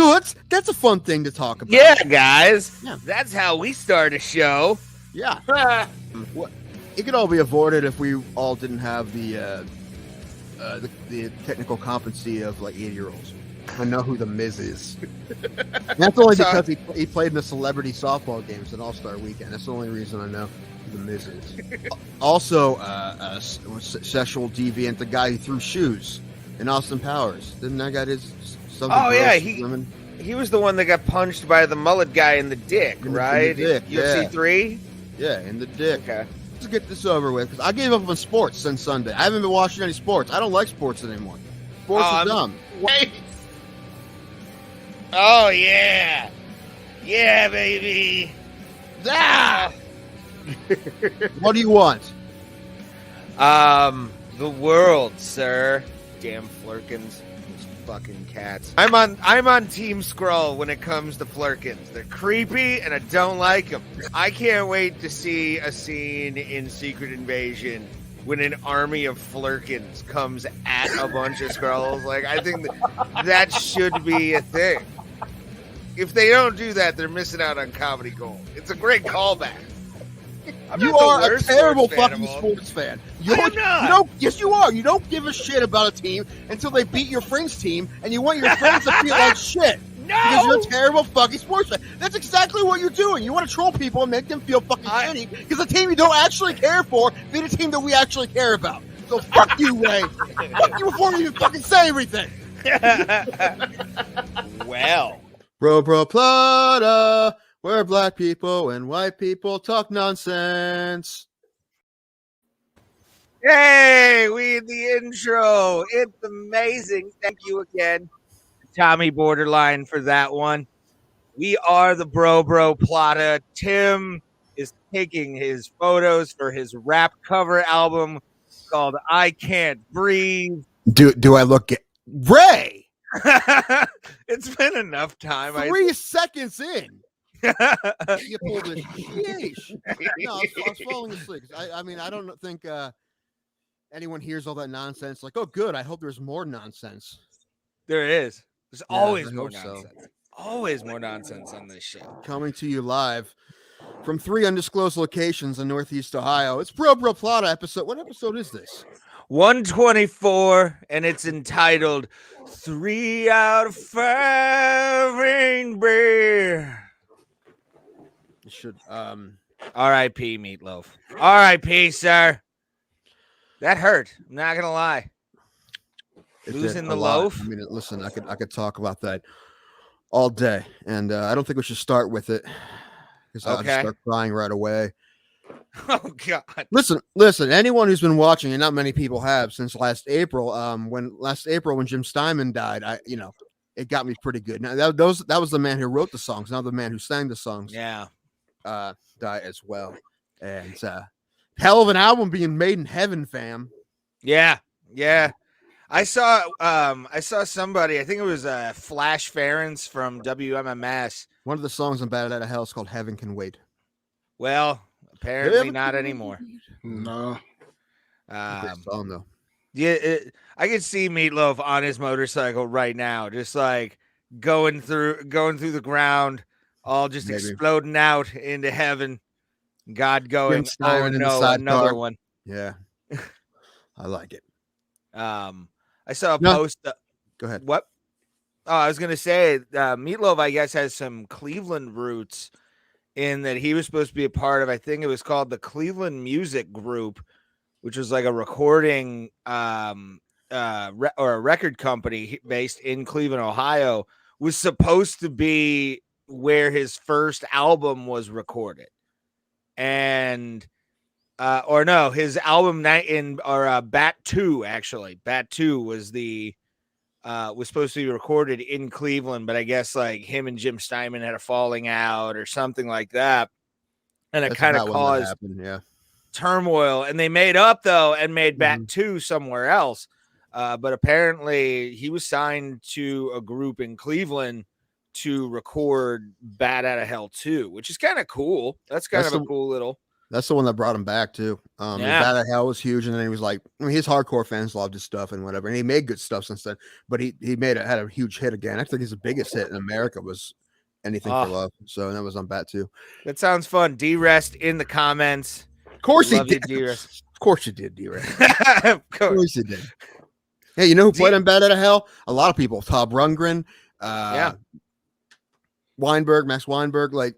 So that's a fun thing to talk about. Yeah, guys. Yeah. That's how we start a show. Yeah. It could all be avoided if we all didn't have the technical competency of like 80-year-olds. I know who the Miz is. That's only because he played in the celebrity softball games at All-Star Weekend. That's the only reason I know who the Miz is. Also, sexual deviant, the guy who threw shoes in Austin Powers. Didn't that guy his something? Oh yeah, he was the one that got punched by the mullet guy in the dick, right? In the dick, UFC 3? Yeah, in the dick. Okay. Let's get this over with, because I gave up on sports since Sunday. I haven't been watching any sports. I don't like sports anymore. Sports are dumb. Wait. Oh, yeah. Yeah, baby. Ah! What do you want? The world, sir. Damn Flurkins. Those fucking cats. I'm on Team Skrull when it comes to Flurkins. They're creepy, and I don't like them. I can't wait to see a scene in Secret Invasion when an army of Flurkins comes at a bunch of Skrulls. Like, I think that should be a thing. If they don't do that, they're missing out on comedy gold. It's a great callback. You are a terrible fucking sports fan. I'm not. Yes, you are. You don't give a shit about a team until they beat your friend's team, and you want your friends to feel like shit. No! Because you're a terrible fucking sports fan. That's exactly what you're doing. You want to troll people and make them feel fucking shitty because the team you don't actually care for beat a team that we actually care about. So fuck you, Ray. Fuck you before you even fucking say everything. Well. Bro Plata, where black people and white people talk nonsense. Hey, we in the intro. It's amazing. Thank you again, Tommy Borderline, for that one. We are the Bro Plata. Tim is taking his photos for his rap cover album called I Can't Breathe. Do I look Ray? It's been enough time. 3 seconds in. You pulled it. Yeesh. No, I was falling asleep. I mean, I don't think anyone hears all that nonsense. Like, oh, good. I hope there's more nonsense. There is. There's always I more hope so. nonsense. Always more nonsense on this show. Coming to you live from 3 undisclosed locations in Northeast Ohio. It's Bro Plata episode. What episode is this? 124, and it's entitled 3 out of 5 ain't beer. It should R.I.P. Meatloaf. R.I.P. sir. That hurt. I'm not gonna lie. Losing the loaf. I mean, listen, I could talk about that all day, and I don't think we should start with it because I'll just start crying right away. Oh God! Listen. Anyone who's been watching, and not many people have since last April. When Jim Steinman died, it got me pretty good. Now that was the man who wrote the songs, not the man who sang the songs. Yeah, died as well, and hell of an album being made in heaven, fam. Yeah. I saw somebody. I think it was Flash Ference from WMMS. One of the songs on Bad Out of Hell is called "Heaven Can Wait." Well. Apparently not anymore. No. Song, though. Yeah, I could see Meatloaf on his motorcycle right now, just like going through the ground, all just exploding out into heaven. God going, oh no, another one. Yeah, I like it. I saw a post. Go ahead. What? Oh, I was gonna say, Meatloaf, I guess, has some Cleveland roots. In that he was supposed to be a part of, I think it was called the Cleveland Music Group, which was like a recording or a record company based in Cleveland, Ohio, was supposed to be where his first album was recorded. And his album Bat 2, actually. Bat 2 was was supposed to be recorded in Cleveland, but I guess like him and Jim Steinman had a falling out or something like that. And it kind of caused turmoil. And they made up though and made Bat 2 somewhere else. But apparently he was signed to a group in Cleveland to record Bat Out of Hell 2, which is kind of cool. That's kind of a cool little. That's the one that brought him back too. Bad at Hell was huge, and then he was like, I mean, his hardcore fans loved his stuff and whatever, and he made good stuff since then. But he had a huge hit again. I think his biggest hit in America was Anything for Love. So that was on Bat too. That sounds fun. D-Rest in the comments. Of course he did. Of course you did, D-Rest. Of course you did. Hey, you know who played on Bad at Hell? A lot of people. Todd Rundgren, Weinberg, Max Weinberg. Like,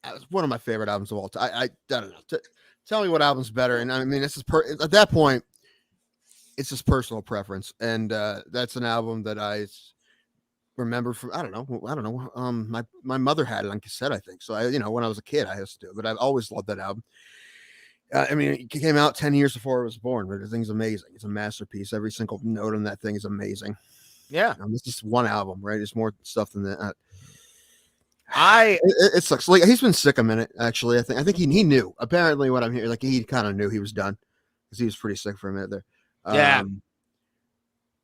that was one of my favorite albums of all time. I don't know. Tell me what album's better. And I mean, this is at that point, it's just personal preference. And that's an album that I remember from, I don't know. My mother had it on cassette, I think. So when I was a kid, I used to do it, but I've always loved that album. I mean, it came out 10 years before I was born, but the thing's amazing. It's a masterpiece. Every single note on that thing is amazing. Yeah. It's just one album, right? There's more stuff than that. It sucks. Like, he's been sick a minute, actually. I think he knew. Apparently, what I'm hearing, like, he kind of knew he was done because he was pretty sick for a minute there.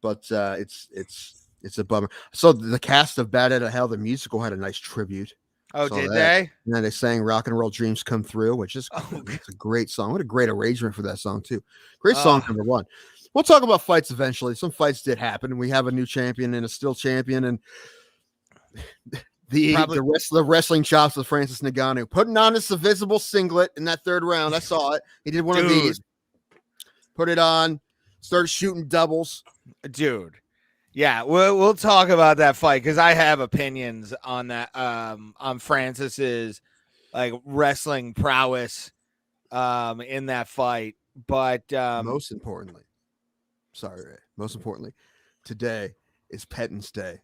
But it's a bummer. So the cast of Bad at Hell, the musical, had a nice tribute. Oh, did they? And then they sang Rock and Roll Dreams Come Through, which is it's a great song. What a great arrangement for that song, too. Great song, number one. We'll talk about fights eventually. Some fights did happen, and we have a new champion and a still champion, and the wrestling chops of Francis Ngannou putting on his visible singlet in that third round. I saw it. He did one of these. Put it on. Started shooting doubles. Dude. Yeah, we'll talk about that fight because I have opinions on that, on Francis's like wrestling prowess in that fight. But most importantly, today is Penance Day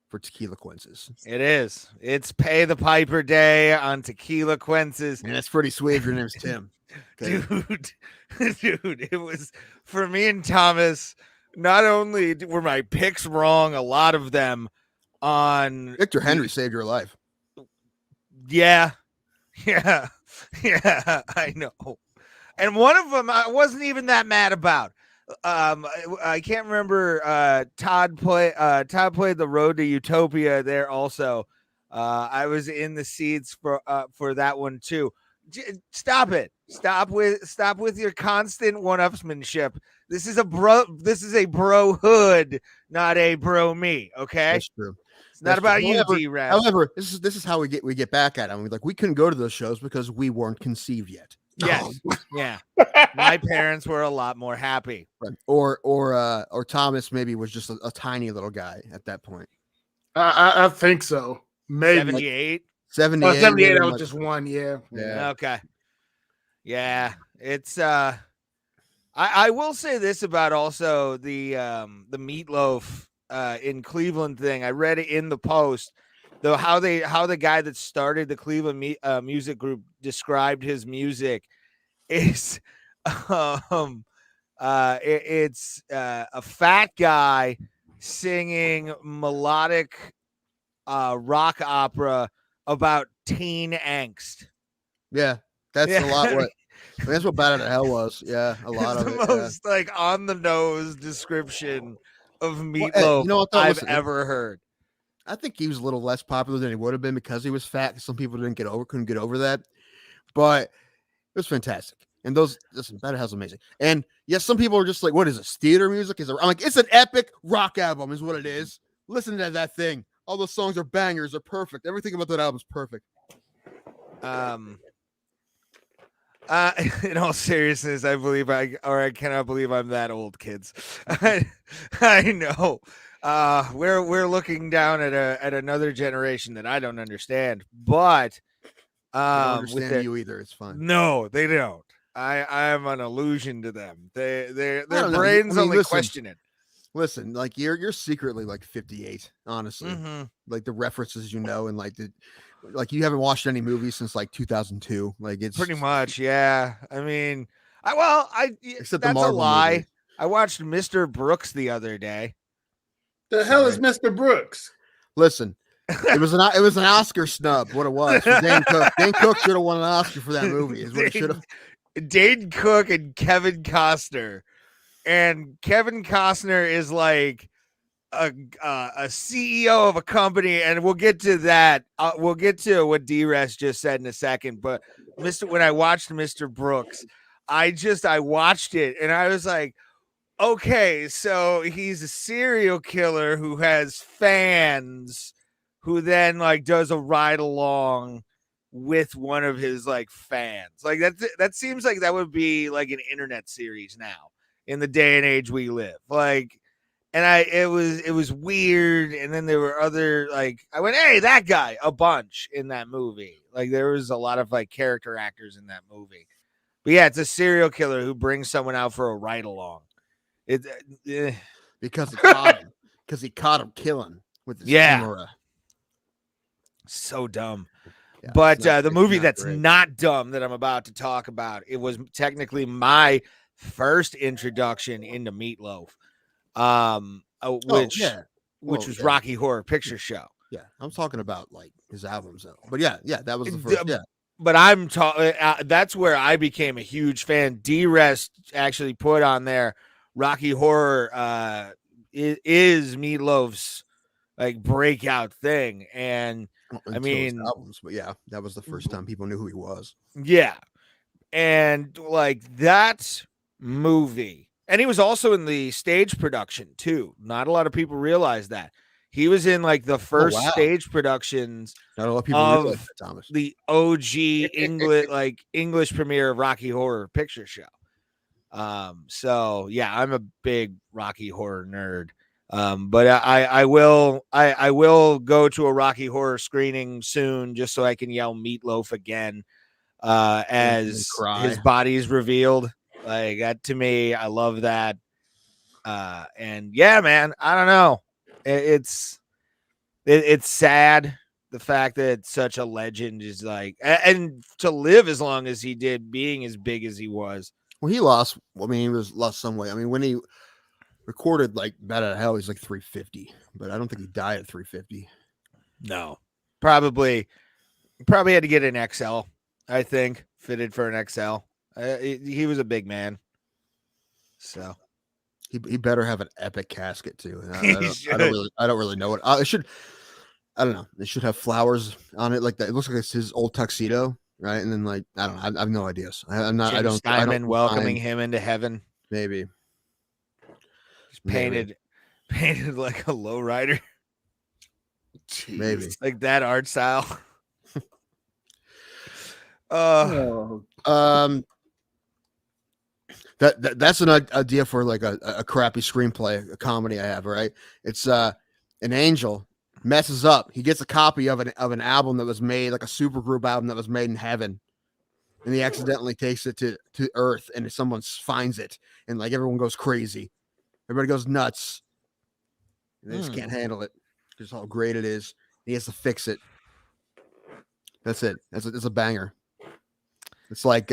for Tequila Quinces. It is. It's Pay the Piper Day on Tequila Quinces. And that's pretty sweet if your name's Tim. Dude, it was for me and Thomas. Not only were my picks wrong, a lot of them on Victor Henry saved your life. Yeah, I know. And one of them I wasn't even that mad about. I can't remember. Todd played the Road to Utopia there also. I was in the seats for that one too. Stop it. Stop with your constant one-upsmanship. This is a bro hood, not a bro me. Okay, that's true. It's not about you, D-Rap. However, this is how we get back at him. We couldn't go to those shows because we weren't conceived yet. Yes, yeah. My parents were a lot more happy. Right. Or Thomas maybe was just a tiny little guy at that point. I think so. Maybe 78. 78. 78. I was just one. Yeah. Okay. Yeah, it's I will say this about also the Meatloaf in Cleveland thing. I read it in the Post, though, how the guy that started the Cleveland music group described his music is it's a fat guy singing melodic rock opera about teen angst. Yeah, that's a lot what that's what Bad at Hell was. Yeah, a lot of it. Most like on the nose description of Meatloaf I've ever heard. I think he was a little less popular than he would have been because he was fat. Some people couldn't get over that, but it was fantastic. And Bad at Hell's amazing. And yes, some people are just like, "What is this? Theater music?" I'm like, it's an epic rock album, is what it is. Listen to that thing. All those songs are bangers. They're perfect. Everything about that album is perfect. In all seriousness, I cannot believe I'm that old, kids. I know. We're looking down at another generation that I don't understand, but I don't understand you either. It's fun. No, they don't. I am an illusion to them. Their brains only question it. Listen, like you're secretly like 58, honestly. Mm-hmm. Like the references, and like you haven't watched any movies since like 2002. Like it's pretty much, yeah. I mean, except that's the Marvel a lie. Movies. I watched Mr. Brooks the other day. The hell is Mr. Brooks? Listen, it was an Oscar snub. What it was for Dane Cook. Dane Cook should have won an Oscar for that movie. Is what he should have. Dane Cook and Kevin Costner. And Kevin Costner is like a CEO of a company, and we'll get to that. We'll get to what D-Rest just said in a second. But when I watched Mr. Brooks, I watched it and I was like, okay, so he's a serial killer who has fans who then like does a ride along with one of his like fans. Like that seems like that would be like an internet series now in the day and age we live. Like, and it was weird. And then there were other, like, I went, hey, that guy, a bunch in that movie. Like there was a lot of like character actors in that movie. But yeah, it's a serial killer who brings someone out for a ride along. Because he caught him. Because he caught him killing with his camera. So dumb. Yeah, but the movie that's great. not dumb that I'm about to talk about, it was technically my first introduction into Meatloaf, which was Rocky Horror Picture Show. Yeah, I'm talking about like his albums though. But yeah, that was the first. Yeah, but I'm talking. That's where I became a huge fan. D-Rest actually put on there Rocky Horror is Meatloaf's like breakout thing, and I mean albums, but yeah, that was the first time people knew who he was. Yeah, and like that movie, and he was also in the stage production too. Not a lot of people realize that he was in like the first stage productions. Not a lot of people realize that, Thomas. The OG English premiere of Rocky Horror Picture Show. So yeah, I'm a big Rocky Horror nerd. But I will go to a Rocky Horror screening soon just so I can yell Meatloaf again as his body is revealed. Like that to me, I love that. And yeah, man, I don't know. It's sad the fact that such a legend is like, and to live as long as he did, being as big as he was. Well, he lost. I mean, he was lost some way. I mean, when he recorded like Bad Out of Hell, he's like 350, but I don't think he died at 350. No, probably had to get an XL. I think fitted for an XL. He was a big man, so he better have an epic casket too. I don't really know what it should. I don't know. They should have flowers on it like that. It looks like it's his old tuxedo, right? And then like I don't know. I have no ideas. I'm not. Jim I don't. Steinman welcoming him into heaven. Maybe. Painted like a lowrider. Maybe like that art style. That's an idea for like a crappy screenplay, a comedy I have, right? It's an angel messes up. He gets a copy of an album that was made, like a supergroup album that was made in heaven, and he accidentally takes it to Earth, and someone finds it, and like everyone goes crazy. Everybody goes nuts. And they just can't handle it. Just how great it is. He has to fix it. That's it. It's a banger. It's like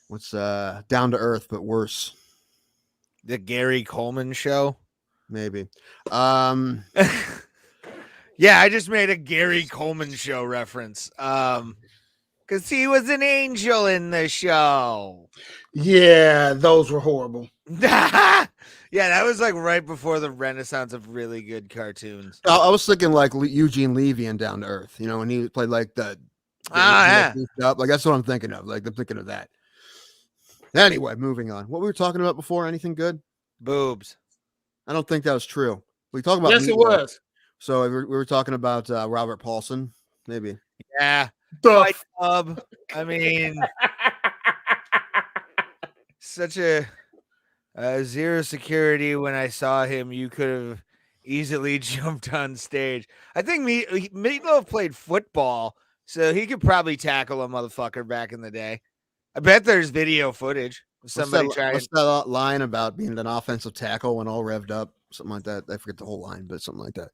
what's Down to Earth, but worse. The Gary Coleman Show? Maybe. Yeah, I just made a Gary Coleman Show reference. Because he was an angel in the show. Yeah, those were horrible. Yeah, that was like right before the renaissance of really good cartoons. I was thinking like Eugene Levy in Down to Earth, you know, when he played like the up. Like that's what I'm thinking of. Like I'm thinking of that. Anyway, moving on. What we were talking about before? Anything good? Boobs. I don't think that was true. We talked about. Yes, it was. So we were talking about Robert Paulson, maybe. Yeah. Fight Club. I mean, such a zero security. When I saw him, you could have easily jumped on stage. I think Meatloaf played football, so he could probably tackle a motherfucker back in the day. I bet there's video footage of somebody trying. What's that line about being an offensive tackle when all revved up? Something like that. I forget the whole line, but something like that.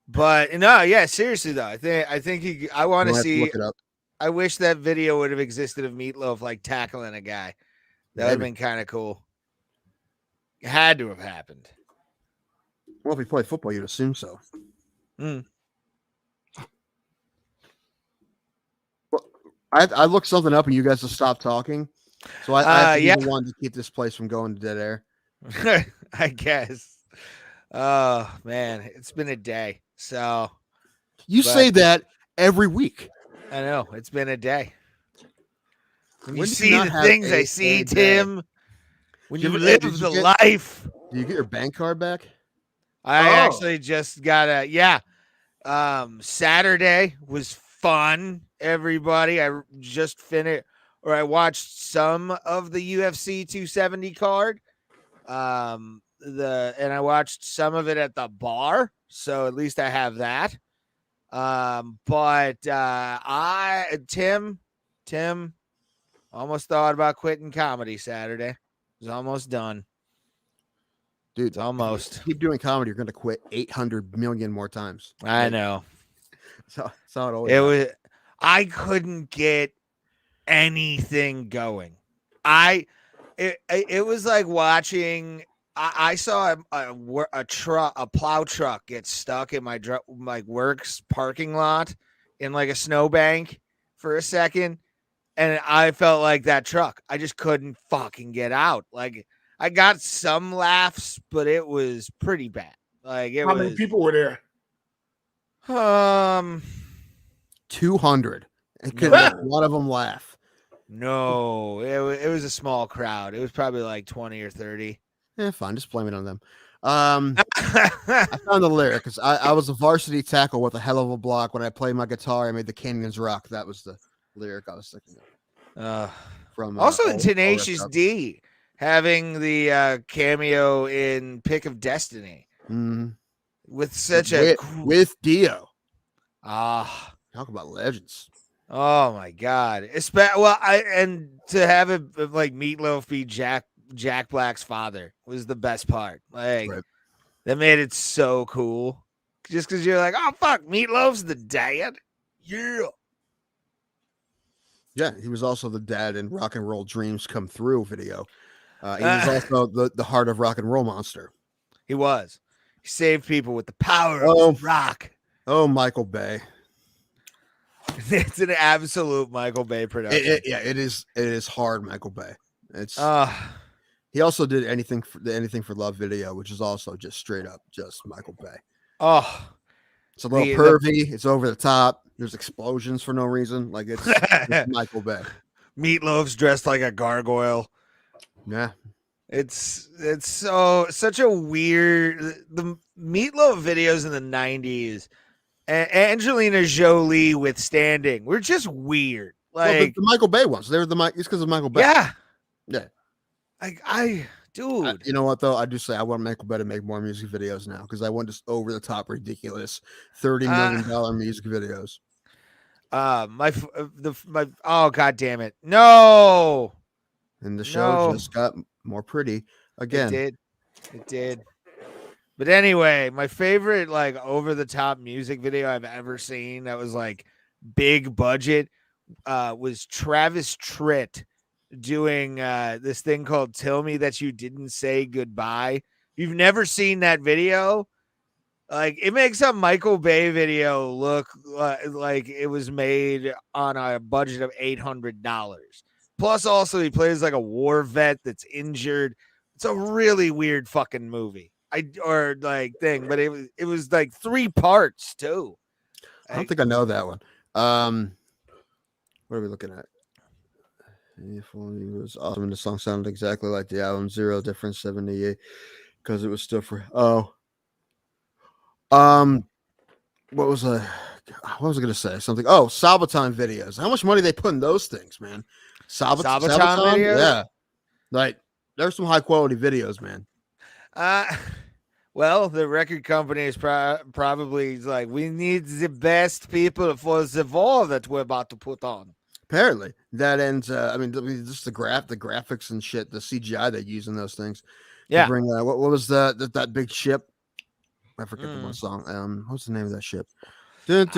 But no, yeah, seriously though, I think I want to see. Look it up. I wish that video would have existed of Meatloaf like tackling a guy. That would have been kind of cool. It had to have happened. Well, if he played football, you'd assume so. Mm. Well, I looked something up, and you guys just stopped talking. So I wanted to keep this place from going to dead air. I guess. Oh man, it's been a day. So You say that every week. I know it's been a day. When you When do you see not the have things I a see, day? Tim, when Did you you ever- live the life, Do you get your bank card back? I Oh. actually just got a Saturday was fun. Everybody, I just finished or I watched some of the UFC 270 card. And I watched some of it at the bar, so at least I have that. But Tim almost thought about quitting comedy Saturday. It was almost done. Dude, It's almost. keep doing comedy, you're going to quit 800 million more times. I know. So how it always It happens. was. I couldn't get anything going. It was like watching. I saw a plow truck get stuck in my work's parking lot in like a snowbank for a second, and I felt like that truck. I just couldn't fucking get out. Like I got some laughs, but it was pretty bad. Like it How many was people were there? 200. And couldn't No. make one of them laugh. No, it was a small crowd. It was probably like 20 or 30. Fine. Just blame it on them. I found the lyric because I was a varsity tackle with a hell of a block. When I played my guitar, I made the Canyons rock. That was the lyric I was thinking of. From Also in all Tenacious that D, having the cameo in Pick of Destiny with such with Dio. Ah, talk about legends. Oh my god! And to have it like Meatloaf be Jack Black's father was the best part. Like that made it so cool. Just because you're like, oh fuck, Meatloaf's the dad. Yeah. Yeah, he was also the dad in Rock and Roll Dreams Come Through video. He was also the heart of Rock and Roll Monster. He was. He saved people with the power of rock. Oh, Michael Bay. It's an absolute Michael Bay production. It is hard, Michael Bay. It's he also did anything for Love video, which is also just straight up just Michael Bay. Oh, it's a little pervy. It's over the top. There's explosions for no reason. Like it's Michael Bay. Meatloaf's dressed like a gargoyle. Yeah. It's such a weird the Meatloaf videos in the 90s. Angelina Jolie withstanding. We're just weird. Like the Michael Bay ones. They were it's because of Michael Bay. Yeah. Yeah. Dude. You know what though? I do say I want Michael Bay to make more music videos now because I want just over the top ridiculous $30 million music videos. Oh god damn it. No. And the show just got more pretty again. It did. But anyway, my favorite like over the top music video I've ever seen that was like big budget was Travis Tritt doing this thing called Tell Me That You Didn't Say Goodbye. If you've never seen that video, like it makes a Michael Bay video look like it was made on a budget of $800. Plus also he plays like a war vet that's injured. It's a really weird fucking movie. But it was like 3 parts too. I don't think I know that one. What are we looking at? If only it was awesome and the song sounded exactly like the album. Zero Difference 78 because it was still for what was I gonna say? Something. Oh, Sabaton videos. How much money they put in those things, man? Sabaton videos? Yeah. Like there's some high quality videos, man. Well, the record company is probably like, we need the best people for the war that we're about to put on. Apparently, that ends. Just the graphics and shit, the CGI they use in those things. Yeah. Bring what was that big ship? I forget the one song. What's the name of that ship? I don't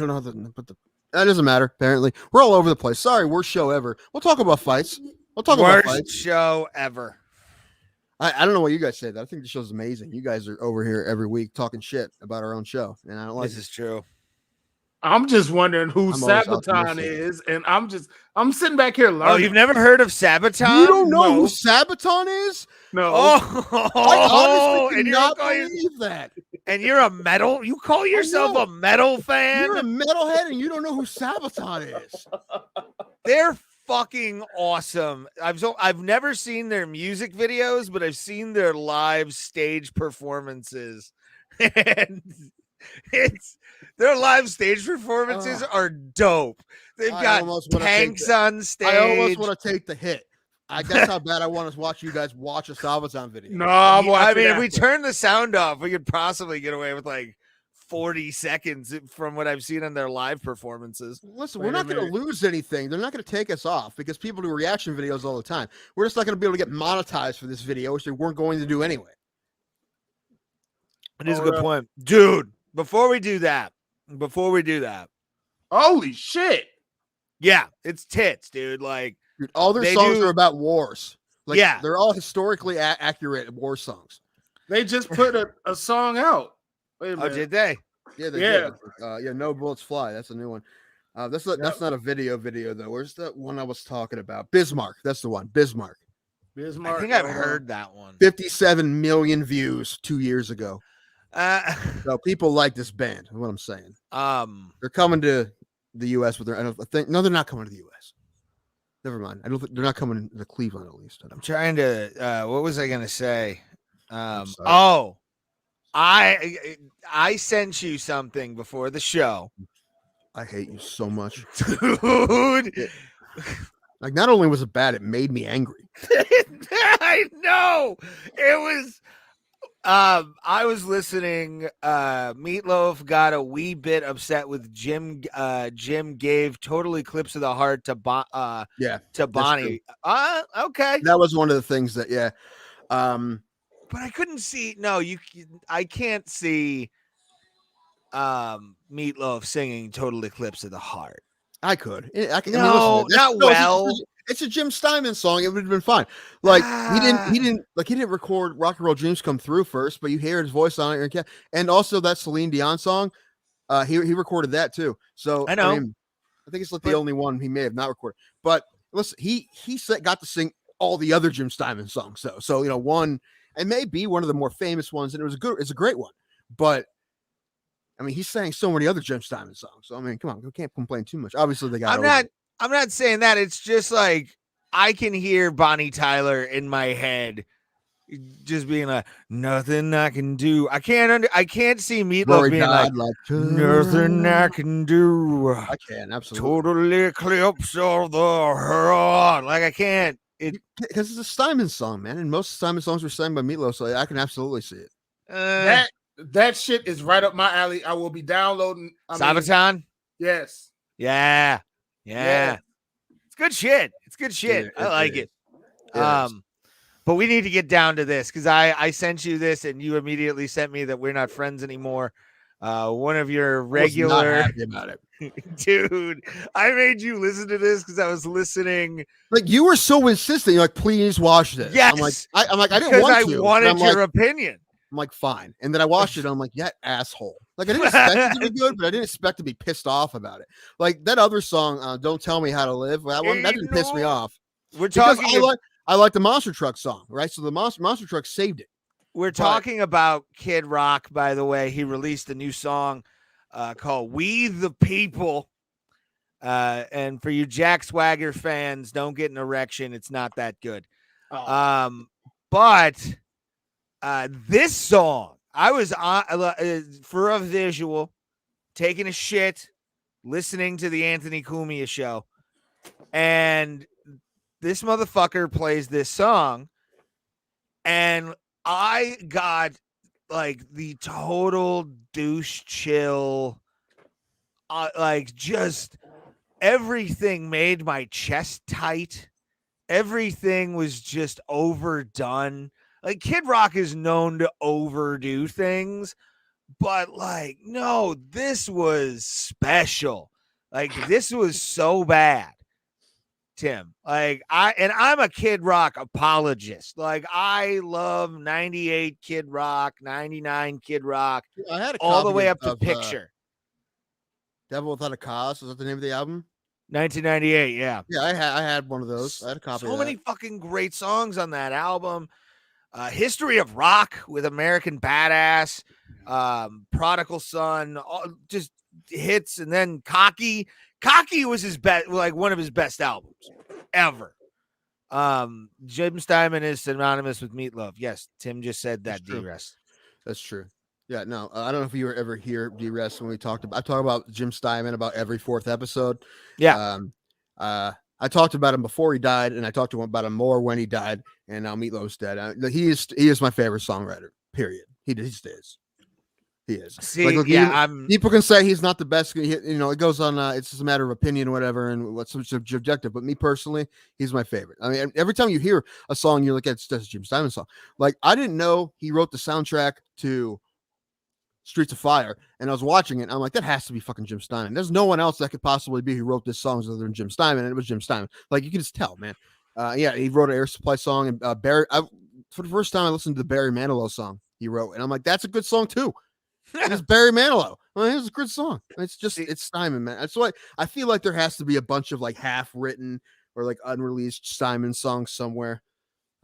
know, but that doesn't matter. Apparently, we're all over the place. Sorry, worst show ever. We'll talk about fights. We'll talk about fights. Worst show ever. I don't know what you guys say. I think the show's amazing. You guys are over here every week talking shit about our own show, and I don't like this. Is true. I'm just wondering who I'm always Sabaton optimistic. is, and I'm sitting back here learning. Oh, you've never heard of Sabaton? You don't know who No. Sabaton is? No. I honestly and cannot believe that. And you're a metal? You call yourself know. a metal fan? You're a metalhead and you don't know who Sabaton is. They're fucking awesome. I've never seen their music videos, but I've seen their live stage performances. And their live stage performances are dope. They've got tanks on stage. I almost want to take the hit. That's how bad I want to watch you guys watch a Sabaton video. No, I'm watching. I mean, if we turn the sound off, we could possibly get away with like 40 seconds from what I've seen on their live performances. Listen, we're not going to lose anything. They're not going to take us off because people do reaction videos all the time. We're just not going to be able to get monetized for this video, which they weren't going to do anyway. It is a good point. Dude, before we do that, holy shit. Yeah, it's tits, dude. Like, dude, all their songs are about wars. Like, yeah, they're all historically accurate war songs. They just put a song out. Wait a minute. Oh, did they? Yeah, they did. Yeah, No Bullets Fly. That's a new one. That's not a video though. Where's that one I was talking about? Bismarck. That's the one. Bismarck. I think I've heard that one. 57 million views 2 years ago. So people like this band. Is what I'm saying. They're coming to the U.S. with their. They're not coming to the U.S. Never mind. I don't think they're not coming to Cleveland at least. I'm trying to. What was I gonna say? I sent you something before the show. I hate you so much, dude. Like, not only was it bad, it made me angry. I know. It was. I was listening. Meatloaf got a wee bit upset with Jim. Jim gave Total Eclipse of the Heart to Bonnie. Okay. That was one of the things that but I couldn't see. No, I can't see. Meatloaf singing Total Eclipse of the Heart. I could. I can. No, not well. It's a Jim Steinman song. It would have been fine. Like he didn't record Rock and Roll Dreams Come Through first, but you hear his voice on it, and also that Celine Dion song. He recorded that too. So I know. I think it's the only one he may have not recorded. But listen, he got to sing all the other Jim Steinman songs. So one, and maybe one of the more famous ones, and it's a great one. But I mean, he sang so many other Jim Steinman songs. So I mean, come on, we can't complain too much. Obviously, they got. I'm not saying that. It's just like I can hear Bonnie Tyler in my head, just being like, "Nothing I can do." I can't see Meatloaf being like "Nothing I can do." I can absolutely. Total Eclipse of the Heart. Like I can't. Because it's a Steinman song, man, and most Steinman songs were sang by Meatloaf, so I can absolutely see it. That shit is right up my alley. I will be downloading. Sabaton? Yes. Yeah. It's good shit. I like it. But we need to get down to this because I sent you this and you immediately sent me that we're not friends anymore. One of your regular. I was not happy about it. Dude, I made you listen to this because I was listening. Like, you were so insistent. You're like, please watch this. Yes. I'm like, I didn't want to. I wanted your opinion. I'm like, fine. And then I watched it and I'm like, yeah, asshole. Like, I didn't expect it to be good, but I didn't expect to be pissed off about it. Like that other song, Don't Tell Me How to Live. That didn't piss me off. We're talking. I like the Monster Truck song, right? So the Monster Truck saved it. We're talking about Kid Rock, by the way. He released a new song called "We the People." And for you Jack Swagger fans, don't get an erection. It's not that good. But this song, I was for a visual, taking a shit, listening to the Anthony Cumia show, and this motherfucker plays this song, and I got like the total douche chill. Like just everything made my chest tight. Everything was just overdone. Like Kid Rock is known to overdo things, but like, no, this was special. Like this was so bad, Tim. Like I'm a Kid Rock apologist. Like I love 98 Kid Rock, 99 Kid Rock, I had all the way up to Picture. Devil Without a Cause. Is that the name of the album? 1998. Yeah. Yeah, I had one of those. I had a copy So of that. many fucking great songs on that album. History of Rock with American Badass, Prodigal Son, just hits. And then Cocky was his best, like one of his best albums ever. Jim Steinman is synonymous with Meatloaf. Yes, Tim just said that. D-Rest. That's true. Yeah, no, I don't know if you were ever here, D-Rest, when we talked about. I talk about Jim Steinman about every fourth episode. Yeah. I talked about him before he died, and I talked to him about him more when he died. And now Meatloaf's dead. He is my favorite songwriter. Period. He just is. He is. See, like, look, yeah, people can say he's not the best. You know, it goes on. It's just a matter of opinion or whatever, and what's subjective. But me personally, he's my favorite. I mean, every time you hear a song, you look at that's a Jim Steinman song. Like, I didn't know he wrote the soundtrack to Streets of Fire, and I was watching it. And I'm like, that has to be fucking Jim Steinman. There's no one else that could possibly be who wrote this song other than Jim Steinman, and it was Jim Steinman. Like, you can just tell, man. Yeah, he wrote an Air Supply song, and Barry. For the first time, I listened to the Barry Manilow song he wrote, and I'm like, that's a good song too. It's Barry Manilow. Well, it was a good song. It's just it's Steinman, man. That's why I feel like there has to be a bunch of like half-written or like unreleased Steinman songs somewhere.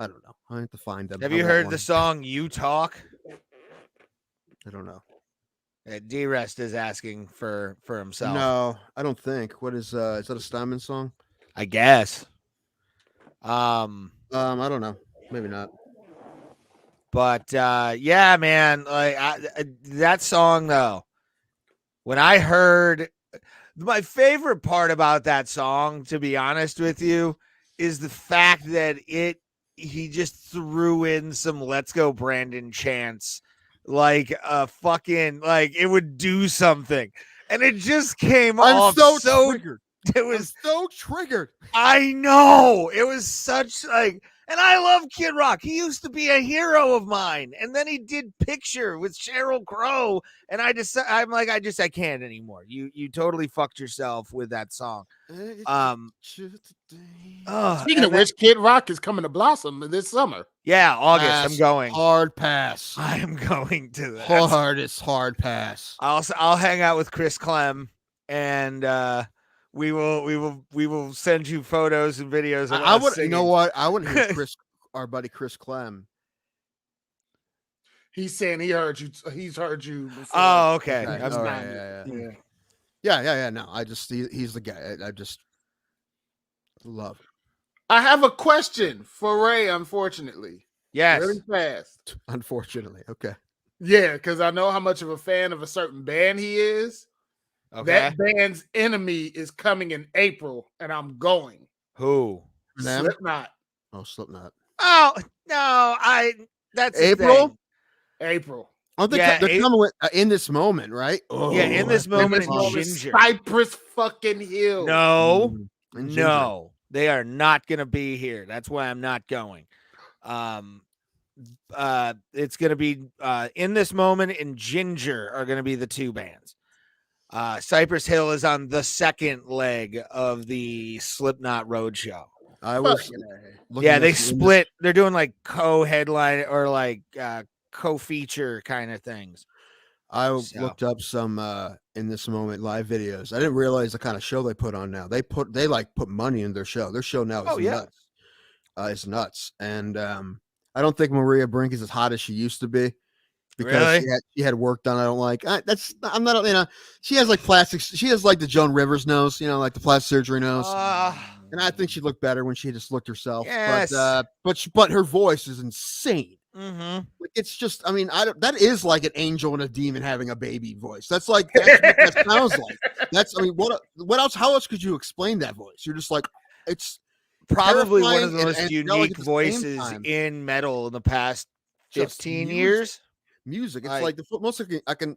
I don't know. I have to find them. Have you heard the song "You Talk"? I don't know. D-Rest is asking for himself. No, I don't think. What is that a Steinman song? I guess. I don't know. Maybe not. But yeah, man, like that song though. When I heard, my favorite part about that song, to be honest with you, is the fact that he just threw in some "Let's Go Brandon" chants, like a fucking, like it would do something, and it just came off so triggered. It was so triggered. I know, it was such like. And I love Kid Rock. He used to be a hero of mine. And then he did Picture with Sheryl Crow. And I can't anymore. You totally fucked yourself with that song. Speaking of which, Kid Rock is coming to Blossom this summer. Yeah, August. I'm going. Hard pass. I am going to that. Hard pass. I'll hang out with Chris Clem, and we will send you photos and videos. Of I would, singing. you know what? I would hear our buddy Chris Clem. He's saying he heard you. He's heard you. Before. Oh, okay. Yeah. No, he's the guy. I just love it. I have a question for Ray. Unfortunately, yes. Really fast. Unfortunately, okay. Yeah, because I know how much of a fan of a certain band he is. Okay. That band's enemy is coming in April, and I'm going. Who? Slipknot. Oh, Slipknot. Oh no, that's April. April. I think they're coming with In This Moment, right? Oh, yeah, In This Moment in Ginger. Cypress fucking Hill. No, they are not going to be here. That's why I'm not going. It's going to be In This Moment and Ginger are going to be the two bands. Cypress Hill is on the second leg of the Slipknot Roadshow. They split. They're doing like co-headline or like co-feature kind of things. I looked up some In This Moment live videos. I didn't realize the kind of show they put on now. They put money in their show. Their show now is nuts. It's nuts. And I don't think Maria Brink is as hot as she used to be. Because she had work done. I don't like. I'm not. You know, she has like plastic. She has like the Joan Rivers nose. You know, like the plastic surgery nose. And I think she'd look better when she just looked herself. Yes. But her voice is insane. Mm-hmm. Like, it's just. I mean, that is like an angel and a demon having a baby voice. That's what that sounds like. That's. I mean, what else? How else could you explain that voice? You're just like, it's probably one of the most unique voices in metal in the past 15 years. Music. It's like the most I can.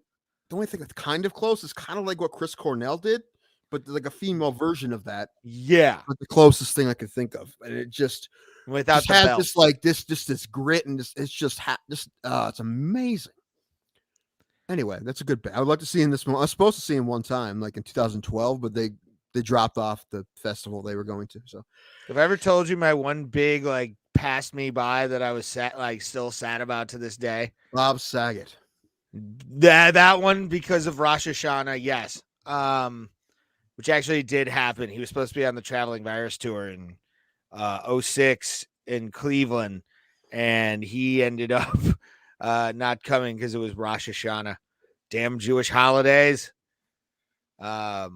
The only thing that's kind of close is kind of like what Chris Cornell did, but like a female version of that. Yeah, but the closest thing I could think of, and it just without the has belt. this like this grit and it's amazing. Anyway, that's a good band. I would like to see In This Moment. I was supposed to see him one time, like in 2012, but they dropped off the festival they were going to. So, have I ever told you my one big like passed me by that I was still sad about to this day? Bob Saget. That one because of Rosh Hashanah. Yes, which actually did happen. He was supposed to be on the Traveling Virus tour in 06 in Cleveland, and he ended up not coming because it was Rosh Hashanah. Damn Jewish holidays. I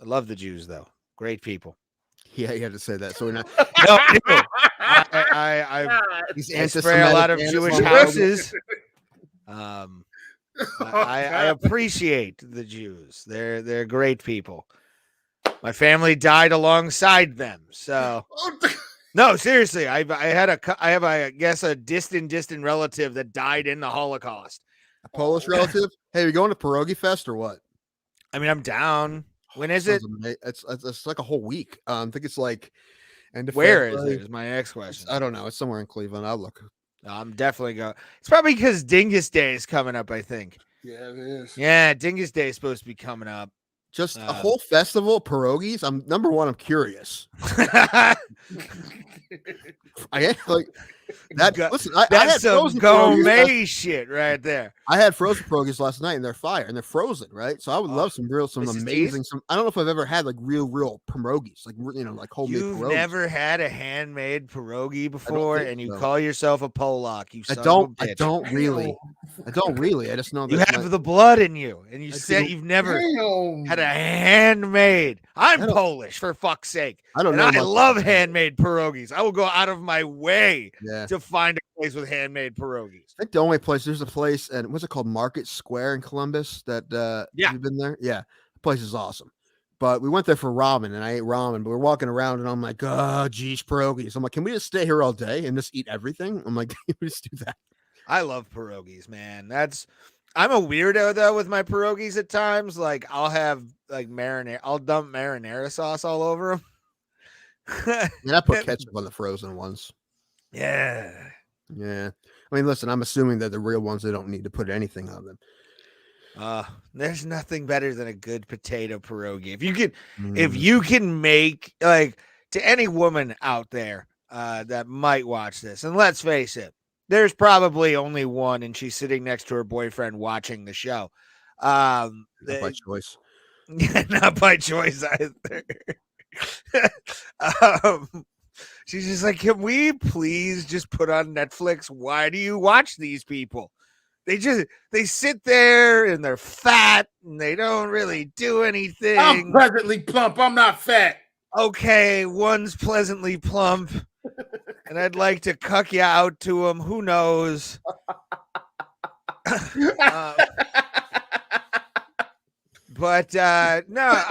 love the Jews, though. Great people. Yeah, you had to say that. So we're not. No, I spray a lot of Jewish houses. I appreciate the Jews. They're great people. My family died alongside them. So no, seriously, I have I guess a distant relative that died in the Holocaust. A Polish relative? Hey, are you going to Pierogi Fest or what? I mean, I'm down. When is it? It's like a whole week. I think it's like end of Where February. is it? Is my next question. I don't know. It's somewhere in Cleveland. I'll look. I'm definitely going. It's probably because Dingus Day is coming up, I think. Yeah, it is. Yeah, Dingus Day is supposed to be coming up. Just a whole festival of pierogies. I'm curious. I like that. Listen, I had some gourmet shit right there. I had frozen pierogies last night, and they're fire, and they're frozen, right? So I would love some amazing. I don't know if I've ever had like real pierogies, like like homemade. You've pierogies. Never had a handmade pierogi before, and you call yourself a Polak. You I don't really. I just know that you have the blood in you, and you said you've never had a handmade. I'm Polish, for fuck's sake. I don't know. I love handmade pierogies. I will go out of my way to find a place with handmade pierogies. I think the only place, there's a place, and what's it called? Market Square in Columbus. That you've been there? Yeah, the place is awesome. But we went there for ramen, and I ate ramen. But we're walking around, and I'm like, oh, geez, pierogies. I'm like, can we just stay here all day and just eat everything? I'm like, can we just do that? I love pierogies, man. I'm a weirdo though with my pierogies at times. Like I'll have like I'll dump marinara sauce all over them. And I put ketchup on the frozen ones. Yeah. I mean, listen, I'm assuming that the real ones, they don't need to put anything on them. There's nothing better than a good potato pierogi. If you can make, like, to any woman out there that might watch this, and let's face it, there's probably only one, and she's sitting next to her boyfriend watching the show. Not by choice. Not by choice either. She's just like, can we please just put on Netflix? Why do you watch these people? They sit there and they're fat and they don't really do anything. I'm pleasantly plump. I'm not fat. Okay, one's pleasantly plump. And I'd like to cuck you out to him. Who knows? But no,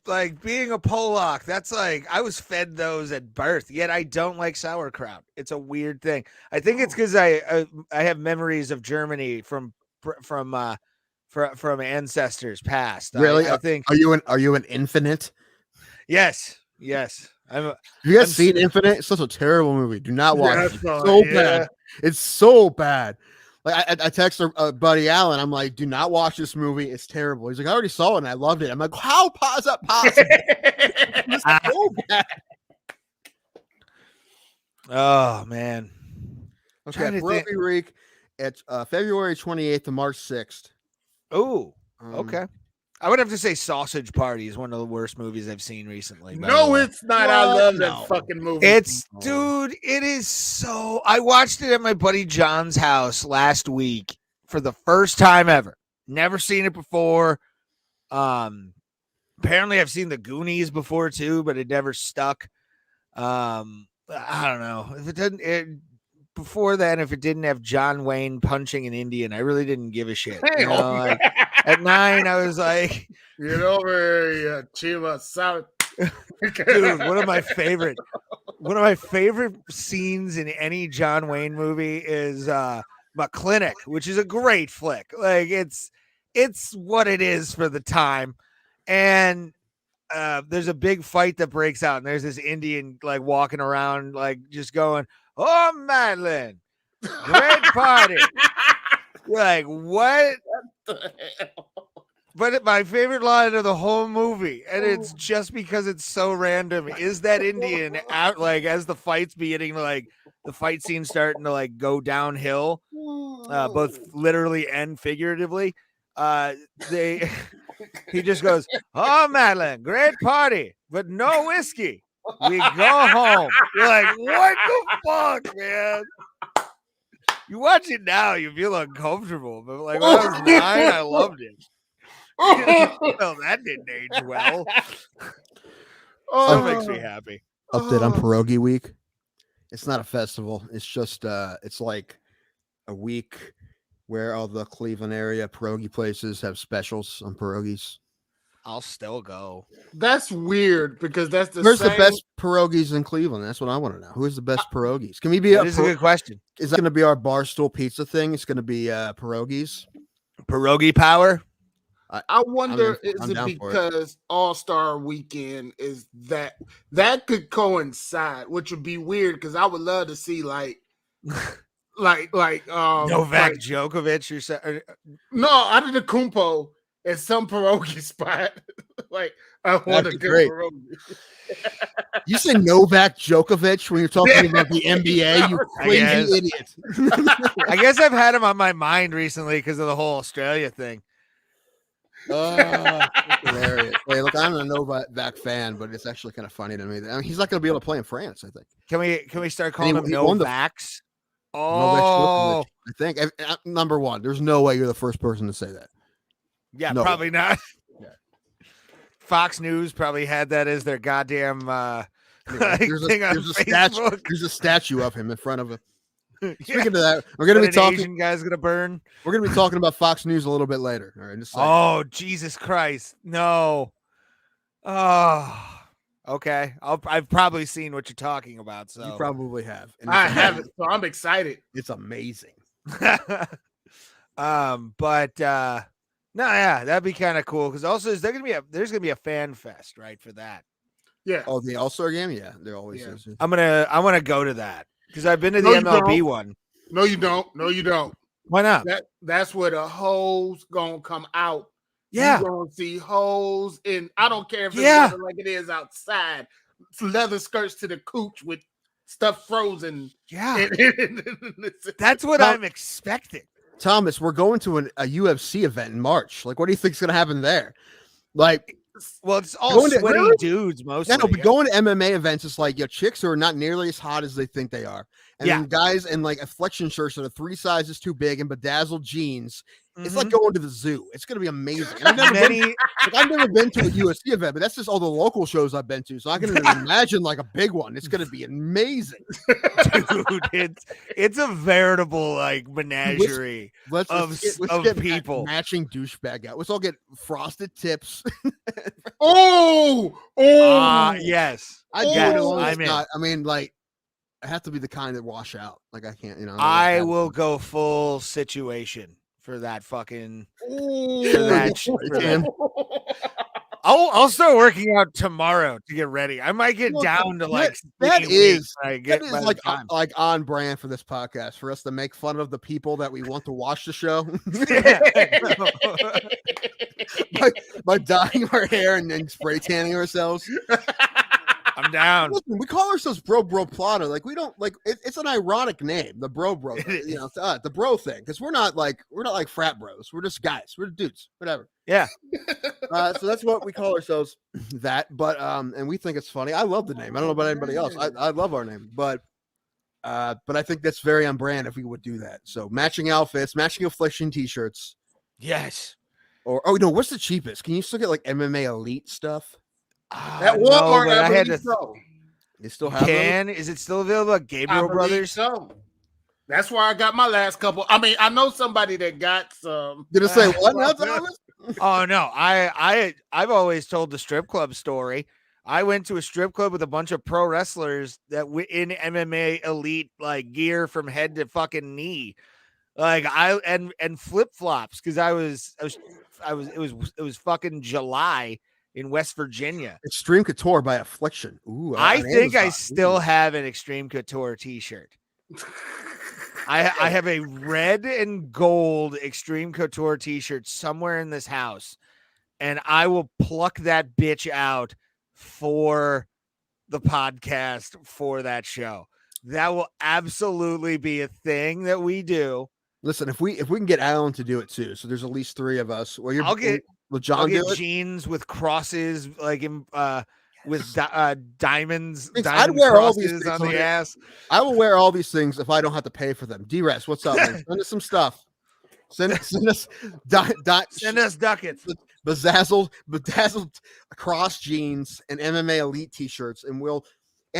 like being a Polak, that's like I was fed those at birth. Yet I don't like sauerkraut. It's a weird thing. I think it's because I have memories of Germany from ancestors past. Really? I think. Are you an Infinite? Yes. Have you guys seen Infinite? It's such a terrible movie. Do not watch it. It's so bad. It's so bad. Like I text our buddy Alan. I'm like, do not watch this movie. It's terrible. He's like, I already saw it and I loved it. I'm like, how is that possible? It's so bad. Oh man. Okay, Pierogi Week. It's February 28th to March 6th. Oh, okay. I would have to say Sausage Party is one of the worst movies I've seen recently. No, it's not. I love that fucking movie. Dude, it is so. I watched it at my buddy John's house last week for the first time ever. Never seen it before. Apparently I've seen the Goonies before too, but it never stuck. I don't know. If it didn't, before that, if it didn't have John Wayne punching an Indian, I really didn't give a shit. You know, like, at 9, I was like, "Get over here, Chila South." Dude, one of my favorite scenes in any John Wayne movie is McClinic, which is a great flick. Like it's what it is for the time, and there's a big fight that breaks out, and there's this Indian like walking around, like just going, "Oh, Madeline, great party." Like, what? But my favorite line of the whole movie, and it's just because it's so random, is that Indian out, like, as the fight's beginning, like the fight scene starting to like go downhill, both literally and figuratively. He just goes, "Oh, Madeline, great party, but no whiskey. We go home." You're like, what the fuck, man? You watch it now, you feel uncomfortable, but like when I was 9, I loved it. Well, that didn't age well. So makes me happy. Update on Pierogi Week. It's not a festival. It's just it's like a week where all the Cleveland area pierogi places have specials on pierogies. I'll still go. That's weird because that's Where's the best pierogies in Cleveland? That's what I want to know. Who's the best pierogies? Can we be That is a good question. Is that going to be our Barstool Pizza thing? It's going to be pierogies. Pierogi power. I wonder, is it because All-Star Weekend is that could coincide, which would be weird because I would love to see like Novak Djokovic or no, out of the Kumpo at some pierogi spot. Like I want a good pierogi. You say Novak Djokovic when you're talking about the NBA, you crazy idiot. I guess I've had him on my mind recently because of the whole Australia thing. That's hilarious. Hey, look, I'm a Novak fan, but it's actually kind of funny to me. I mean, he's not going to be able to play in France, I think. Can we start calling him Novaks? Oh, I think number one. There's no way you're the first person to say that. Yeah, no probably way. Not. Yeah. Fox News probably had that as their goddamn. There's a statue of him in front of him. Speaking of that, we're going to be talking. Asian guy's going to burn. We're going to be talking about Fox News a little bit later. All right. Oh, Jesus Christ! No. Oh, okay. I've probably seen what you're talking about. So you probably have. I haven't. So I'm excited. It's amazing. But no, yeah, that'd be kind of cool because also there's gonna be a fan fest, right, for that. Yeah. Oh, the All-Star game. Yeah, there always is. I want to go to that. Because I've been to the MLB one. No, you don't. No, you don't. Why not? That's where the hoes gonna come out. Yeah. You're gonna see hoes in. I don't care if it's like it is outside. It's leather skirts to the cooch with stuff frozen. Yeah. That's what I'm expecting. Thomas, we're going to a UFC event in March. Like, what do you think's gonna happen there? Like, well, it's all sweaty dudes mostly. Yeah, no, but going to MMA events is like, chicks are not nearly as hot as they think they are. And then guys in like flexion shirts that are 3 sizes too big and bedazzled jeans. Mm-hmm. It's like going to the zoo. It's going to be amazing. I've never been to a UFC event, but that's just all the local shows I've been to. So I can imagine like a big one. It's going to be amazing. Dude, it's a veritable like menagerie of people. Matching douchebag out. Let's all get frosted tips. Yes. I mean, like, I have to be the kind that wash out. Like, I can't, I will go full situation for that fucking. I'll start working out tomorrow to get ready. I might get down to like that is like on brand for this podcast for us to make fun of the people that we want to watch the show. by dyeing our hair and then spray tanning ourselves. I'm down. Listen, we call ourselves Bro Plotter. Like, we don't like it's an ironic name, the Bro. The bro thing, because we're not like frat bros. We're just guys. We're dudes. Whatever. Yeah. So that's what we call ourselves. But and we think it's funny. I love the name. I don't know about anybody else. I love our name, but I think that's very on brand if we would do that. So matching outfits, matching affliction T-shirts. Yes. Or what's the cheapest? Can you still get like MMA Elite stuff? At Walmart, I had to. They still have them? Is it still available at Gabriel Brothers? So. That's where I got my last couple. I mean, I know somebody that got some. Did it say what now, Thomas? Oh no, I've always told the strip club story. I went to a strip club with a bunch of pro wrestlers that were in MMA Elite like gear from head to fucking knee, like and flip flops because it was fucking July in West Virginia. Extreme Couture by Affliction. Ooh, I think I still have an Extreme Couture T-shirt. I have a red and gold Extreme Couture T-shirt somewhere in this house, and I will pluck that bitch out for the podcast for that show. That will absolutely be a thing that we do. Listen, if we can get Alan to do it too, so there's at least 3 of us. Well, Will John do it? Jeans with crosses, like with diamonds. I'd wear all these things on the ass. I will wear all these things if I don't have to pay for them. D-Rest, what's up, man? Send us some stuff. Send us send us ducats. Bedazzled cross jeans and MMA Elite t-shirts, and we'll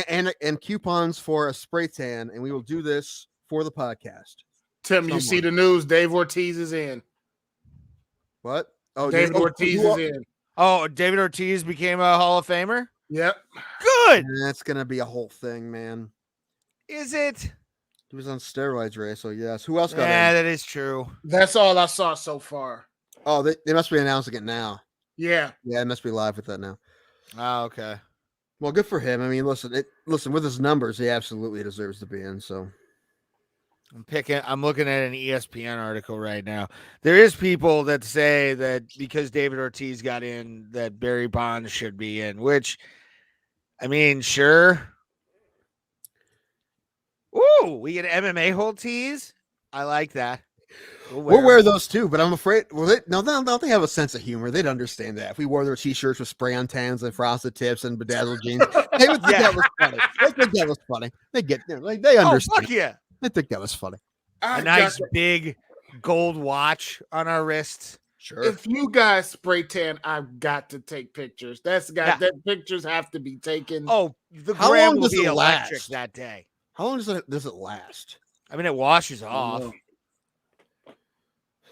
and coupons for a spray tan, and we will do this for the podcast. Tim, you see the news? Dave Ortiz is in. What? Oh, David Ortiz is in. Oh, David Ortiz became a Hall of Famer? Yep. Good. That's gonna be a whole thing, man. Is it? He was on steroids, Ray. So yes. Who else got in? Yeah, that is true. That's all I saw so far. Oh, they must be announcing it now. Yeah. Yeah, it must be live with that now. Oh, okay. Well, good for him. I mean, listen, with his numbers, he absolutely deserves to be in. So I'm looking at an ESPN article right now. There is people that say that because David Ortiz got in, that Barry Bonds should be in, which, I mean, sure. Ooh, we get MMA whole tees. I like that. We'll wear those too, but I'm afraid. Well, they have a sense of humor. They'd understand that if we wore their t-shirts with spray-on tans and frosted tips and bedazzled jeans, they would think that was funny. They think that was funny. They they understand. Oh, fuck yeah! They think that was funny. A nice big gold watch on our wrists. Sure. If you guys spray tan, I've got to take pictures. That pictures have to be taken. Oh, the gram will be electric that day. How long does it last? I mean, it washes off.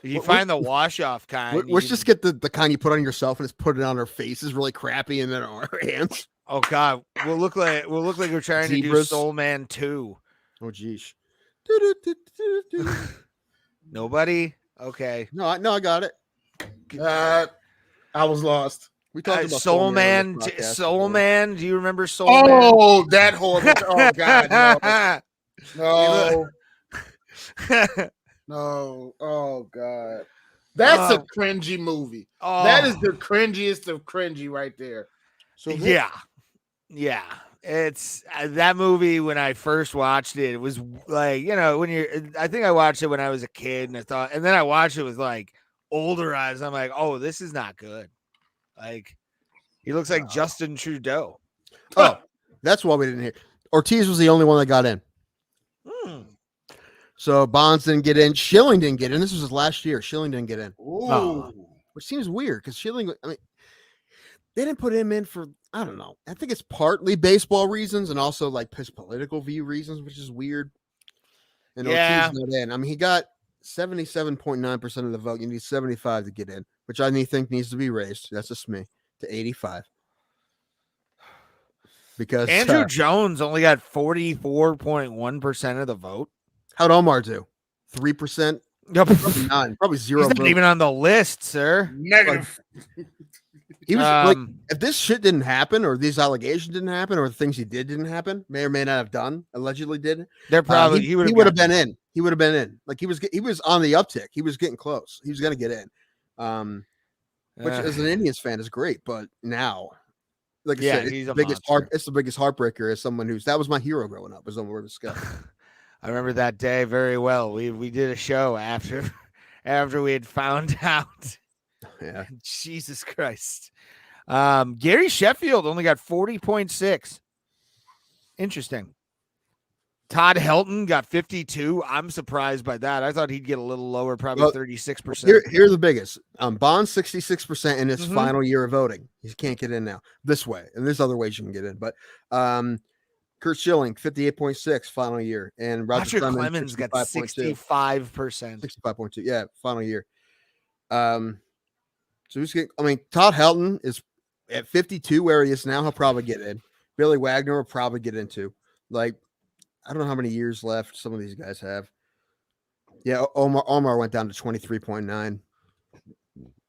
If you find the wash-off kind. Let's just get the kind you put on yourself and just put it on our faces, really crappy, and then on our hands. Oh God, we'll look like we're trying to do Soul Man 2. Oh geez. Nobody? Okay. No, I got it. I was lost. We talked about Soul Man. Soul Man. Do you remember Soul Man? Oh, that horrible. Oh God, no. No. Oh God. That's a cringy movie. That is the cringiest of cringy right there. So yeah. It's that movie. When I first watched it, it was like, I think I watched it when I was a kid, and then I watched it with like older eyes. I'm like, oh, this is not good. Like, he looks like Justin Trudeau. Oh, that's why we didn't hear. Ortiz was the only one that got in. So Bonds didn't get in. Schilling didn't get in. This was his last year. Schilling didn't get in. Which seems weird because Schilling, I mean, they didn't put him in for, I don't know. I think it's partly baseball reasons and also like his political view reasons, which is weird. And Ortiz not in. I mean, he got 77.9% of the vote. You need 75 to get in, which I think needs to be raised. That's just me to 85. Because Andrew Jones only got 44.1% of the vote. How'd Omar do? 3%? Probably 9. Probably 0. He's not even on the list, sir. Negative. He was like, if this shit didn't happen, or these allegations didn't happen, or the things he didn't happen, may or may not have done, allegedly did. They're probably he would have been in. He would have been in. Like he was on the uptick. He was getting close. He was gonna get in. Which as an Indians fan is great, but now, like I said, it's the biggest heartbreaker as someone that was my hero growing up. Was on Word of Scott. I remember that day very well. We did a show after we had found out. Yeah. Jesus Christ. Gary Sheffield only got 40.6. Interesting. Todd Helton got 52. I'm surprised by that. I thought he'd get a little lower, probably 36%. Here's the biggest. Bonds 66% in his final year of voting. He can't get in now this way, and there's other ways you can get in. But Kurt Schilling 58.6 final year, and Roger Clemens got 65%. 65.2. Yeah, final year. So who's getting? I mean, Todd Helton is at 52 where he is now. He'll probably get in. Billy Wagner will probably get into. Like, I don't know how many years left some of these guys have. Yeah, Omar went down to 23.9.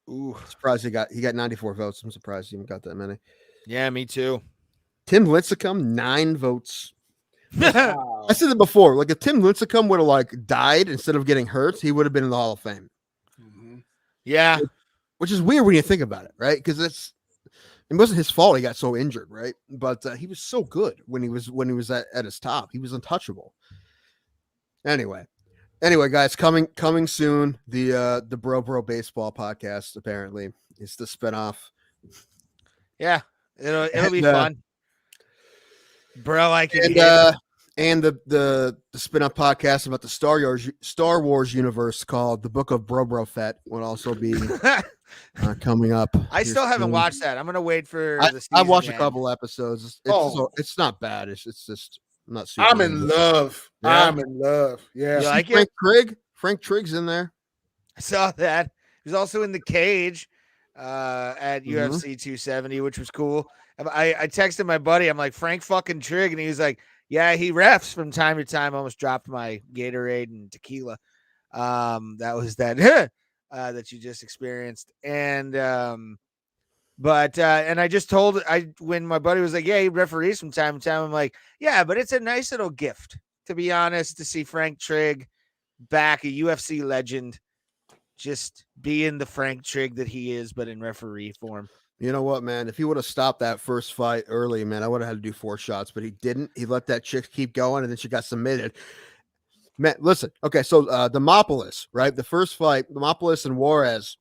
Ooh, surprised he got 94 votes. I'm surprised he even got that many. Yeah, me too. Tim Lincecum 9 votes. Wow. I said it before. Like if Tim Lincecum would have like died instead of getting hurt, he would have been in the Hall of Fame. Yeah. Which is weird when you think about it, right? Because it wasn't his fault he got so injured, right? But he was so good when he was at his top. He was untouchable. Anyway, Anyway, guys, coming soon. The Bro Baseball podcast apparently is the spinoff. Yeah, it'll be fun. Bro, I can and the spin-off podcast about the Star Wars universe called The Book of Bro Fett will also be coming up. I still haven't watched that. I'm gonna wait for the season. I've watched a couple episodes. It's not bad. It's just not super. I'm in love. Yeah. I'm in love. Yeah. You like Frank Trigg? Frank Trigg's in there. I saw that. He's also in the cage at UFC 270, which was cool. I texted my buddy. I'm like, Frank fucking Trigg, and he was like, yeah, he refs from time to time. Almost dropped my Gatorade and tequila. That was that that you just experienced. And but I just told when my buddy was like, yeah, he referees from time to time. I'm like, yeah, but it's a nice little gift, to be honest, to see Frank Trigg back, a UFC legend, just being the Frank Trigg that he is, but in referee form. You know what, man? If he would have stopped that first fight early, man, I would have had to do 4 shots, but he didn't. He let that chick keep going, and then she got submitted. Man, listen. Okay, so Demopoulos, right? The first fight, Demopoulos and Juarez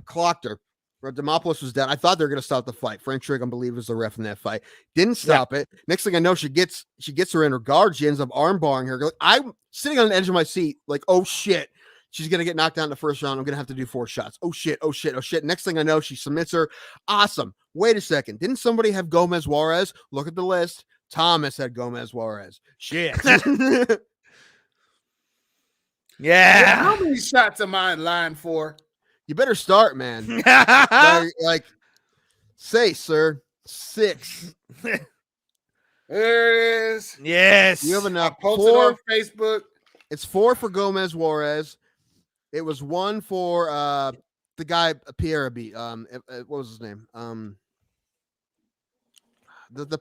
clocked her. Demopoulos was down. I thought they were going to stop the fight. Frank Trigg, I believe, was the ref in that fight. Didn't stop it. Next thing I know, she gets her in her guard. She ends up armbarring her. I'm sitting on the edge of my seat, like, oh shit. She's going to get knocked out in the first round. I'm going to have to do 4 shots. Oh, shit. Oh, shit. Oh, shit. Next thing I know, she submits her. Awesome. Wait a second. Didn't somebody have Gomez Juarez? Look at the list. Thomas had Gomez Juarez. Shit. Yeah. How many shots am I in line for? You better start, man. like, say, sir, 6. There it is. Yes. You have enough. I posted on Facebook. It's 4 for Gomez Juarez. It was 1 for the guy Pierre beat. What was his name? The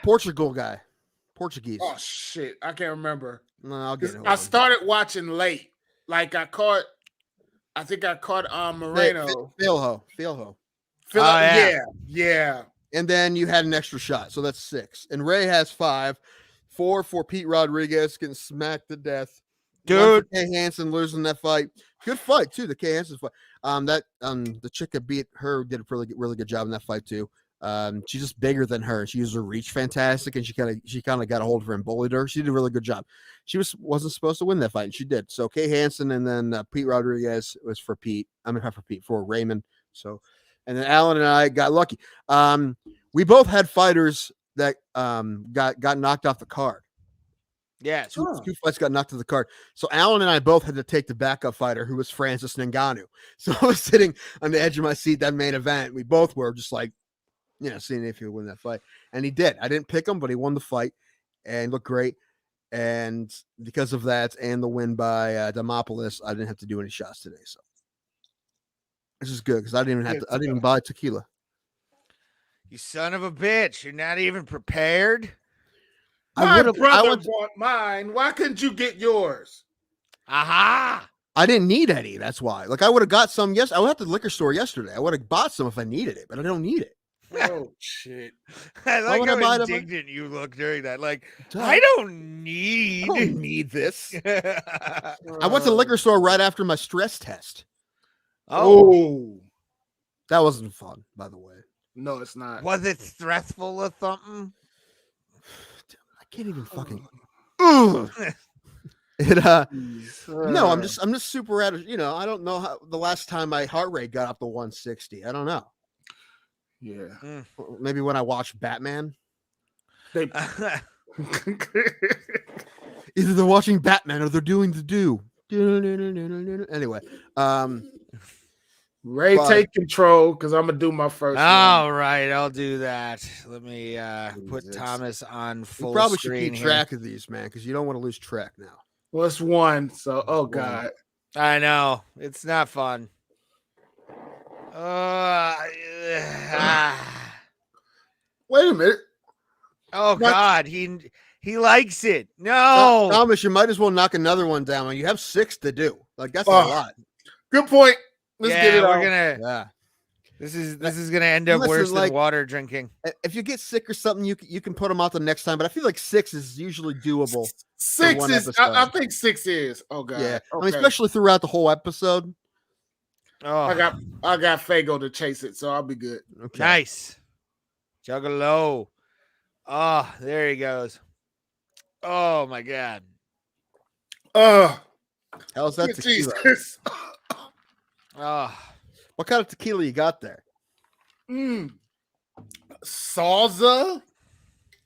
Portugal guy. Portuguese. Oh shit, I can't remember. No, I'll get it. I started watching late. Like I think I caught Moreno. Filho. Yeah. And then you had an extra shot, so that's 6. And Ray has 5. 4 for Pete Rodriguez getting smacked to death. Dude, Kay Hansen losing that fight. Good fight too. The Kay Hansen fight. The chick that beat her did a really good job in that fight too. She's just bigger than her. She used her reach fantastic, and she kind of got a hold of her and bullied her. She did a really good job. She wasn't supposed to win that fight, and she did. So Kay Hansen and then Pete Rodriguez was for Pete. I mean, not for Pete, for Raymond. So, and then Alan and I got lucky. We both had fighters that got knocked off the card. Yeah, two fights got knocked off the card. So Alan and I both had to take the backup fighter, who was Francis Ngannou. So I was sitting on the edge of my seat that main event. We both were just like, seeing if he would win that fight, and he did. I didn't pick him, but he won the fight and looked great. And because of that, and the win by Demopoulos, I didn't have to do any shots today. So this is good because I didn't even buy tequila. You son of a bitch! You're not even prepared. My brother bought mine. Why couldn't you get yours? Aha! I didn't need any. That's why. Like I would have got some. Yes, I went to the liquor store yesterday. I would have bought some if I needed it, but I don't need it. Oh shit! I like how indignant you look during that. Like I don't need this. I went to the liquor store right after my stress test. Oh, that wasn't fun, by the way. No, it's not. Was it stressful or something? I can't even fucking. No, I'm just super out of. I don't know how the last time my heart rate got up to 160. I don't know. Yeah, maybe when I watch Batman. Either they're watching Batman or they're doing the do. Anyway, Ray, take control because I'm gonna do my first. All right, I'll do that. Let me put Thomas on full. You probably screen should keep track of these, man, because you don't want to lose track now. Well, it's 1, so God, I know it's not fun. Wait a minute. Oh God, he likes it. No, Thomas, you might as well knock another one down. You have 6 to do. Like that's a lot. Good point. Let's get it. We're gonna. Yeah. This is gonna end up worse than water drinking. If you get sick or something, you can put them out the next time. But I feel like 6 is usually doable. 6 is. I think 6 is. Oh god. Yeah. Okay. I mean, especially throughout the whole episode. Oh, I got Fago to chase it, so I'll be good. Okay. Nice. Juggalo. Oh, there he goes. Oh my god. How's that tequila? Jesus. What kind of tequila you got there? Salsa.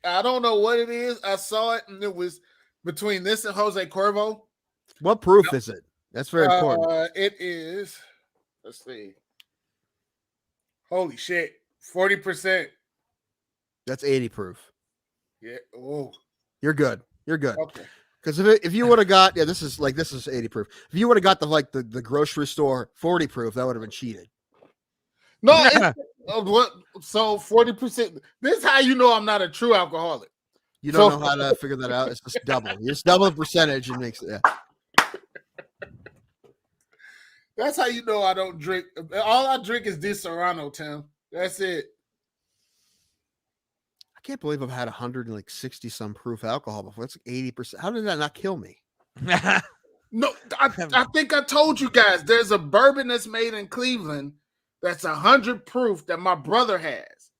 I don't know what it is. I saw it, and it was between this and Jose Cuervo. What proof is it? That's very important. It is. Let's see. Holy shit. 40%. That's 80 proof. Yeah. Oh. You're good. You're good. Okay. Because if you would have got, this is 80 proof. If you would have got the grocery store 40 proof, that would have been cheated. No, what? So 40%. This is how you know I'm not a true alcoholic. You don't know how to figure that out. It's just double. It's double the percentage and makes it. Yeah. That's how you know I don't drink. All I drink is this Serrano, Tim. That's it. I can't believe I've had 160 some proof alcohol before. That's 80%. How did that not kill me? No, I think I told you guys there's a bourbon that's made in Cleveland that's 100 proof that my brother has.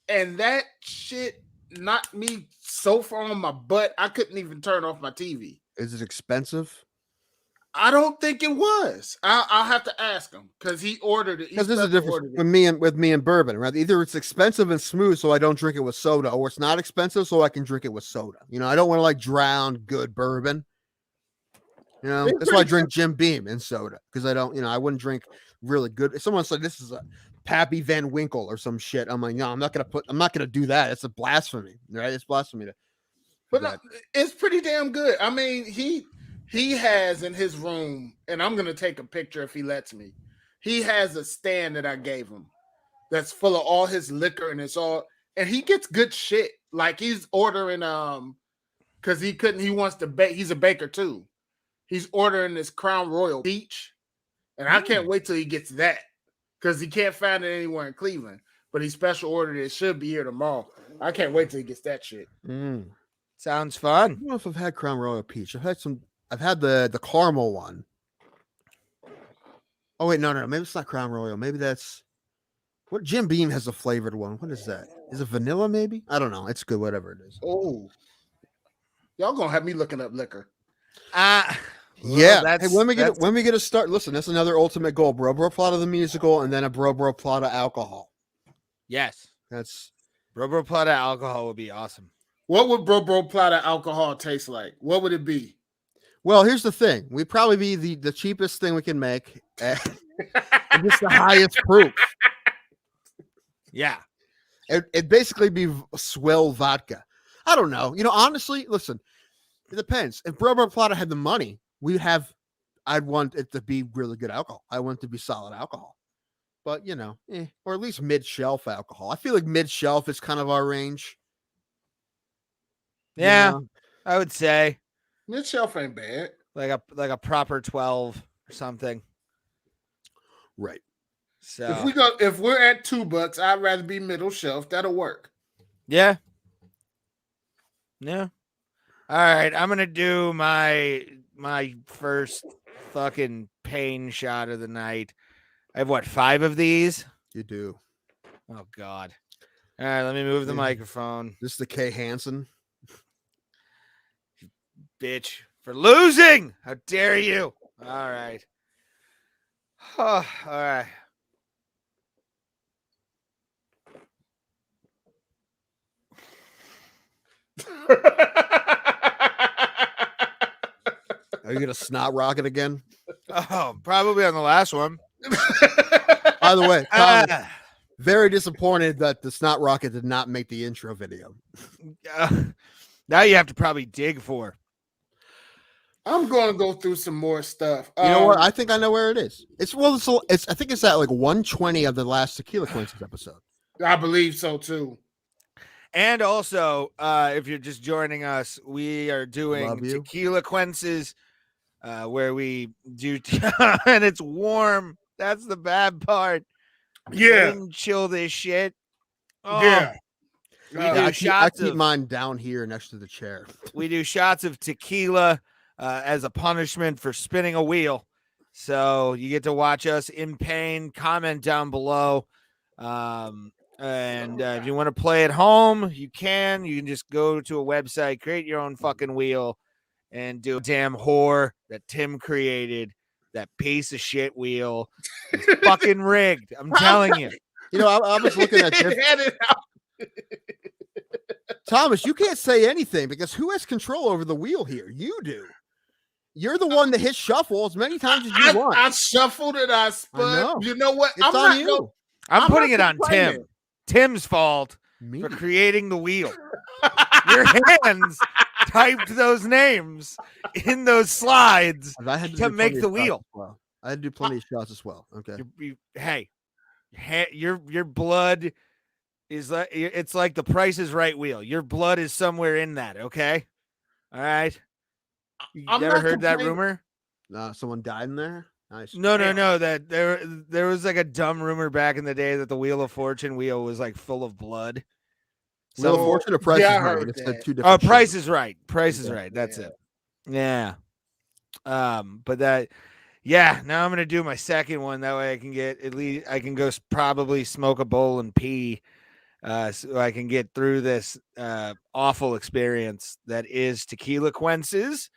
And that shit knocked me so far on my butt, I couldn't even turn off my TV. Is it expensive? I don't think it was. I'll have to ask him because he ordered it. Because there's a difference with me and bourbon, right? Either it's expensive and smooth, so I don't drink it with soda, or it's not expensive, so I can drink it with soda. I don't want to drown good bourbon. That's why I drink Jim Beam and soda because I don't. I wouldn't drink really good. If someone said this is a Pappy Van Winkle or some shit, I'm like, no, I'm not gonna do that. It's a blasphemy, right? It's blasphemy. But no, it's pretty damn good. I mean, he has in his room, and I'm going to take a picture if he lets me. He has a stand that I gave him that's full of all his liquor, and he gets good shit. Like he's ordering, because he wants to bake. He's a baker too. He's ordering this Crown Royal Peach, and I can't wait till he gets that because he can't find it anywhere in Cleveland, but he special ordered it. It should be here tomorrow. I can't wait till he gets that shit. Sounds fun. I don't know if I've had Crown Royal Peach. I've had the caramel one. Oh wait, no. Maybe it's not Crown Royal. Maybe that's what Jim Beam has a flavored one. What is that? Is it vanilla? Maybe I don't know. It's good, whatever it is. Oh, y'all gonna have me looking up liquor? Yeah. Hey, when we get a start, listen. That's another ultimate goal. Bro Plata the musical, and then a Bro Plata alcohol. Yes, that's Bro Plata alcohol would be awesome. What would Bro Plata alcohol taste like? What would it be? Well, here's the thing. We'd probably be the cheapest thing we can make. And just the highest proof. Yeah. It'd basically be swell vodka. I don't know. Honestly, listen, it depends. If Bro Plata had the money, I'd want it to be really good alcohol. I want it to be solid alcohol. But, or at least mid-shelf alcohol. I feel like mid-shelf is kind of our range. Yeah, I would say. Mid-shelf ain't bad. Like a proper 12 or something. Right. So if we're at $2, I'd rather be middle shelf. That'll work. Yeah. Yeah. All right. I'm gonna do my first fucking pain shot of the night. I have 5 of these? You do. Oh God. All right, let me move the microphone. This is the K. Hansen. Bitch, for losing. How dare you? All right. Oh, all right. Are you gonna snot rocket again? Oh, probably on the last one. By the way, Tom, very disappointed that the snot rocket did not make the intro video. Now you have to probably dig for. I'm going to go through some more stuff. You know what? I think I know where it is. I think it's at 120 of the last Tequila Quinces episode. I believe so too. And also, if you're just joining us, we are doing Tequila Quinces, where we do, and it's warm. That's the bad part. Couldn't chill this shit. Oh, yeah. We do shots I keep mine down here next to the chair. We do shots of tequila as a punishment for spinning a wheel. So you get to watch us in pain. Comment down below. And if you want to play at home, you can. You can just go to a website, create your own fucking wheel, and do a damn whore that Tim created. That piece of shit wheel is fucking rigged. I'm telling you. You know, I was looking at Thomas, you can't say anything because who has control over the wheel here? You do. You're the one that hits shuffle as many times as you want. I shuffled it. I spun. You know what? It's on you. I'm putting it on Tim. Tim's fault for creating the wheel. Your hands typed those names in those slides to make the wheel. Well. I had to do plenty of shots as well. Okay. Your blood is like, it's like the Price is Right wheel. Your blood is somewhere in that. Okay. All right. You never heard that rumor? Someone died in there. Nice. No. That there was like a dumb rumor back in the day that the Wheel of Fortune wheel was like full of blood. Wheel of Fortune or Price is Right? It's two different. Price is Right. Price is Right. That's it. Yeah. But that. Yeah. Now I'm gonna do my second one. That way I can get at least I can go probably smoke a bowl and pee. So I can get through this awful experience that is tequila quences.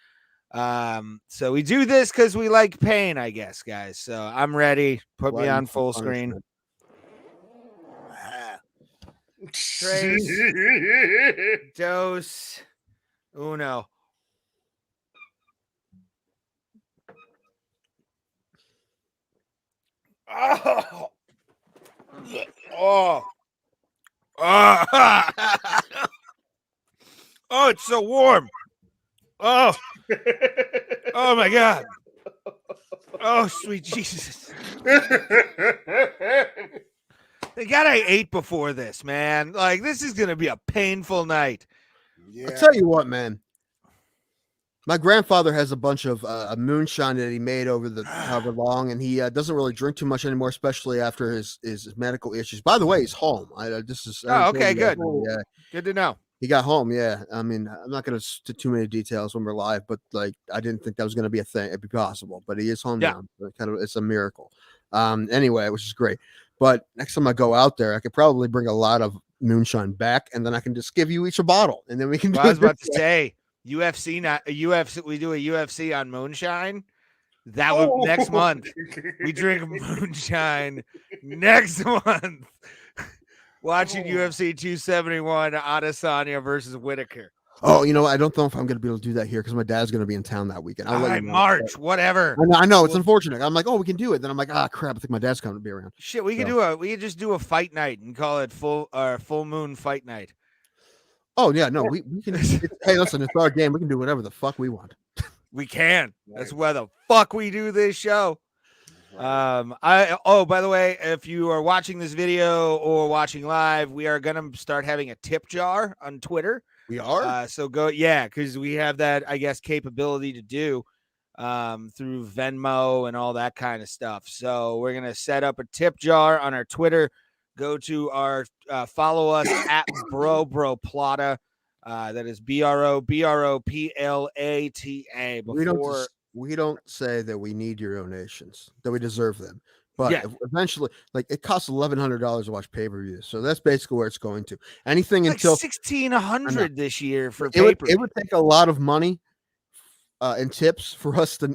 So we do this because we like pain, I guess, guys. So I'm ready. Put me on full screen. Tres, dos, uno. Oh. Oh. Oh, it's so warm. Oh. Oh my God. Oh, sweet Jesus. The God I ate before this, man. Like, this is going to be a painful night. Yeah. I'll tell you what, man. My grandfather has a bunch of moonshine that he made over the however long, and he doesn't really drink too much anymore, especially after his medical issues. By the way, he's home. Okay, good. Good to know. He got home. Yeah, I mean, I'm not going to too many details when we're live, but like, I didn't think that was going to be a thing. It'd be possible, but he is home now. It's a miracle. Anyway, which is great. But next time I go out there, I could probably bring a lot of moonshine back, and then I can just give you each a bottle, and then we can. Well, I was about to say. UFC, not a UFC. We do a UFC on moonshine. That would next month. We drink moonshine next month. Watching UFC 271 Adesanya versus Whitaker. Oh, you know, I don't know if I'm going to be able to do that here because my dad's going to be in town that weekend. All right, March, whatever. I know it's unfortunate. I'm like, oh, we can do it. Then I'm like, crap, I think my dad's coming to be around. Shit, we could just do a fight night and call it full moon fight night. Oh yeah, no, we can. Hey, listen, it's our game. We can do whatever the fuck we want. We can. That's why the fuck we do this show. By the way, if you are watching this video or watching live, we are gonna start having a tip jar on Twitter. We are. So go, because we have that, I guess, capability to do through Venmo and all that kind of stuff. So we're gonna set up a tip jar on our Twitter. Go to our follow us at Broplata. That is BROPLATA. We don't say that we need your donations, that we deserve them. But eventually, like, it costs $1,100 to watch pay-per-view. So that's basically where it's going to. Anything like until $1,600 this year for pay-per-view. It would take a lot of money and tips for us to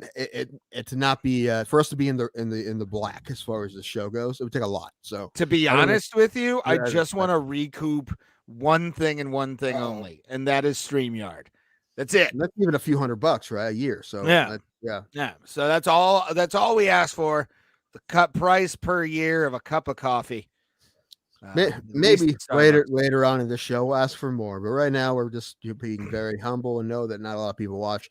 not be for us to be in the black as far as the show goes. It would take a lot. So to be honest with you, I just want to recoup one thing and one thing only, and that is StreamYard. That's it. And that's even a few $100, right? A year. So yeah. So that's all we ask for. The cup price per year of a cup of coffee. Maybe later on in the show we'll ask for more, but right now we're just being very humble and know that not a lot of people watch.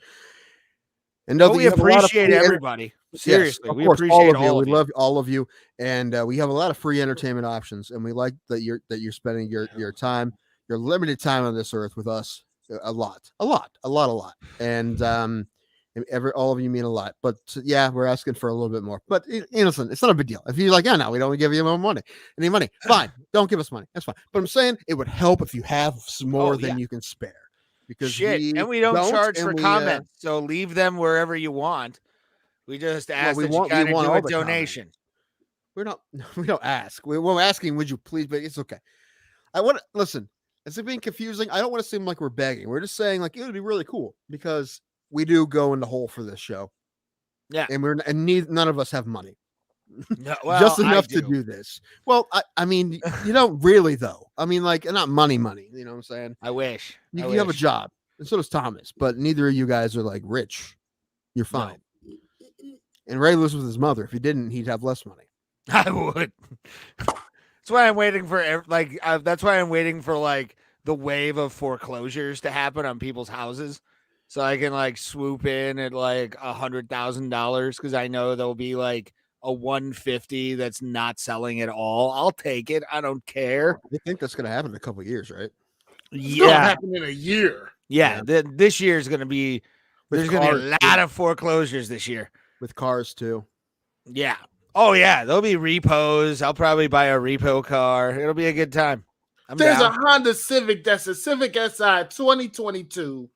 And we appreciate everybody. Seriously, we appreciate all of you. We love all of you, and we have a lot of free entertainment options, and we like that you're spending your time, your limited time on this earth with us a lot, and All of you mean a lot, but yeah, we're asking for a little bit more. But listen, it's not a big deal. If you're like, yeah, no, we don't give you any money, fine, don't give us money, that's fine. But I'm saying it would help if you have some more than you can spare, because we don't charge for comments, so leave them wherever you want. We just ask that you kind of do a donation. We don't ask. We're asking, would you please? But it's okay. I want to listen. Is it being confusing? I don't want to seem like we're begging. We're just saying like it would be really cool because we do go in the hole for this show. Yeah, and none of us have money. No, well, just enough to do this. Well, I mean, you don't really though. I mean, like not money. You know what I'm saying? I wish you have a job, and so does Thomas. But neither of you guys are like rich. You're fine. No. And Ray lives with his mother. If he didn't, he'd have less money. I would. That's why I'm waiting for that's why I'm waiting for like the wave of foreclosures to happen on people's houses, so I can like swoop in at like $100,000 because I know there'll be like a 150 that's not selling at all. I'll take it. I don't care. I think that's gonna happen in a couple of years, right? It's gonna happen in a year. Yeah. This year is gonna be. There's gonna be a lot of foreclosures this year with cars too. Yeah. Oh, yeah. There'll be repos. I'll probably buy a repo car. It'll be a good time. There's a Honda Civic that's a Civic SI 2022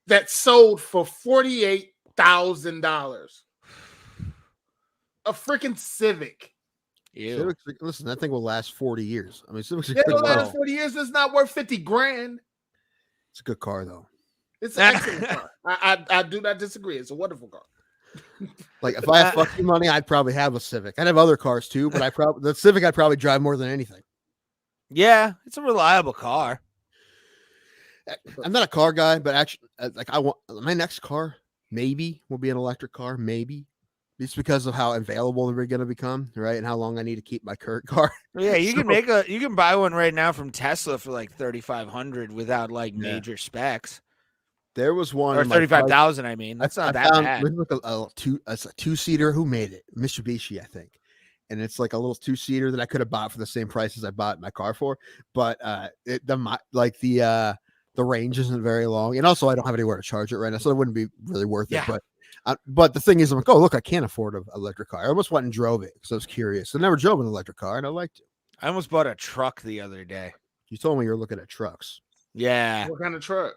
that sold for $48,000. A freaking Civic. Civics, listen, that thing will last 40 years. I mean, Civics will last 40 years. It's not worth $50,000. It's a good car, though. It's an excellent car. I do not disagree. It's a wonderful car. Like if I had fucking money, I'd probably have a Civic. I'd have other cars too, but the Civic I'd probably drive more than anything. Yeah, it's a reliable car. I'm not a car guy, but actually, like I want my next car maybe will be an electric car, maybe. Just because of how available they're going to become, right? And how long I need to keep my current car. Yeah, you can buy one right now from Tesla for like $3,500 without like major specs. There was one or 35,000. I mean, that's not that bad. It's a two-seater. Who made it? Mitsubishi, I think. And it's like a little two-seater that I could have bought for the same price as I bought my car for. But the range isn't very long, and also I don't have anywhere to charge it right now, so it wouldn't be really worth it. But the thing is, I'm like, oh look, I can't afford an electric car. I almost went and drove it because I was curious. I never drove an electric car, and I liked it. I almost bought a truck the other day. You told me you were looking at trucks. Yeah. What kind of truck?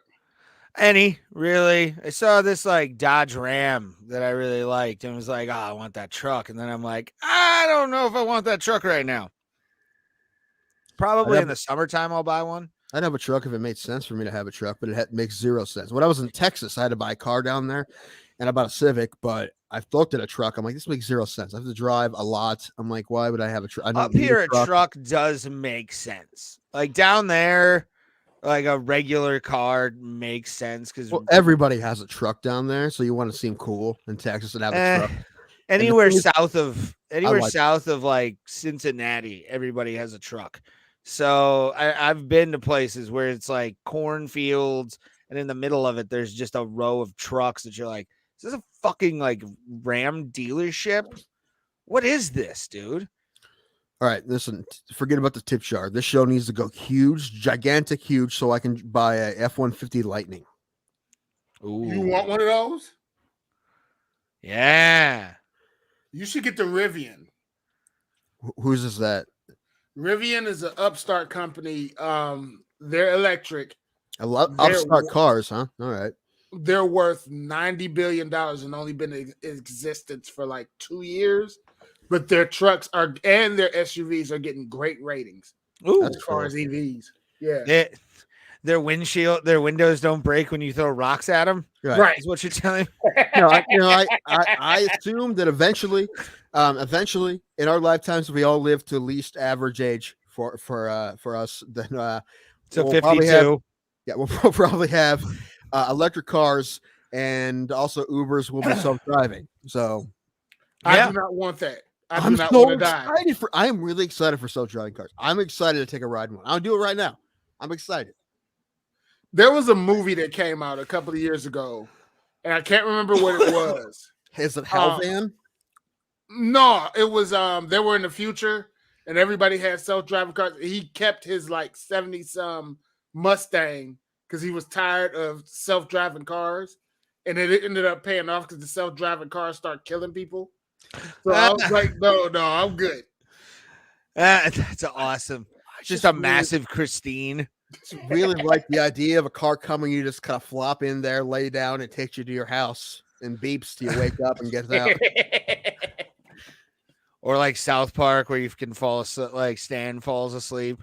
Any, really. I saw this like Dodge Ram that I really liked and was like, oh, I want that truck. And then I'm like, I don't know if I want that truck right now. Probably in the summertime I'll buy one. I'd have a truck if it made sense for me to have a truck, but it makes zero sense. When I was in Texas, I had to buy a car down there, and I bought a Civic, but I looked at a truck. I'm like, this makes zero sense. I have to drive a lot. I'm like, why would I have a truck? Up here, a truck does make sense. Like down there, like a regular car makes sense because everybody has a truck down there, so you want to seem cool in Texas and have a truck. Anywhere south of like Cincinnati, everybody has a truck. So I've been to places where it's like cornfields, and in the middle of it, there's just a row of trucks that you're like, is this a fucking like Ram dealership? What is this, dude? All right, listen, forget about the tip jar. This show needs to go huge, gigantic, huge, so I can buy a F-150 Lightning. Ooh. You want one of those? Yeah. You should get the Rivian. Whose is that? Rivian is an upstart company. They're electric. I love upstart cars, huh? All right. They're worth $90 billion and only been in existence for like 2 years. But their trucks and their SUVs are getting great ratings. Ooh, as far as EVs. Yeah. Their windows don't break when you throw rocks at them. Right. Is what you're telling me. I assume that eventually in our lifetimes, we all live to least average age for us. Then so we'll 52. We'll probably have electric cars, and also Ubers will be self-driving. So I do not want that. I am really excited for self-driving cars. I'm excited to take a ride in one. I'll do it right now. I'm excited. There was a movie that came out a couple of years ago, and I can't remember what it was. Is it Hellvan? No, it was they were in the future and everybody had self-driving cars. He kept his like 70-some Mustang because he was tired of self-driving cars. and it ended up paying off because the self-driving cars start killing people. So I was like, no, I'm good. That's awesome. Just a massive Christine. Really like the idea of a car coming, you just kind of flop in there, lay down, and takes you to your house and beeps till you wake up and gets out. Or like South Park, where you can fall asleep, like Stan falls asleep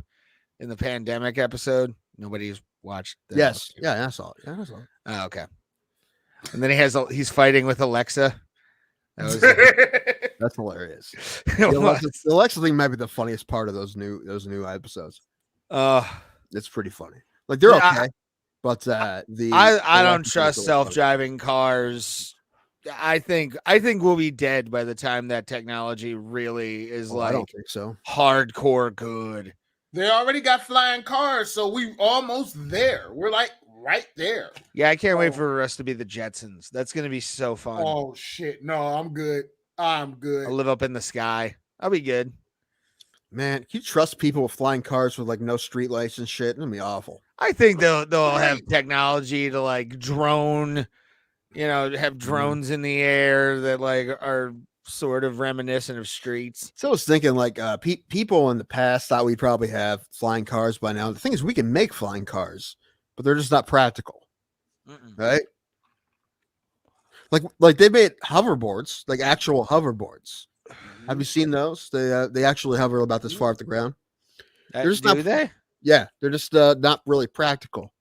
in the pandemic episode. Nobody's watched that. Yes. Yeah, I saw it. Yeah, I saw it. Oh, okay. And then he's fighting with Alexa. That's hilarious. The Alexa thing might be the funniest part of those new episodes. It's pretty funny. Like they're okay, but I don't trust self-driving cars. I think we'll be dead by the time that technology really is I don't think so. Hardcore good. They already got flying cars, so we almost there. We're like right there. Yeah, I can't wait for us to be the Jetsons. That's gonna be so fun. Oh shit! No, I'm good. I'll live up in the sky. I'll be good. Man, can you trust people with flying cars with like no street lights and shit? It'll be awful. I think they'll have technology to like drone, have drones in the air that like are sort of reminiscent of streets. So I was thinking like people in the past thought we'd probably have flying cars by now. The thing is, we can make flying cars, but they're just not practical, right? Like they made hoverboards, like actual hoverboards. Have you seen those? They actually hover about this far off the ground. They're just not. Yeah, they're just not really practical.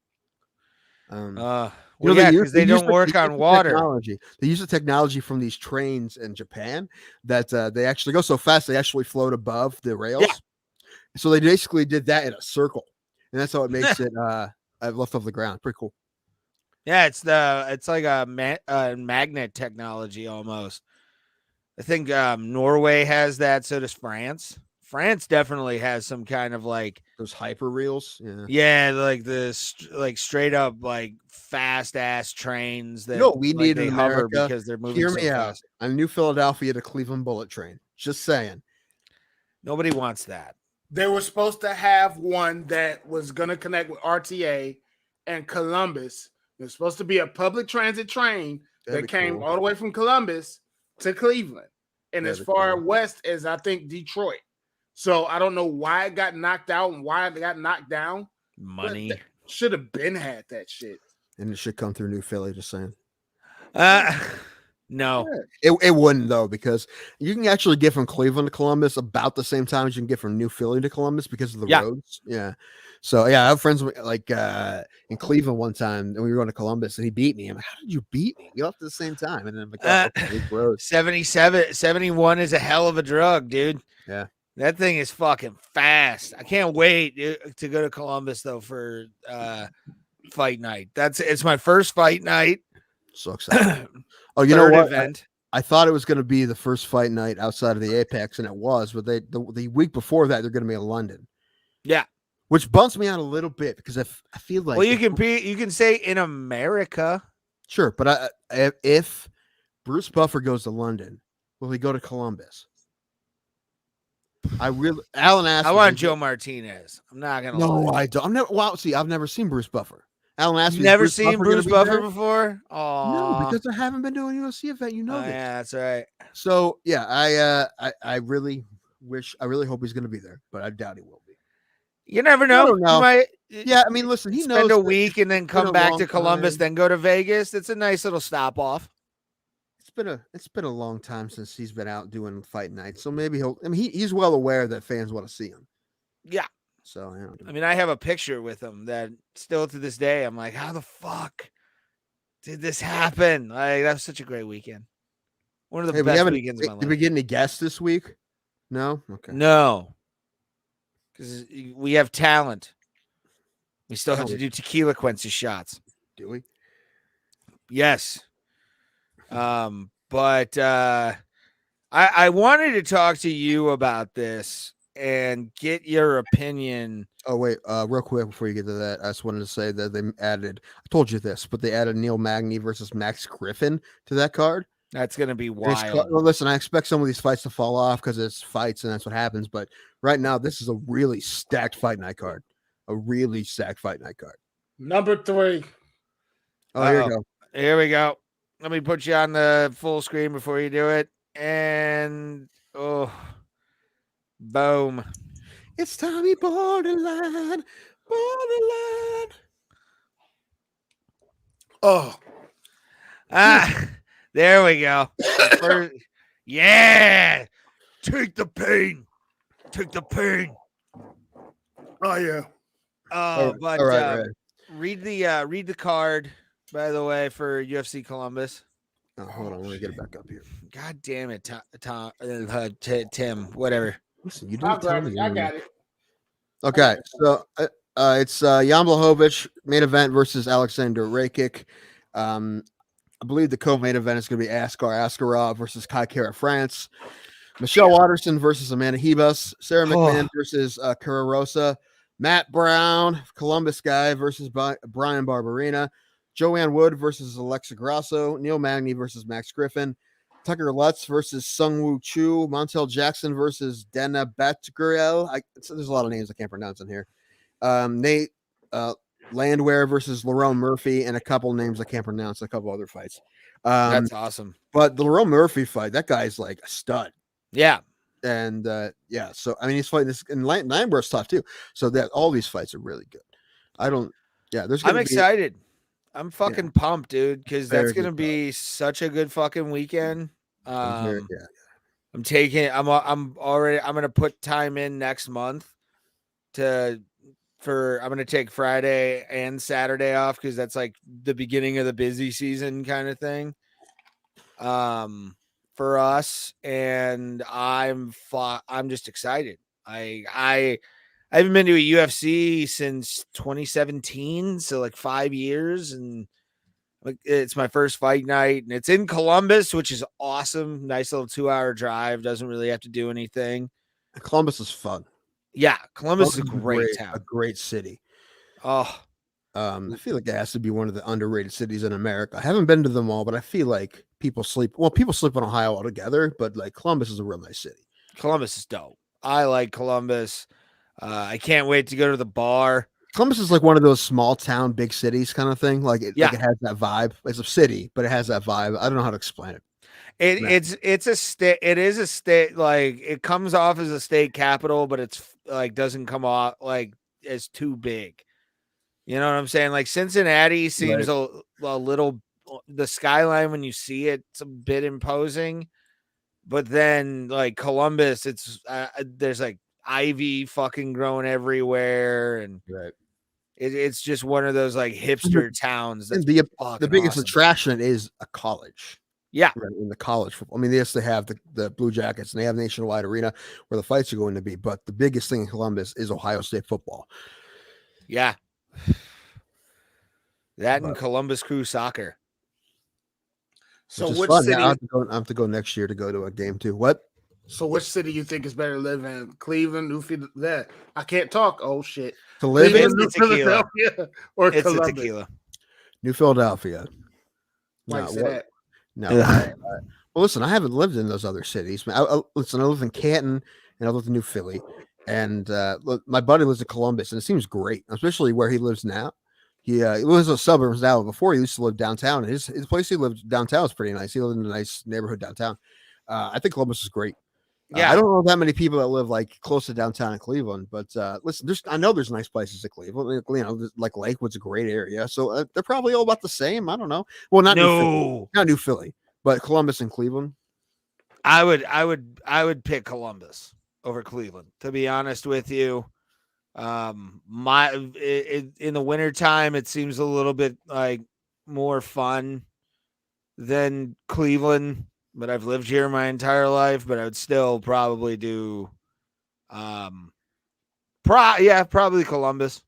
Because they don't work on water. Technology. They use the technology from these trains in Japan that they actually go so fast they actually float above the rails. Yeah. So they basically did that in a circle, and that's how it makes it left off the ground. Pretty cool. Yeah, it's like a magnet technology almost. I think Norway has that. So does France. France definitely has some kind of like those hyper reels. Yeah, like this, like straight up, like fast ass trains that we need in America because they're moving. Hear me out. On New Philadelphia to Cleveland bullet train. Just saying. Nobody wants that. They were supposed to have one that was going to connect with RTA and Columbus. It was supposed to be a public transit train that came all the way from Columbus to Cleveland and as far west as I think Detroit. So I don't know why it got knocked out and why it got knocked down. Money should have been had that shit. And it should come through New Philly, just saying. No. It wouldn't though, because you can actually get from Cleveland to Columbus about the same time as you can get from New Philly to Columbus because of the roads. Yeah. So yeah, I have friends like in Cleveland one time, and we were going to Columbus, and he beat me. I'm like, how did you beat me? You left at the same time, and then I'm like, 71 is a hell of a drug, dude. Yeah. That thing is fucking fast. I can't wait to go to Columbus though for fight night. It's my first fight night. So excited. Oh, you know what? Event. I thought it was going to be the first fight night outside of the Apex, and it was, but the week before that they're going to be in London. Yeah. Which bumps me out a little bit because I feel like you can say in America. Sure, but if Bruce Buffer goes to London, will he go to Columbus? Alan asked. I want Joe Martinez. I'm not gonna. No, I don't. I've never seen Bruce Buffer. Alan asked. You've never seen Bruce Buffer before? Oh, no, because I haven't been to a UFC event. You know this. Yeah, that's right. So yeah, I really hope he's going to be there, but I doubt he will be. You never know. Yeah, I mean, listen, he spend a week and then come back to Columbus, then go to Vegas. It's a nice little stop off. It's been a long time since he's been out doing fight nights, so maybe he's well aware that fans want to see him. Yeah. So I mean, I have a picture with him that still to this day I'm like, how the fuck did this happen? Like, that was such a great weekend. One of the best weekends of my life. Did we get any guests this week? No. Okay. No. Because we have talent. We still have to do tequila Quincy shots. Do we? Yes. But I wanted to talk to you about this and get your opinion. Oh, wait, real quick before you get to that, I just wanted to say that they added, I told you this, but they added Neil Magny versus Max Griffin to that card. That's going to be wild. Well, listen, I expect some of these fights to fall off because it's fights and that's what happens. But right now, this is a really stacked fight night card. Number 3. Oh, here we go. Here we go. Let me put you on the full screen before you do it. And boom. It's Tommy Borderline. Oh. There we go. Yeah. Take the pain. Take the pain. Oh yeah. Oh, but all right. read the card, by the way, for UFC Columbus. Oh, hold on, let me get it back up here. God damn it, Tim. Whatever. Listen, you didn't tell me. I got it. Okay, so it's Jan Blachowicz main event versus Alexander Rakic. I believe the co-main event is going to be Askar Askarov versus Kai Kara France. Michelle Watterson versus Amanda Hebus. Sarah McMahon versus Kara Rosa. Matt Brown, Columbus guy, versus Brian Barberina. Joanne Wood versus Alexa Grasso. Neil Magny versus Max Griffin. Tucker Lutz versus Sungwoo Chu. Montel Jackson versus Dana Batgirl. There's a lot of names I can't pronounce in here. Nate Landwehr versus Lerone Murphy, and a couple names I can't pronounce, a couple other fights. That's awesome. But the Lerone Murphy fight, that guy's like a stud. Yeah. And so I mean, he's fighting this, and Landwehr's tough too. So that all these fights are really good. I'm excited. I'm fucking pumped, dude, because that's gonna be such a good fucking weekend. I'm gonna put time in next month I'm gonna take Friday and Saturday off because that's like the beginning of the busy season kind of thing. For us, and I'm just excited. I haven't been to a UFC since 2017, so like 5 years, and it's my first fight night, and it's in Columbus, which is awesome. Nice little 2-hour drive. Doesn't really have to do anything. Columbus is fun. Yeah, Columbus is a great town, a great city. Oh, I feel like it has to be one of the underrated cities in America. I haven't been to them all, but I feel like people sleep on Ohio altogether, but like Columbus is a real nice city. Columbus is dope. I like Columbus. I can't wait to go to the bar. Columbus is like one of those small town, big cities kind of thing. Like it has that vibe. It's a city, but it has that vibe. I don't know how to explain it. It's a state. It is a state. Like it comes off as a state capital, but it's like doesn't come off like as too big. You know what I'm saying? Like Cincinnati seems a little. The skyline when you see it, it's a bit imposing, but then like Columbus, it's there's like ivy fucking growing everywhere, and it's just one of those like hipster towns. That's the biggest awesome. attraction is a college. Yeah, in the college football. I mean, yes, they have the Blue Jackets and they have Nationwide Arena where the fights are going to be, but the biggest thing in Columbus is Ohio State football. Yeah, and Columbus Crew soccer. So which city? Yeah, I have to go next year to go to a game too. What? So which city you think is better to live in? Cleveland, That I can't talk. Oh shit! To live in New Philadelphia or it's Columbus? A tequila. New Philadelphia. Mike said that. No. Well, listen, I haven't lived in those other cities. I live in Canton and I live in New Philly, and my buddy lives in Columbus, and it seems great, especially where he lives now. He lives in the suburbs now. Before he used to live downtown. His place he lived downtown is pretty nice. He lived in a nice neighborhood downtown. I think Columbus is great. Yeah, I don't know that many people that live like close to downtown in Cleveland, but listen, I know there's nice places in Cleveland. You know, like Lakewood's a great area, so they're probably all about the same. I don't know. Well, not New Philly, but Columbus and Cleveland. I would pick Columbus over Cleveland, to be honest with you. In the wintertime, it seems a little bit like more fun than Cleveland, but I've lived here my entire life, but I would still probably do probably Columbus.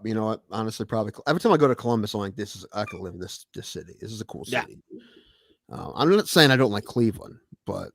You know what? Honestly, probably every time I go to Columbus, I'm like, I could live in this city. This is a cool city. Yeah. I'm not saying I don't like Cleveland, but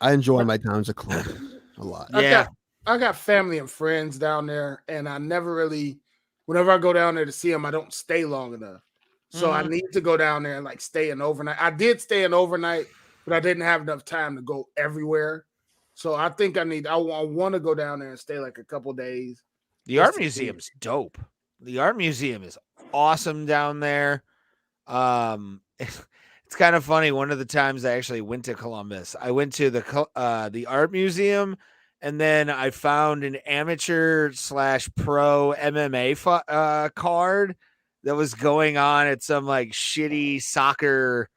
I enjoy my times at Columbus a lot. Yeah. I got family and friends down there, and I never really, whenever I go down there to see them, I don't stay long enough. So I need to go down there and like stay an overnight. I did stay an overnight, but I didn't have enough time to go everywhere. So I think I want to go down there and stay like a couple days. The art museum's dope. The art museum is awesome down there. It's kind of funny. One of the times I actually went to Columbus, I went to the art museum, and then I found an amateur / pro MMA card that was going on at some like shitty soccer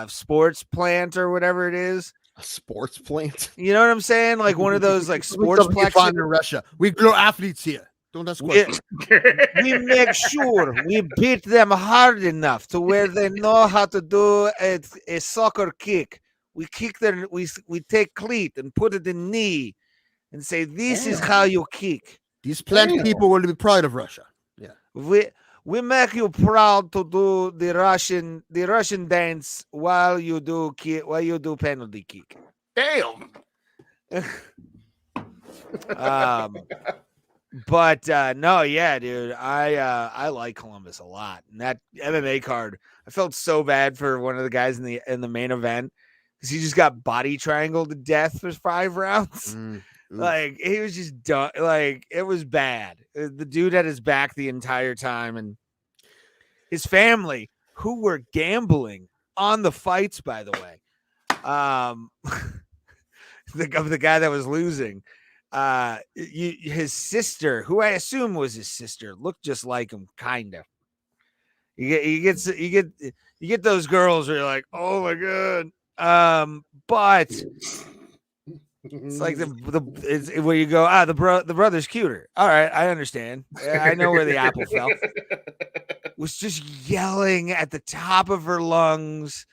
sports plant or whatever it is. A sports plant? You know what I'm saying? Like one of those like sports plants in Russia. We grow athletes here. Don't ask questions. We make sure we beat them hard enough to where they know how to do a soccer kick. We kick their we take cleat and put it in knee and say this is how you kick. These plant people will be proud of Russia. Yeah. We make you proud to do the Russian dance while you do penalty kick. Damn. But no, yeah, dude, I like Columbus a lot. And that MMA card, I felt so bad for one of the guys in the main event because he just got body triangled to death for 5 rounds. Like he was just done. Like it was bad. The dude had his back the entire time, and his family, who were gambling on the fights, by the way, the guy that was losing. His sister, who I assume was his sister, looked just like him, kind of. You get those girls where you're like, oh my god. But it's like it's where you go, the brother's cuter. All right, I understand. I know where the apple fell. Was just yelling at the top of her lungs,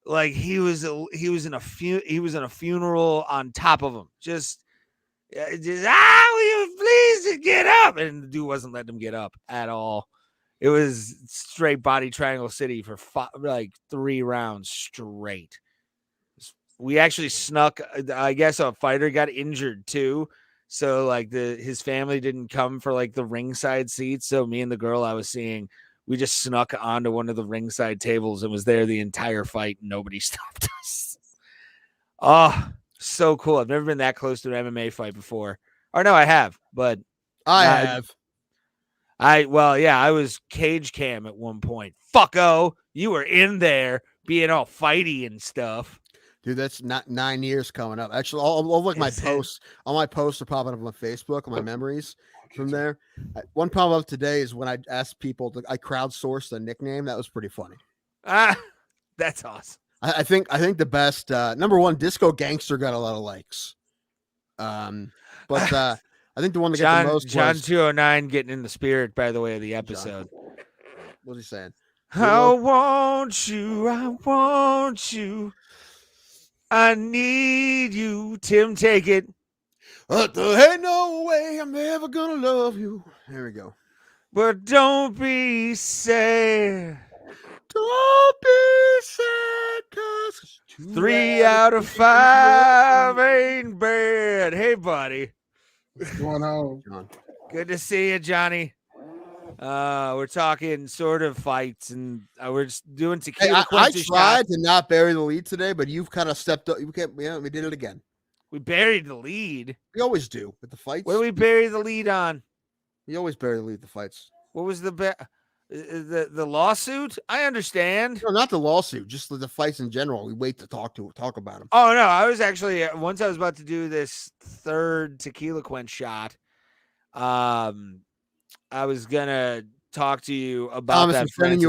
like he was in a funeral on top of him. Just will you please get up? And the dude wasn't letting him get up at all. It was straight body triangle city for 3 rounds straight. We actually snuck. I guess a fighter got injured too, so like his family didn't come for like the ringside seats. So me and the girl I was seeing, we just snuck onto one of the ringside tables and was there the entire fight. And nobody stopped us. Oh. So cool. I've never been that close to an MMA fight before. Or no, I have, but I have. I was cage cam at one point. Fucko, you were in there being all fighty and stuff. Dude, that's not 9 years coming up. Actually, I'll look my posts. All my posts are popping up on Facebook, on my memories from there. One pop up today is when I asked people I crowdsourced a nickname. That was pretty funny. That's awesome. I think the best number one, Disco Gangster got a lot of likes. But I think the one that got the most John 209 getting in the spirit, by the way, of the episode. John. What's he saying? I want you. I need you. Tim, take it. There ain't no way I'm ever gonna love you. There we go. But don't be sad. Don't be sad, 'cause 3 out of 5 ain't bad. Hey, buddy. What's going on, John? Good to see you, Johnny. We're talking sort of fights, and we're just doing tequila. I tried to not bury the lead today, but you've kind of stepped up. We did it again. We buried the lead. We always do with the fights. What do we bury the lead on? We always bury the lead with the fights. What was the lawsuit? I understand. No, not the lawsuit, just the fights in general. We wait to talk about them. Oh no, I was actually once I was about to do this third tequila quench shot. I was gonna talk to you about Thomas, that. I'm sending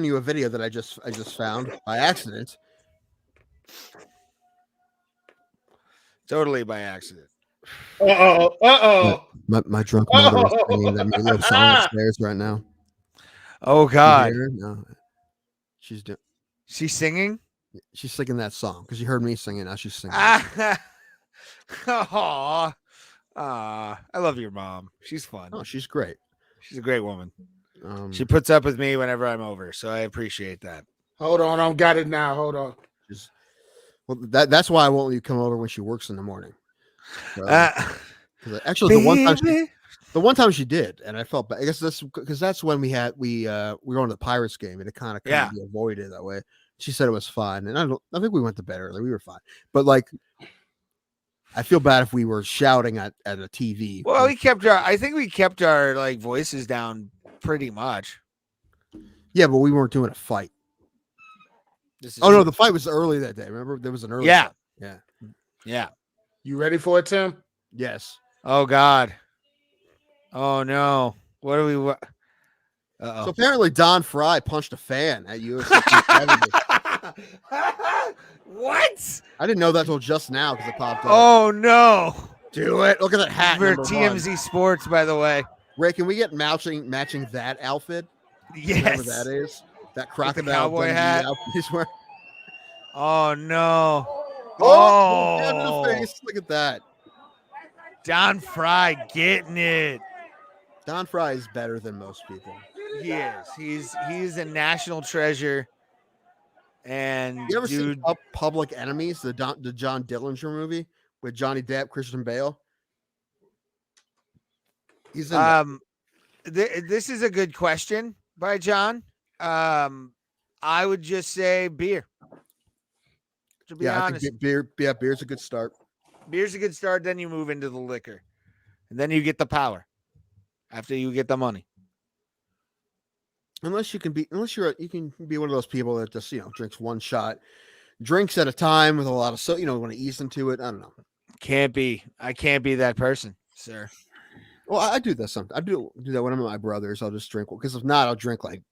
you a video that I just found by accident. Totally by accident. My drunk mother is singing that Meatloaf song upstairs right now. Oh God! No, she's singing. She's singing that song because she heard me singing. Now she's singing. I love your mom. She's fun. Oh, she's great. She's a great woman. She puts up with me whenever I'm over, so I appreciate that. Hold on, I've got it now. Hold on. That's why I won't let you come over when she works in the morning. So, actually, the one time she did, and I felt bad. I guess that's when we were on the Pirates game, and it kind of avoided that way. She said it was fine, and I think we went to bed early. We were fine, but like, I feel bad if we were shouting at a TV. Well, I think we kept our like voices down pretty much. Yeah, but we weren't doing a fight. No, the fight was early that day. Remember, there was an early. Yeah, fight. yeah. You ready for it, Tim? Yes. Oh God. Oh no. What do we? Uh-oh. So apparently, Don Fry punched a fan at UFC. What? I didn't know that until just now because it popped up. Oh no. Do it. Look at that hat. For TMZ Sports, by the way. Ray, can we get matching that outfit? Yes. Whatever that is. That crocodile cowboy hat. He's wearing. Oh no. Oh, in the face. Look at that. Don Fry getting it. Don Fry is better than most people. He is. He's a national treasure. And you ever seen Public Enemies, the John Dillinger movie with Johnny Depp, Christian Bale? He's in this is a good question by John. I would just say beer. To be honest, I think beer's a good start. Beer's a good start. Then you move into the liquor, and then you get the power. After you get the money. Unless you can be one of those people that just drinks one shot, drinks at a time with a lot of want to ease into it. I don't know. I can't be that person, sir. Well, I do that sometimes. I do that when I'm at my brother's. I'll just drink because if not, I'll drink right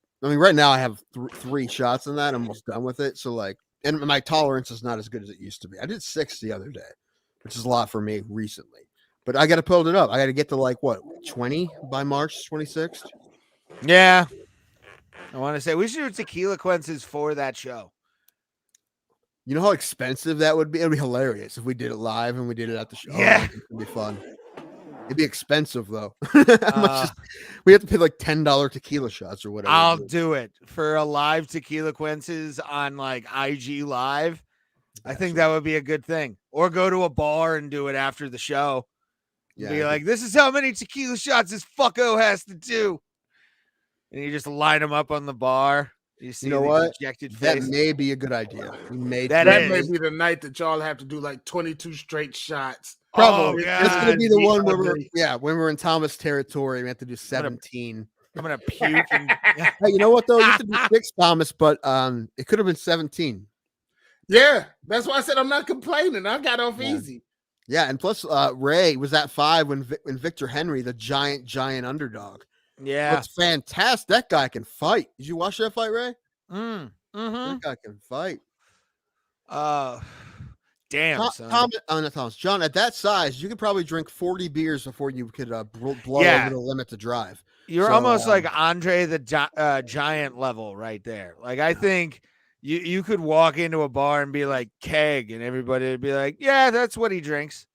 now I have 3 shots in that. I'm almost done with it. So and my tolerance is not as good as it used to be. I did 6 the other day, which is a lot for me recently. But I got to build it up. I got to get to 20 by March 26th. Yeah. I want to say we should do tequila quences for that show. You know how expensive that would be? It would be hilarious if we did it live and we did it at the show. Yeah. It would be fun. It'd be expensive, though. We have to pay $10 tequila shots or whatever. I'll do it for a live tequila quences on IG Live. I think that would be a good thing. Or go to a bar and do it after the show. Yeah, be like, this is how many tequila shots this fucko has to do. And you just line them up on the bar. You see what? Dejected face. That may be a good idea. That may be the night that y'all have to do 22 straight shots. Probably. It's going to be the one where when we're in Thomas territory, we have to do 17. I'm going to puke. Hey, you know what, though? You have to do 6, Thomas, but it could have been 17. Yeah, that's why I said I'm not complaining. I got off easy. Yeah, and plus Ray was at 5 when Victor Henry, the giant underdog. Yeah. That's fantastic. That guy can fight. Did you watch that fight, Ray? Mm-hmm. That guy can fight. Damn, son. John, at that size, you could probably drink 40 beers before you could blow over the limit to drive. You're almost like Andre the Giant level right there. I think you could walk into a bar and be like keg, and everybody would be like, yeah, that's what he drinks.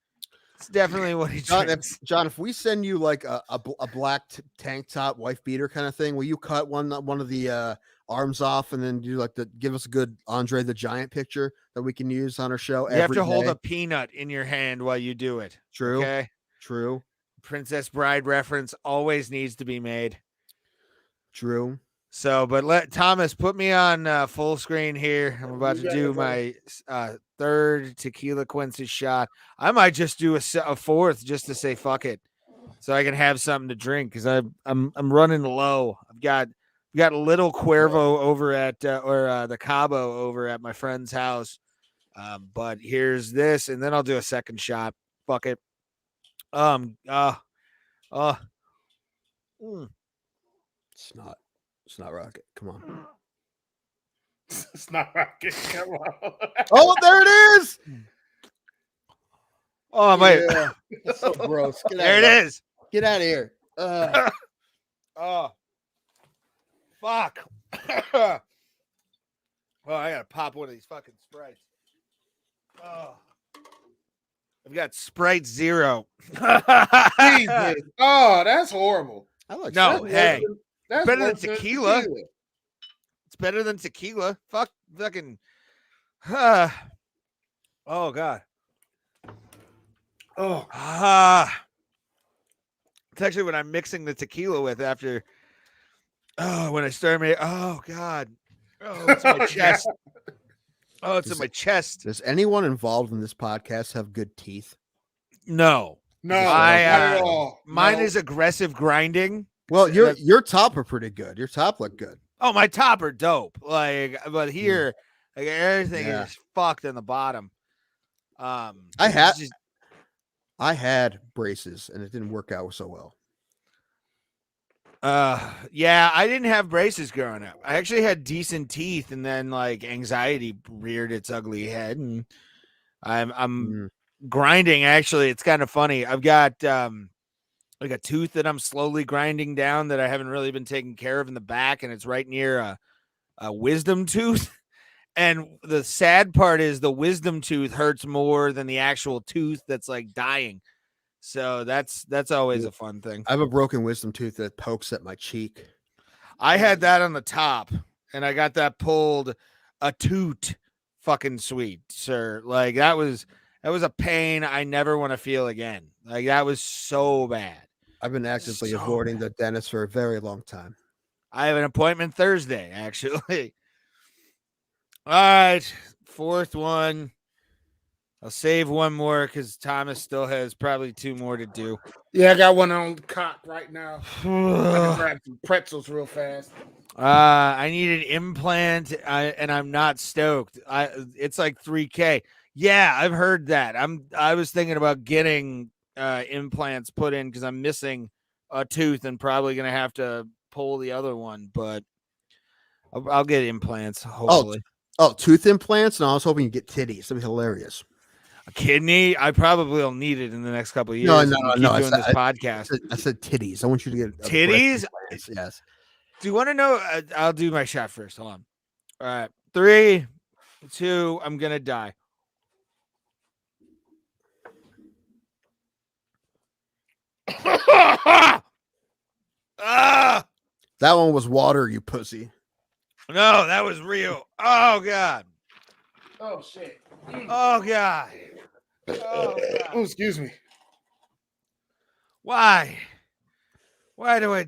It's definitely what he drinks. John, if we send you a black tank top, wife beater kind of thing, will you cut one of the arms off and then do give us a good Andre the Giant picture that we can use on our show? You have to hold a peanut in your hand while you do it. True. Okay. True. Princess Bride reference always needs to be made. True. So, but let Thomas put me on full screen here. I'm about to do my 3rd tequila quincy shot. I might just do a 4th just to say fuck it, so I can have something to drink because I'm running low. I've got a little Cuervo over at the Cabo over at my friend's house. But here's this, and then I'll do a 2nd shot. Fuck it. It's not rocket. Come on. It's not rocket. Come on. Oh, there it is. Oh my! Yeah. That's so gross. There it is. Get out of here. Oh, fuck. Oh, I gotta pop one of these fucking Sprites. Oh, I've got Sprite Zero. Jesus. Oh, that's horrible. I like no. Hey, that's better than tequila. It's better than tequila. Fucking. Oh God. Oh. It's actually what I'm mixing the tequila with after. Oh, when I start making. Oh God. Oh, it's my chest. Oh, it's in my chest. Does anyone involved in this podcast have good teeth? No. Not at all. Mine is aggressive grinding. Well, your top are pretty good. Your top look good. Oh, my top are dope. Like, but here, like everything is fucked in the bottom. I had braces and it didn't work out so well. Yeah, I didn't have braces growing up. I actually had decent teeth, and then like anxiety reared its ugly head, and I'm grinding. Actually, it's kind of funny. I've got like a tooth that I'm slowly grinding down that I haven't really been taking care of in the back, and it's right near a wisdom tooth. And the sad part is the wisdom tooth hurts more than the actual tooth that's like dying. So that's always a fun thing. I have a broken wisdom tooth that pokes at my cheek. I had that on the top, and I got that pulled a toot fucking sweet, sir. Like that was a pain I never want to feel again. Like that was so bad. I've been actively avoiding the dentist for a very long time. I have an appointment Thursday, actually. All right, fourth one. I'll save one more because Thomas still has probably two more to do. Yeah, I got one on the cock right now. I can grab some pretzels real fast. I need an implant, and I'm not stoked. It's like $3,000. Yeah, I've heard that. I was thinking about getting implants put in because I'm missing a tooth and probably gonna have to pull the other one, but I'll get implants hopefully. Oh, tooth implants? No, I was hoping you get titties. That'd be hilarious. A kidney? I probably will need it in the next couple of years. No. Doing this podcast. I said titties. I want you to get titties. Yes. Do you want to know? I'll do my shot first. Hold on. All right. 3, 2. I'm gonna die. That one was water, you pussy. No, that was real. Oh God. Oh shit. Oh God. Oh, God. Oh, excuse me. Why do I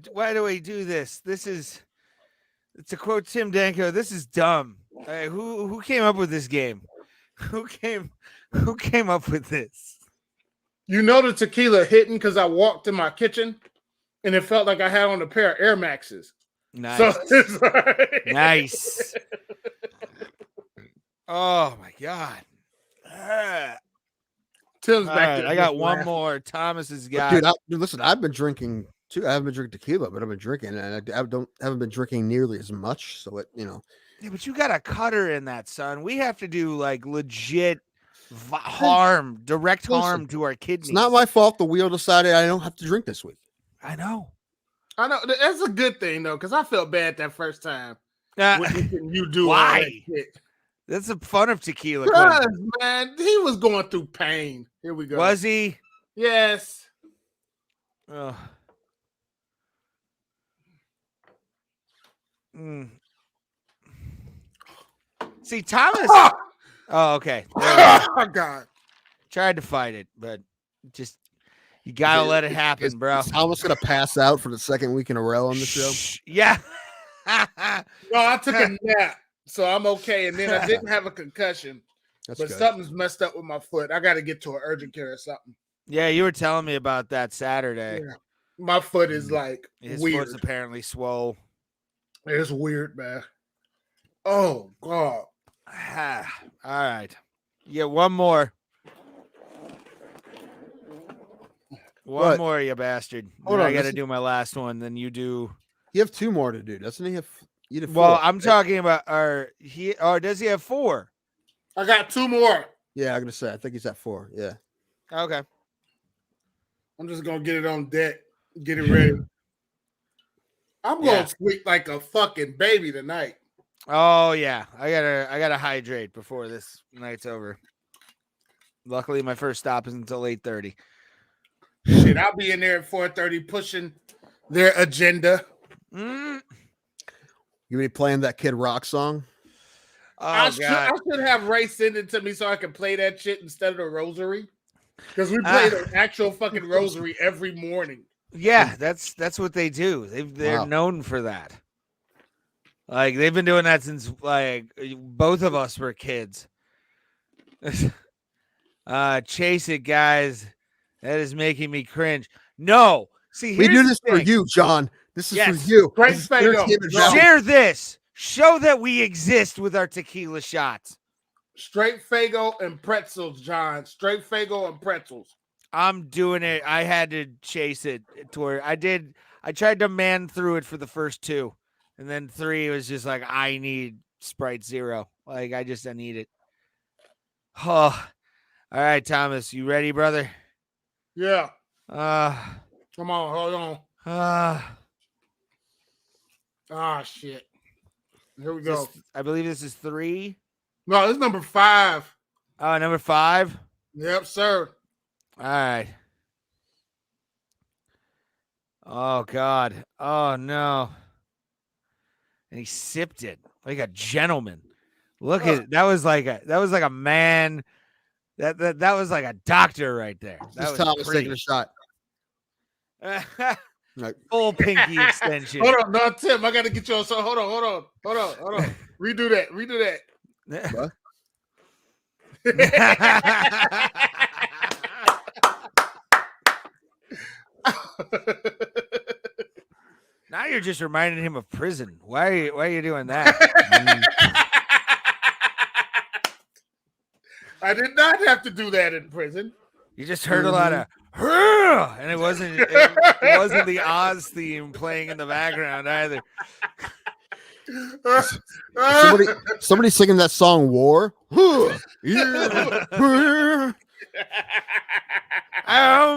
do this? To quote Tim Danko, this is dumb. Who came up with this game? Who came up with this? You know the tequila hitting because I walked in my kitchen and it felt like I had on a pair of Air Maxes. Nice. So nice. Oh my God. Tim's back there. I got one more. Thomas has got. Dude, listen, I've been drinking too. I haven't been drinking tequila, but I've been drinking, and I haven't been drinking nearly as much. So Yeah, but you got a cutter in that, son. We have to do like legit harm to our kidneys. It's not my fault. The wheel decided I don't have to drink this week. I know. That's a good thing though, because I felt bad that first time. You do why? All that shit. That's the fun of tequila. Man, he was going through pain. Here we go. Was he? Yes. Oh. See, Thomas. Oh, okay. Oh, God. Tried to fight it, but just you gotta let it happen, bro. Is Thomas gonna pass out for the second week in a row on the show? Yeah. No, I took a nap. So I'm okay. And then I didn't have a concussion. But good. Something's messed up with my foot. I got to get to an urgent care or something. Yeah, you were telling me about that Saturday. Yeah. My foot is like his weird. Foot's apparently swole. It's weird, man. Oh, God. All right. You get one more. One more, you bastard. Hold on, I got to do my last one. Then you do. You have two more to do, doesn't he? Well, I'm talking about does he have 4? I got 2 more. Yeah, I'm gonna say I think he's at 4. Yeah. Okay. I'm just gonna get it on deck, get it ready. I'm gonna sleep like a fucking baby tonight. Oh yeah, I gotta hydrate before this night's over. Luckily, my first stop is until 8:30. Shit, I'll be in there at 4:30 pushing their agenda. You be playing that Kid Rock song? Oh, I should have Ray send it to me so I can play that shit instead of the rosary. Because we play the actual fucking rosary every morning. Yeah, that's what they do. They're known for that. Like they've been doing that since like both of us were kids. Chase it, guys. That is making me cringe. No, See, we do this for you, John. This is for you. Great Fago. Share this. Show that we exist with our tequila shots. Straight Fago and pretzels, John. Straight Fago and pretzels. I'm doing it. I had to chase it toward. I tried to man through it for the first 2, and then 3 was just like, I need Sprite Zero. Like I need it. Oh, all right, Thomas, you ready, brother? Yeah. Come on, hold on. Shit. Here we go. I believe this is 3. No, this is number 5. Oh, number 5. Yep, sir. All right. Oh God. Oh no. And he sipped it like a gentleman. Look at that was like a man. That was like a doctor right there. That was Thomas taking a shot. Full pinky extension. Hold on, no, Tim. I got to get you on. So hold on. Redo that. What? Now you're just reminding him of prison. Why are you doing that? I did not have to do that in prison. You just heard a lot of and it wasn't the Oz theme playing in the background either. Somebody singing that song War. Oh,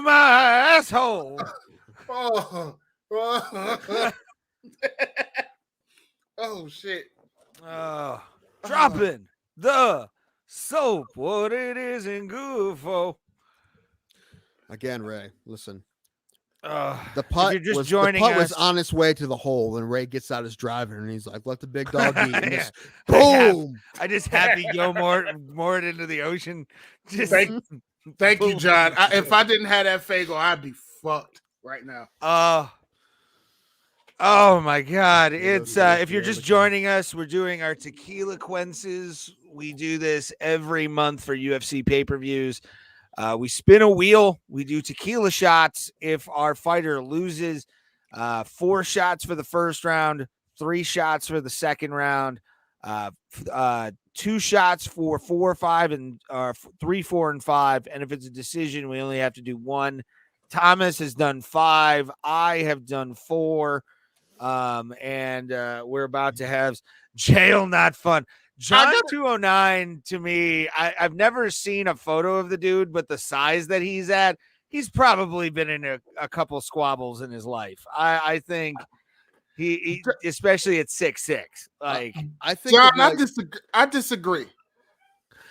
my asshole. Oh shit. Dropping the soap. What it isn't good for. Again, Ray, listen. The putt was on its way to the hole, and Ray gets out his driver, and he's like, "Let the big dog eat." And yeah. Boom! I just happy go more into the ocean. Just thank you, John. If I didn't have that Fago, I'd be fucked right now. Oh my God! It's if you're just joining us, we're doing our tequila quences. We do this every month for UFC pay-per-views. We spin a wheel. We do tequila shots. If our fighter loses, 4 shots for the first round, 3 shots for the second round, 2 shots for 4, 5, and 3, 4, and 5. And if it's a decision, we only have to do 1. Thomas has done 5. I have done 4. And we're about to have jail not fun. John 209 to me, I've never seen a photo of the dude, but the size that he's at, he's probably been in a couple squabbles in his life. I think he especially at 6'6". Like I think John, I disagree.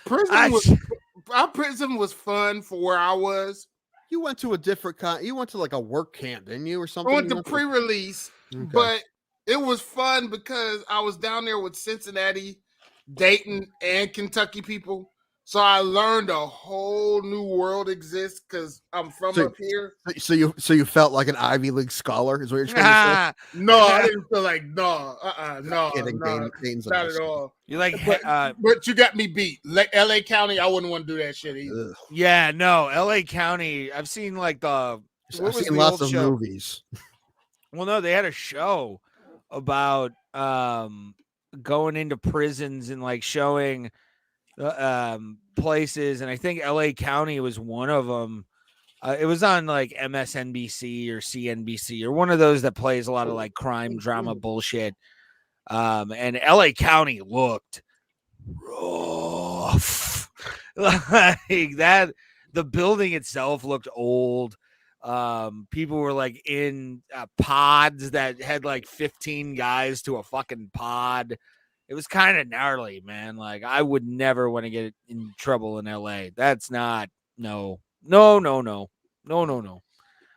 Prison was fun for where I was. You went to a different you went to like a work camp, didn't you, or something? I went to pre-release, okay. But it was fun because I was down there with Cincinnati, Dayton, and Kentucky people. So I learned a whole new world exists because I'm from up here. So you felt like an Ivy League scholar, is what you're trying to say? No, I didn't feel like no, Dayton's not at all. You like, but you got me beat. Like LA County, I wouldn't want to do that shit either. Yeah, no, LA County. I've seen like I've seen lots of movies. Well, no, they had a show about going into prisons and like showing places, and I think LA County was one of them. It was on like MSNBC or CNBC or one of those that plays a lot of like crime drama bullshit. And LA County looked rough. Like that, the building itself looked old. People were like in pods that had like 15 guys to a fucking pod. It was kind of gnarly, man. Like I would never want to get in trouble in LA. That's not no.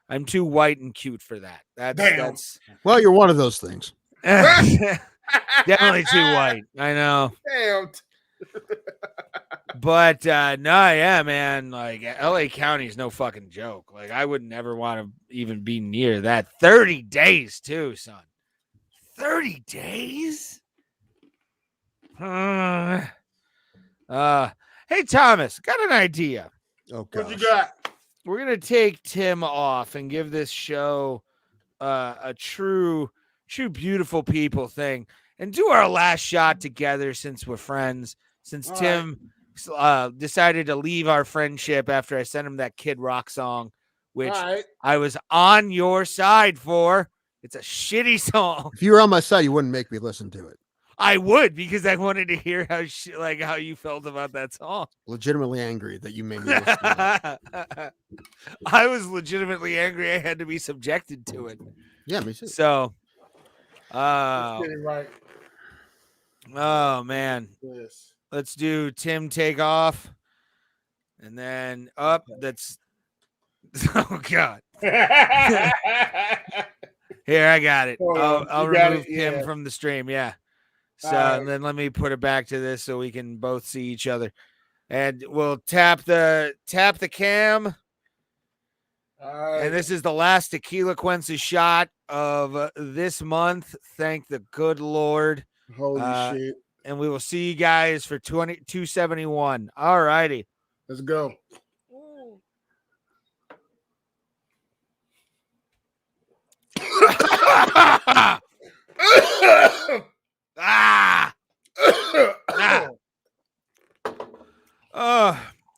I'm too white and cute for that. That's well, you're one of those things. Definitely too white. I know. Damn. But no, yeah, man. Like LA County is no fucking joke. Like I would never want to even be near that. 30 days too, son. 30 days? Hey Thomas, got an idea. Oh, what you got? we're gonna take Tim off and give this show a true beautiful people thing, and do our last shot together since we're friends. Since All Tim decided to leave our friendship after I sent him that Kid Rock song, which I was on your side for. It's a shitty song. If you were on my side, you wouldn't make me listen to it. I would, because I wanted to hear how you felt about that song. Legitimately angry that you made me listen to it. I was legitimately angry I had to be subjected to it. Yeah, me too. So, right. Oh man. Yes. Let's do Tim take off. And then up. That's oh god. Here, I got it. I'll remove Tim from the stream. Yeah. So and then let me put it back to this so we can both see each other. And we'll tap the cam. And this is the last Tequila Quences shot of this month. Thank the good Lord. Holy shit. And we will see you guys for 271. All righty. Let's go.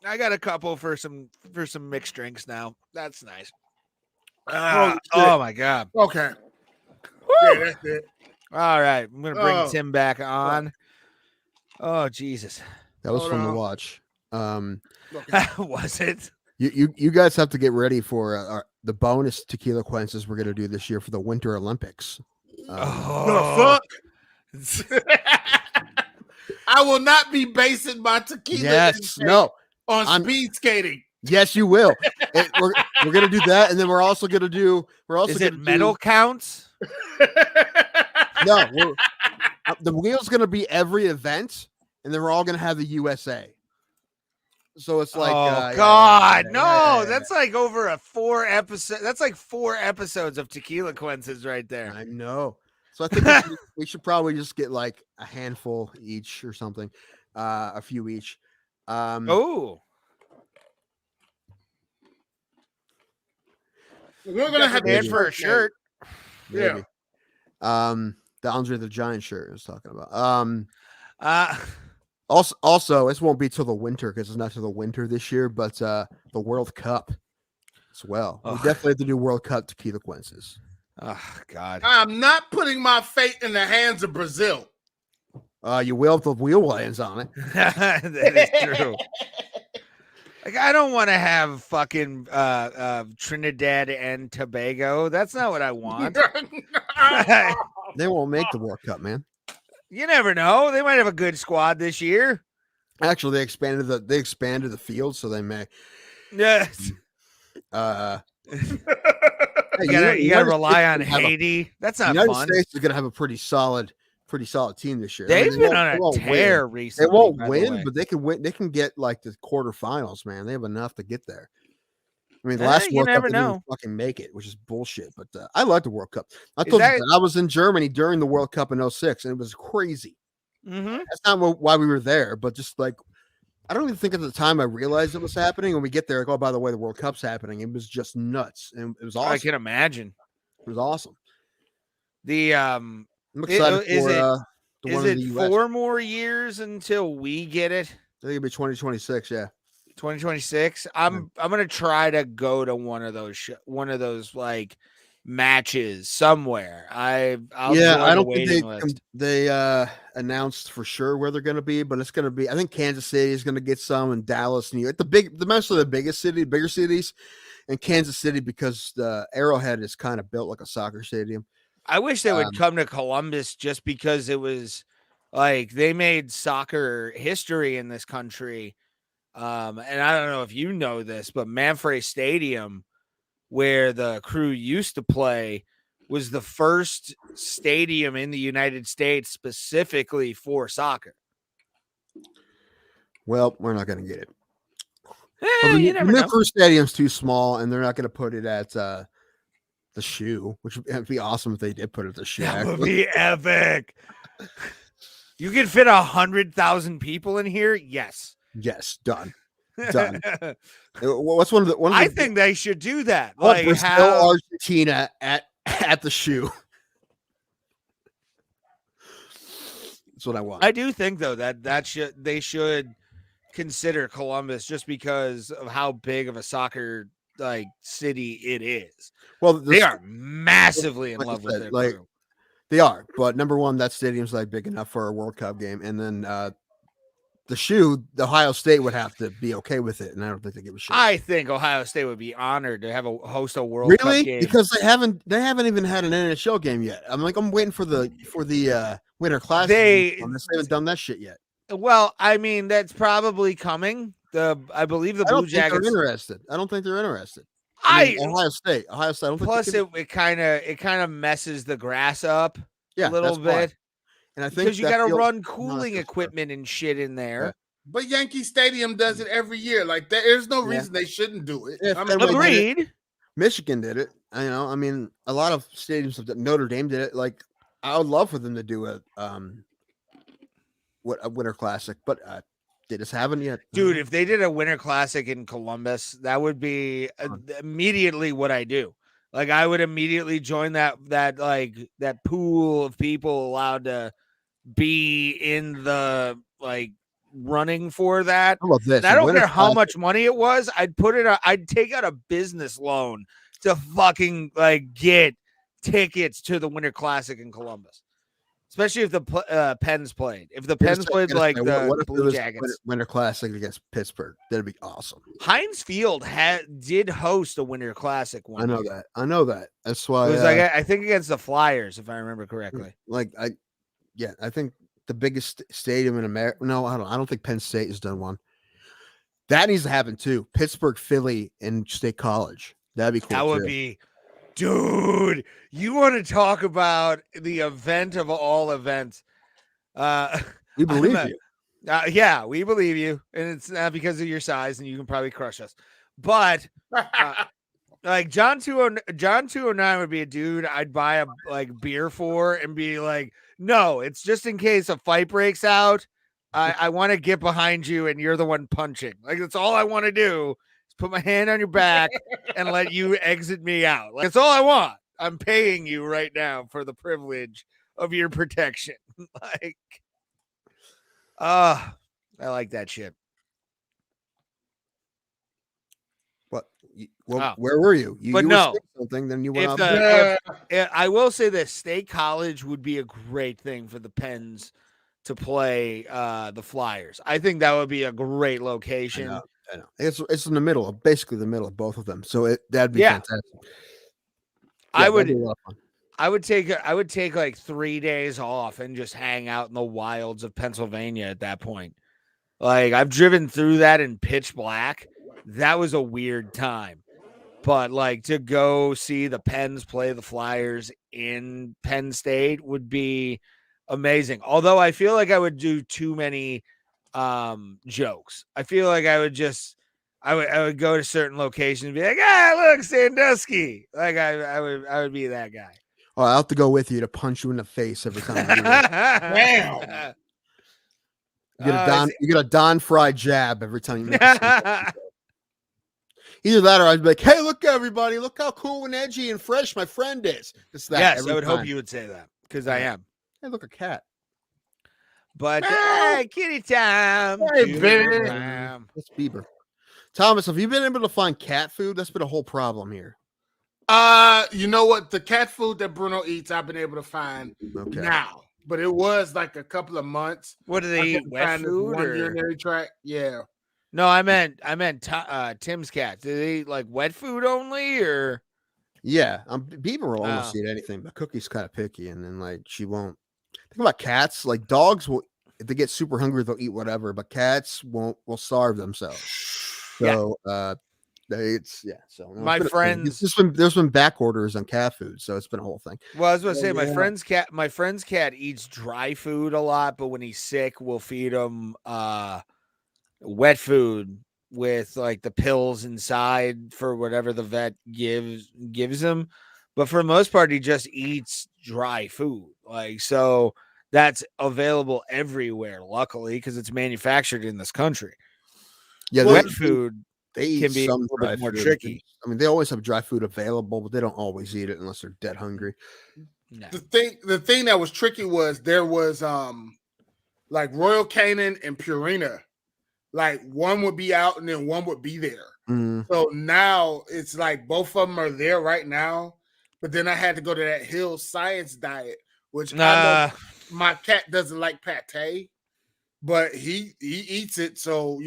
I got a couple for some mixed drinks now. That's nice. Oh my god. Okay. Yeah, that's it. All right, I'm gonna bring Tim back on. Oh Jesus, that was fun to watch. Was it? You guys have to get ready for the bonus Tequila Quences we're gonna do this year for the Winter Olympics. The fuck. I will not be basing my tequila on speed skating. Yes, you will. We're gonna do that, and then we're also gonna do. Is it medal counts? No, the wheel's gonna be every event, and then we're all gonna have the USA. So it's like, God, no, that's like over a 4 episode. That's like 4 episodes of Tequila Quences right there. I know. So I think we should probably just get like a handful each or something, a few each. We're gonna have to for a shirt. Maybe. The Andre the Giant shirt I was talking about. Also, this won't be till the winter because it's not till the winter this year, but the World Cup as well. We definitely have to do World Cup Tequila Quences. Oh God! I'm not putting my fate in the hands of Brazil. You will if the wheel lands on it. That is true. Like, I don't want to have fucking Trinidad and Tobago. That's not what I want. They won't make the World Cup, man. You never know. They might have a good squad this year. Actually, they expanded the field, so they may. Yes. You gotta rely on Haiti. That's not United fun. States is gonna have a pretty solid team this year. They've been on a tear recently. They won't win, but they can win. They can get like the quarterfinals, man. They have enough to get there. I mean, the last World Cup, they didn't fucking make it, which is bullshit. But I like the World Cup. I told you that I was in Germany during the World Cup in 2006, and it was crazy. Mm-hmm. That's not why we were there, but just like, I don't even think at the time I realized it was happening. When we get there, like, oh, by the way, the World Cup's happening. It was just nuts, and it was awesome. I can imagine. It was awesome. I'm excited for the one in the US. 4 more years until we get it? I think it'll be 2026. Yeah, 2026. I'm gonna try to go to one of those like matches somewhere. I don't think they announced for sure where they're going to be, but it's going to be. I think Kansas City is going to get some, and Dallas, New York, mostly the bigger cities, and Kansas City because the Arrowhead is kind of built like a soccer stadium. I wish they would come to Columbus just because it was like they made soccer history in this country. And I don't know if you know this, but Manfred Stadium, where the Crew used to play, was the first stadium in the United States specifically for soccer. Well, we're not going to get it. You never know. The Crew Stadium's too small, and they're not going to put it at the Shoe, which would be awesome if they did put it at the Shoe. That would be epic. You could fit 100,000 people in here. Yes. Yes, done. Done. What's one of the? I think they should do that. Like Brazil, Argentina at the shoe. That's what I want. I do think though that they should consider Columbus just because of how big of a soccer like city it is. Well, they are massively in love with it. Like they are, but number one, that stadium's like big enough for a World Cup game, and then the shoe, Ohio State would have to be okay with it, and I don't think they give a shit. I think Ohio State would be honored to have a host a World Cup game because they haven't even had an NHL game yet. I'm waiting for the Winter Classic. They haven't done that shit yet. Well, I mean, that's probably coming. I believe the Blue Jackets are interested. I don't think they're interested. Ohio State. I don't plus think it kind of messes the grass up a little bit. Fine. And I think because you got to run cooling equipment and shit in there. Yeah. But Yankee Stadium does it every year. Like there's no reason they shouldn't do it. Agreed. Michigan did it. I mean, a lot of stadiums. Notre Dame did it. Like I would love for them to do a Winter Classic, but they just haven't yet. Dude, if they did a Winter Classic in Columbus, that would be immediately what I do. Like I would immediately join that pool of people allowed to be in the running for that. How about this? I don't care how much money it was. I'd take out a business loan to fucking get tickets to the Winter Classic in Columbus. Especially if the Pens played. If the Pens played the Blue Jackets. Winter Classic against Pittsburgh. That'd be awesome. Heinz Field did host a Winter Classic one. I know that. That's why. It was I think against the Flyers, if I remember correctly. I think the biggest stadium in America. No, I don't think Penn State has done one. That needs to happen too. Pittsburgh, Philly, and State College. That'd be cool. That would be. Dude, you want to talk about the event of all events? We believe you. Yeah, we believe you, and it's not because of your size, and you can probably crush us. But John 209 would be a dude I'd buy a beer for and be like, no, it's just in case a fight breaks out. I want to get behind you, and you're the one punching. That's all I want to do. Put my hand on your back and let you exit me out. That's all I want. I'm paying you right now for the privilege of your protection. I like that shit. What? Where were you? You were something. Then you went I will say this: State College would be a great thing for the Pens to play the Flyers. I think that would be a great location. I know. It's in the middle of basically the middle of both of them. So that'd be fantastic. I would take like 3 days off and just hang out in the wilds of Pennsylvania at that point. I've driven through that in pitch black. That was a weird time. But to go see the Pens play the Flyers in Penn State would be amazing. Although I feel like I would do too many jokes. I feel like I would go to certain locations and be like, look, Sandusky. I would be that guy. Oh, I'll have to go with you to punch you in the face every time. Damn. You get a Don Fry jab every time you make Either that or I'd be like, hey, look, everybody, look how cool and edgy and fresh my friend is. Just that. Yes, I would hope you would say that because I am. Hey, look, a cat. But hey, kitty time. Hey, baby. It's Bieber. Thomas, have you been able to find cat food? That's been a whole problem here. You know what? The cat food that Bruno eats, I've been able to find now. But it was like a couple of months. What do they eat? Wet food or urinary tract? Yeah. No, I meant Tim's cat. Do they eat wet food only or? Yeah, Bieber will almost eat anything, but Cookie's kind of picky, and then she won't. Think about cats. Dogs will, if they get super hungry, they'll eat whatever, but cats will starve themselves. So So my friends, there's been back orders on cat food, so it's been a whole thing. Well, I was going to say my friend's cat eats dry food a lot, but when he's sick, we'll feed him wet food with the pills inside for whatever the vet gives him. But for the most part, he just eats dry food. So that's available everywhere, luckily, because it's manufactured in this country. Yeah, wet food they eat can be a some little dry bit more food. tricky. I mean, they always have dry food available, but they don't always eat it unless they're dead hungry. No. The thing that was tricky was there was like Royal Canin and Purina. Like one would be out and then one would be there. Mm. So now it's like both of them are there right now. But then I had to go to that Hill Science diet, which I know my cat doesn't like pate, but he eats it. So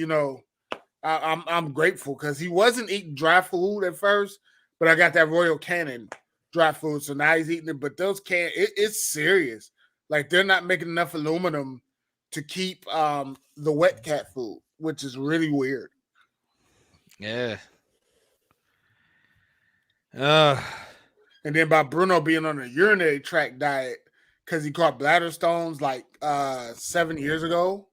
I'm grateful because he wasn't eating dry food at first, but I got that Royal Canin dry food, so now he's eating it. But those it's serious. Like they're not making enough aluminum to keep the wet cat food, which is really weird. Yeah. And then by Bruno being on a urinary tract diet because he caught bladder stones like 7 years ago,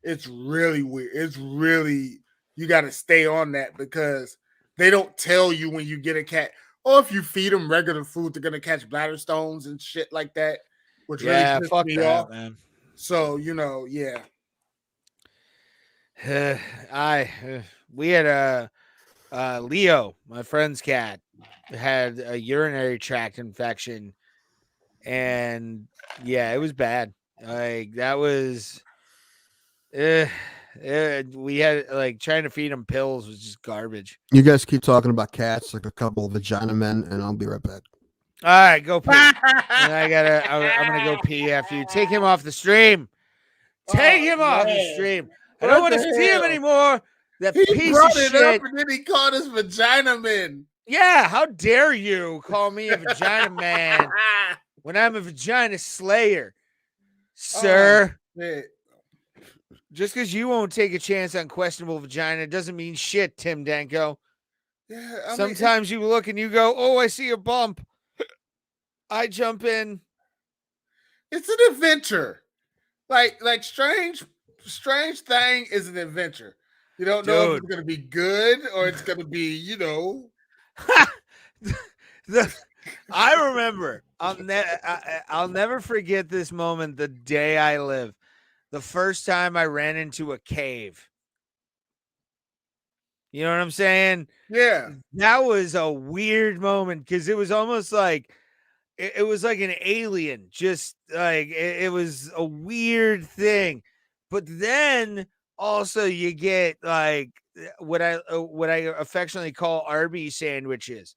it's really weird. It's really, you got to stay on that because they don't tell you when you get a cat, or if you feed them regular food, they're going to catch bladder stones and shit like that, which really pisses me off. Man. So, yeah. We had Leo, my friend's cat, had a urinary tract infection, and yeah, it was bad. Like that was, we had like trying to feed him pills was just garbage. You guys keep talking about cats like a couple of vagina men, and I'll be right back. All right, go pee. And I'm gonna go pee after you. Take him off the stream. Take him off the stream. I don't want to see him anymore. That he piece brought of it shit. up and then he called us vagina men. Yeah, how dare you call me a vagina man when I'm a vagina slayer, sir? Just because you won't take a chance on questionable vagina doesn't mean shit, Tim Danko. Yeah, sometimes you look and you go, "Oh, I see a bump." I jump in. It's an adventure. Like strange thing is an adventure. You don't know if it's gonna be good or it's gonna be, I remember. I'll never forget this moment. The day I live, the first time I ran into a cave. You know what I'm saying? Yeah. That was a weird moment because it was almost like it was like an alien. Just like it was a weird thing. But then also you get like what I affectionately call Arby's sandwiches.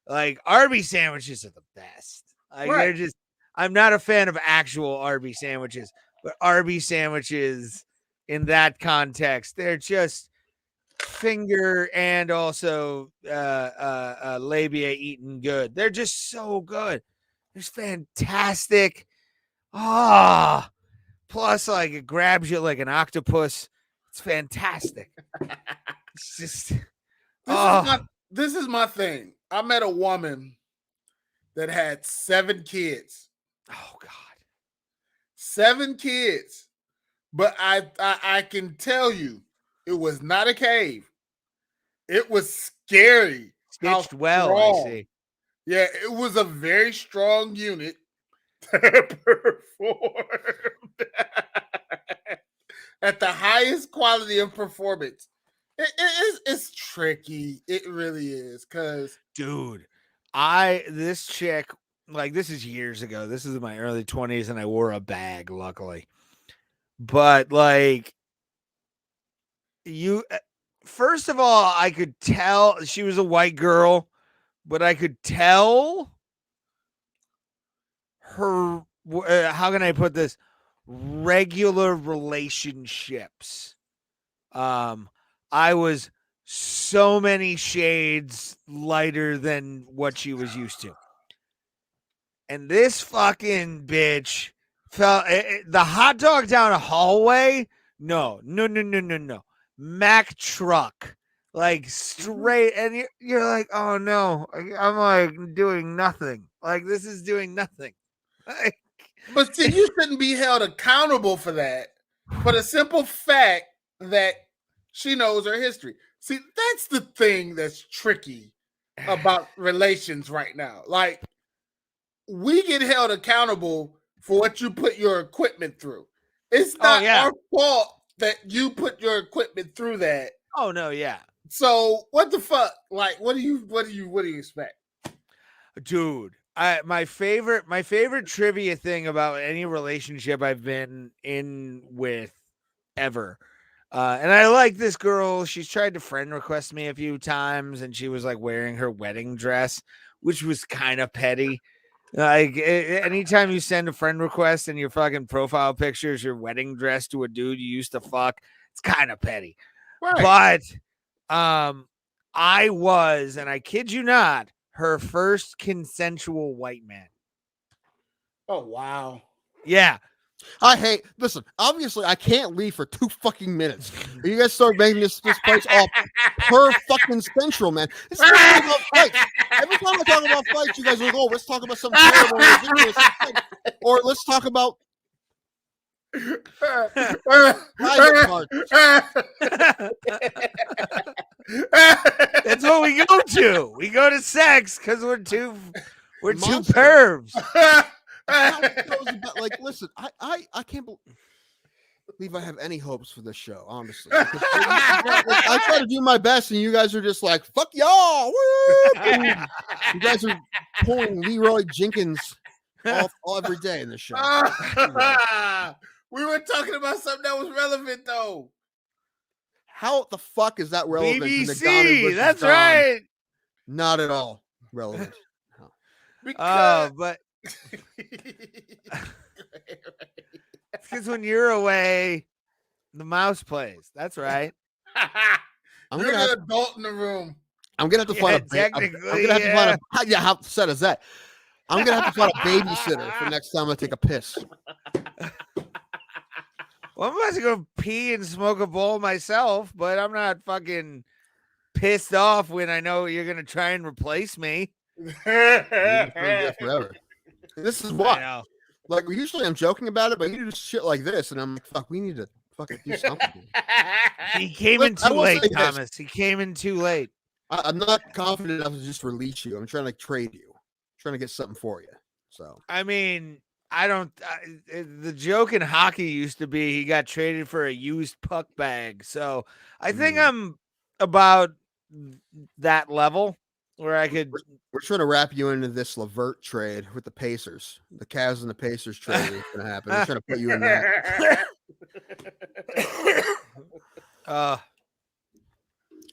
Like Arby's sandwiches are the best. Like right. They're just. I'm not a fan of actual Arby's sandwiches, but Arby's sandwiches in that context, they're just finger and also labia eaten good. They're just so good. They're fantastic. Plus like it grabs you like an octopus. It's fantastic. It's just this is my thing. I met a woman that had 7 kids. Oh God. 7 kids. But I can tell you it was not a cave. It was scary. Stitched well, I see. Yeah, it was a very strong unit that performed at the highest quality of performance. It's tricky. It really is. Cause dude, this chick, like this is years ago. This is in my early 20s, and I wore a bag, luckily. But like first of all, I could tell she was a white girl, but I could tell her, how can I put this? Regular relationships. I was so many shades lighter than what she was used to. And this fucking bitch felt the hot dog down a hallway. No. Mack truck, like straight, and you're like, oh no, I'm like doing nothing. Like this is doing nothing. But see, you shouldn't be held accountable for that, for the simple fact that she knows her history. See, that's the thing that's tricky about relations right now. Like, we get held accountable for what you put your equipment through. It's not our fault that you put your equipment through that. Oh no, yeah. So what the fuck? Like, what do you expect? Dude, my favorite trivia thing about any relationship I've been in with ever. And I like this girl. She's tried to friend request me a few times, and she was like wearing her wedding dress, which was kind of petty. Like anytime you send a friend request and your fucking profile picture is your wedding dress to a dude you used to fuck, it's kind of petty. Right. But I was, and I kid you not, her first consensual white man. Oh wow. Yeah. Listen, obviously I can't leave for 2 fucking minutes. You guys start making this place all per fucking central, man. It's not about fights. Every time I talk about fights, you guys are like, oh, let's talk about some terrible, ridiculous thing. Or let's talk about private parts. That's what we go to. We go to sex because we're two pervs. Like, listen, I can't believe I have any hopes for this show, honestly. I try to do my best, and you guys are just like, fuck y'all. Woo! You guys are pulling Leroy Jenkins off every day in the show. We were talking about something that was relevant, though. How the fuck is that relevant? BBC, that's Don? Right. Not at all relevant. But because when you're away, the mouse plays. That's right. You're the adult in the room. I'm gonna have to find how sad is that? I'm gonna have to find a babysitter for next time I take a piss. Well, I'm about to go pee and smoke a bowl myself, but I'm not fucking pissed off when I know you're gonna try and replace me. Forever. This is what, like, usually I'm joking about it, but you do shit like this, and I'm like, fuck, we need to fucking do something. He came in too late, Thomas. He came in too late. I'm not confident enough to just release you. I'm trying to trade you. I'm trying to get something for you. So, I mean, the joke in hockey used to be he got traded for a used puck bag. So I think I'm about that level where I could. We're trying to wrap you into this Levert trade with the Pacers. The Cavs and the Pacers trade is going to happen. We're trying to put you in that. All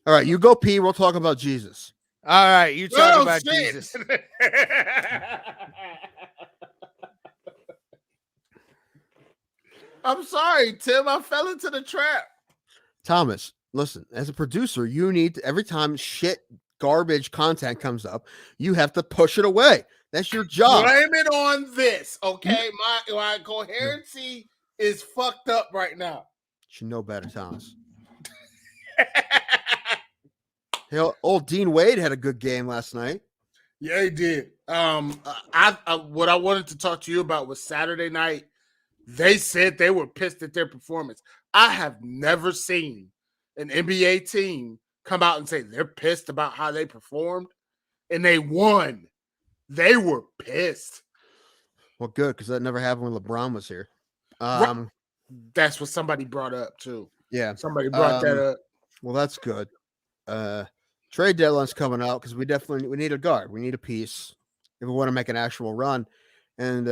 right, you go pee. We'll talk about Jesus. All right, you talk about Jesus. I'm sorry, Tim. I fell into the trap. Thomas, listen, as a producer, you need to, every time garbage content comes up, you have to push it away. That's your job. Blame it on this, okay? My coherency is fucked up right now. You should know better, Thomas. Hell, old Dean Wade had a good game last night. Yeah, he did. What I wanted to talk to you about was Saturday night. They said they were pissed at their performance. I have never seen an NBA team come out and say they're pissed about how they performed, and they won. They were pissed. Well, good, because that never happened when LeBron was here. That's what somebody brought up too. Yeah, somebody brought that up. Well, that's good. Trade deadline's coming out because we need a guard. We need a piece if we want to make an actual run. And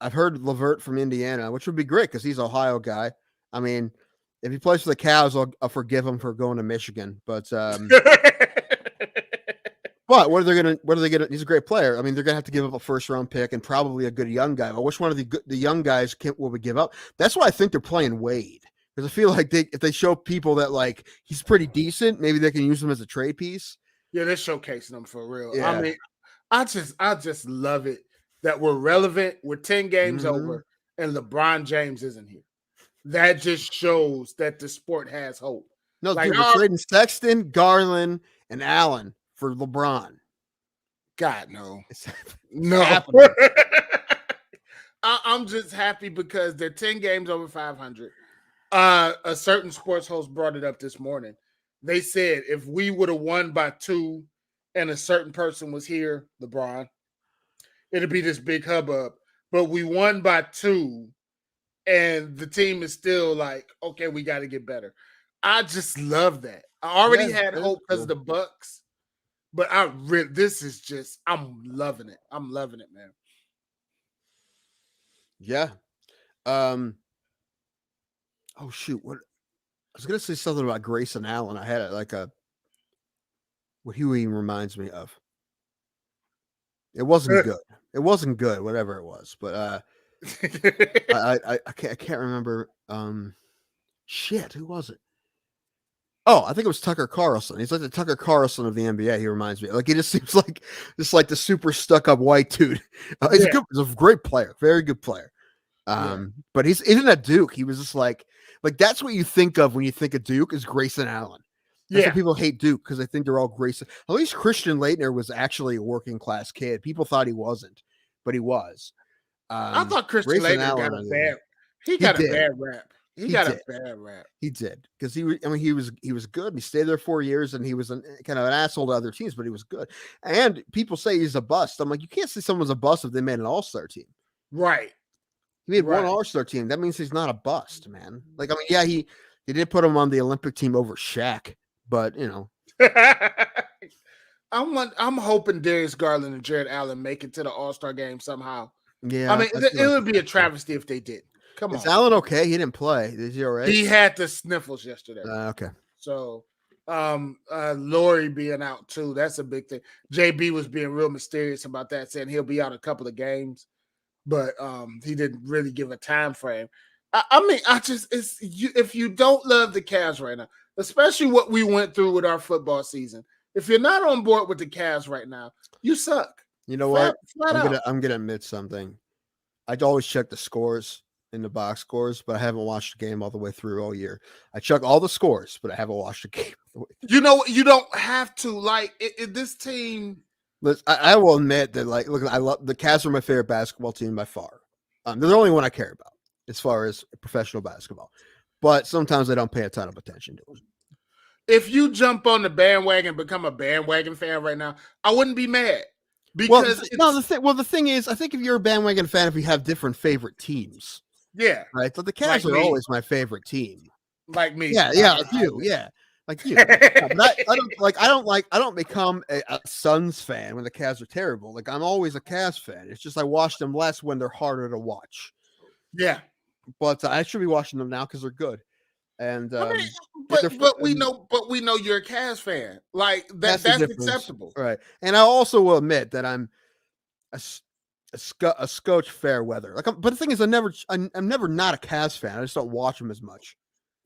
I've heard Levert from Indiana, which would be great because he's an Ohio guy. I mean, if he plays for the Cavs, I'll forgive him for going to Michigan. But but what are they gonna? He's a great player. I mean, they're gonna have to give up a first round pick and probably a good young guy. But which one of the young guys will we give up? That's why I think they're playing Wade. Because I feel like if they show people that like he's pretty decent, maybe they can use him as a trade piece. Yeah, they're showcasing him for real. Yeah. I mean, I just love it that we're relevant. We're 10 games over, and LeBron James isn't here. That just shows that the sport has hope. No, dude, we're trading Sexton, Garland, and Allen for LeBron. God, no. No. I'm just happy because they're 10 games over 500. A certain sports host brought it up this morning. They said if we would have won by 2 and a certain person was here, LeBron, it'd be this big hubbub. But we won by 2 and the team is still like, okay, we got to get better. I just love that. I already had hope because of the Bucks, but this is just, I'm loving it. I'm loving it, man. Yeah. Oh shoot! What I was gonna say something about Grayson Allen. I had what he even reminds me of. It wasn't good. It wasn't good, whatever it was. But I can't remember. Shit, who was it? Oh, I think it was Tucker Carlson. He's like the Tucker Carlson of the NBA. He reminds me. Like he just seems like the super stuck up white dude. He's a great player, very good player. But he's even at Duke. He was just like that's what you think of when you think of Duke is Grayson Allen. That's why people hate Duke because they think they're all Grayson. At least Christian Laettner was actually a working class kid. People thought he wasn't, but he was. I thought Christian Laettner got a bad. He got a bad rap. He got a bad rap. He did because he was good. He stayed there 4 years, and he was kind of an asshole to other teams, but he was good. And people say he's a bust. I'm like, you can't say someone's a bust if they made an all-star team, right? He made one all-star team. That means he's not a bust, man. Like, I mean, yeah, he did put him on the Olympic team over Shaq, but you know, I'm hoping Darius Garland and Jared Allen make it to the All-Star game somehow. Yeah, I mean, it would be a travesty if they did. Come on. Is Allen okay? He didn't play. Is he all right? He had the sniffles yesterday. Okay. So, Lori being out too, that's a big thing. JB was being real mysterious about that, saying he'll be out a couple of games, but he didn't really give a time frame. I mean, if you don't love the Cavs right now, especially what we went through with our football season, if you're not on board with the Cavs right now, you suck. You know what? I'm gonna admit something. I always check the scores in the box scores, but I haven't watched the game all the way through all year. I check all the scores, but I haven't watched the game. You know, you don't have to like this team. Listen, I will admit that, like, look, I love the Cavs are my favorite basketball team by far. They're the only one I care about as far as professional basketball, but sometimes I don't pay a ton of attention to them. If you jump on the bandwagon and become a bandwagon fan right now, I wouldn't be mad. Because the thing is, I think if you're a bandwagon fan, if you have different favorite teams. Yeah. Right. But the Cavs are always my favorite team. Like me. Yeah. Like you. Yeah. Like you. But I don't become a Suns fan when the Cavs are terrible. Like I'm always a Cavs fan. It's just I watch them less when they're harder to watch. Yeah. But I should be watching them now because they're good. And I mean, but we know you're a Cavs fan. Like that's acceptable. Right. And I also will admit that I'm a Scotch fair weather. But the thing is, I'm never not a Cavs fan. I just don't watch them as much.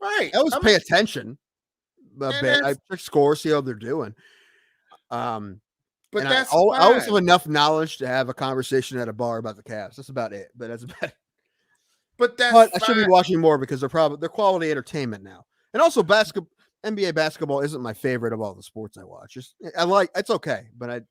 Right. I always pay attention. I check scores, see how they're doing. But that's I always have enough knowledge to have a conversation at a bar about the Cavs. That's about it. But that's about it. But I should be watching more because they're quality entertainment now. And also NBA basketball isn't my favorite of all the sports I watch. It's okay, but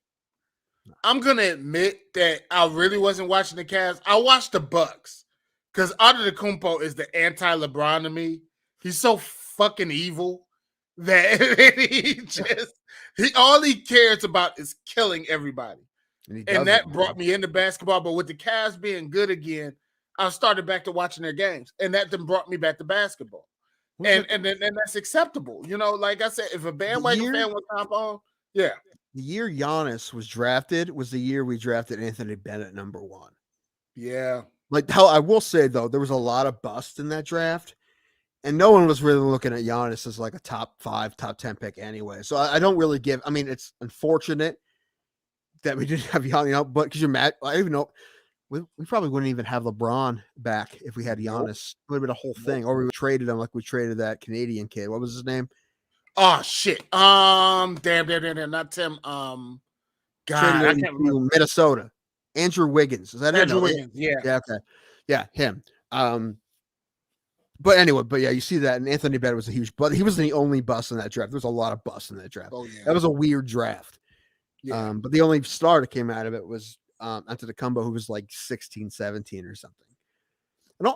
I'm gonna admit that I really wasn't watching the Cavs. I watched the Bucks because Antetokounmpo is the anti-LeBron to me. He's so fucking evil that all he cares about is killing everybody. And that brought me into basketball. But with the Cavs being good again, I started back to watching their games, and that then brought me back to basketball. And that's acceptable. You know, like I said, if a bandwagon fan will hop on, yeah. The year Giannis was drafted was the year we drafted Anthony Bennett number 1. Yeah. Like how I will say though, there was a lot of bust in that draft, and no one was really looking at Giannis as like a top 5, top 10 pick anyway. So I don't really give. I mean, it's unfortunate that we didn't have Giannis, but because you're mad, I even know we probably wouldn't even have LeBron back if we had Giannis. It would have been a whole thing, or we traded him like we traded that Canadian kid. What was his name? Oh shit! Damn, not Tim. God, I can't remember. Minnesota. Andrew Wiggins. Is that Andrew Wiggins? Yeah. Yeah. Okay. Yeah, him. But anyway, you see that, and Anthony Bennett was a huge, but he was the only bust in that draft. There was a lot of busts in that draft. Oh yeah. That was a weird draft. Yeah. But the only star that came out of it was Antetokounmpo, who was like 16, 17 or something. And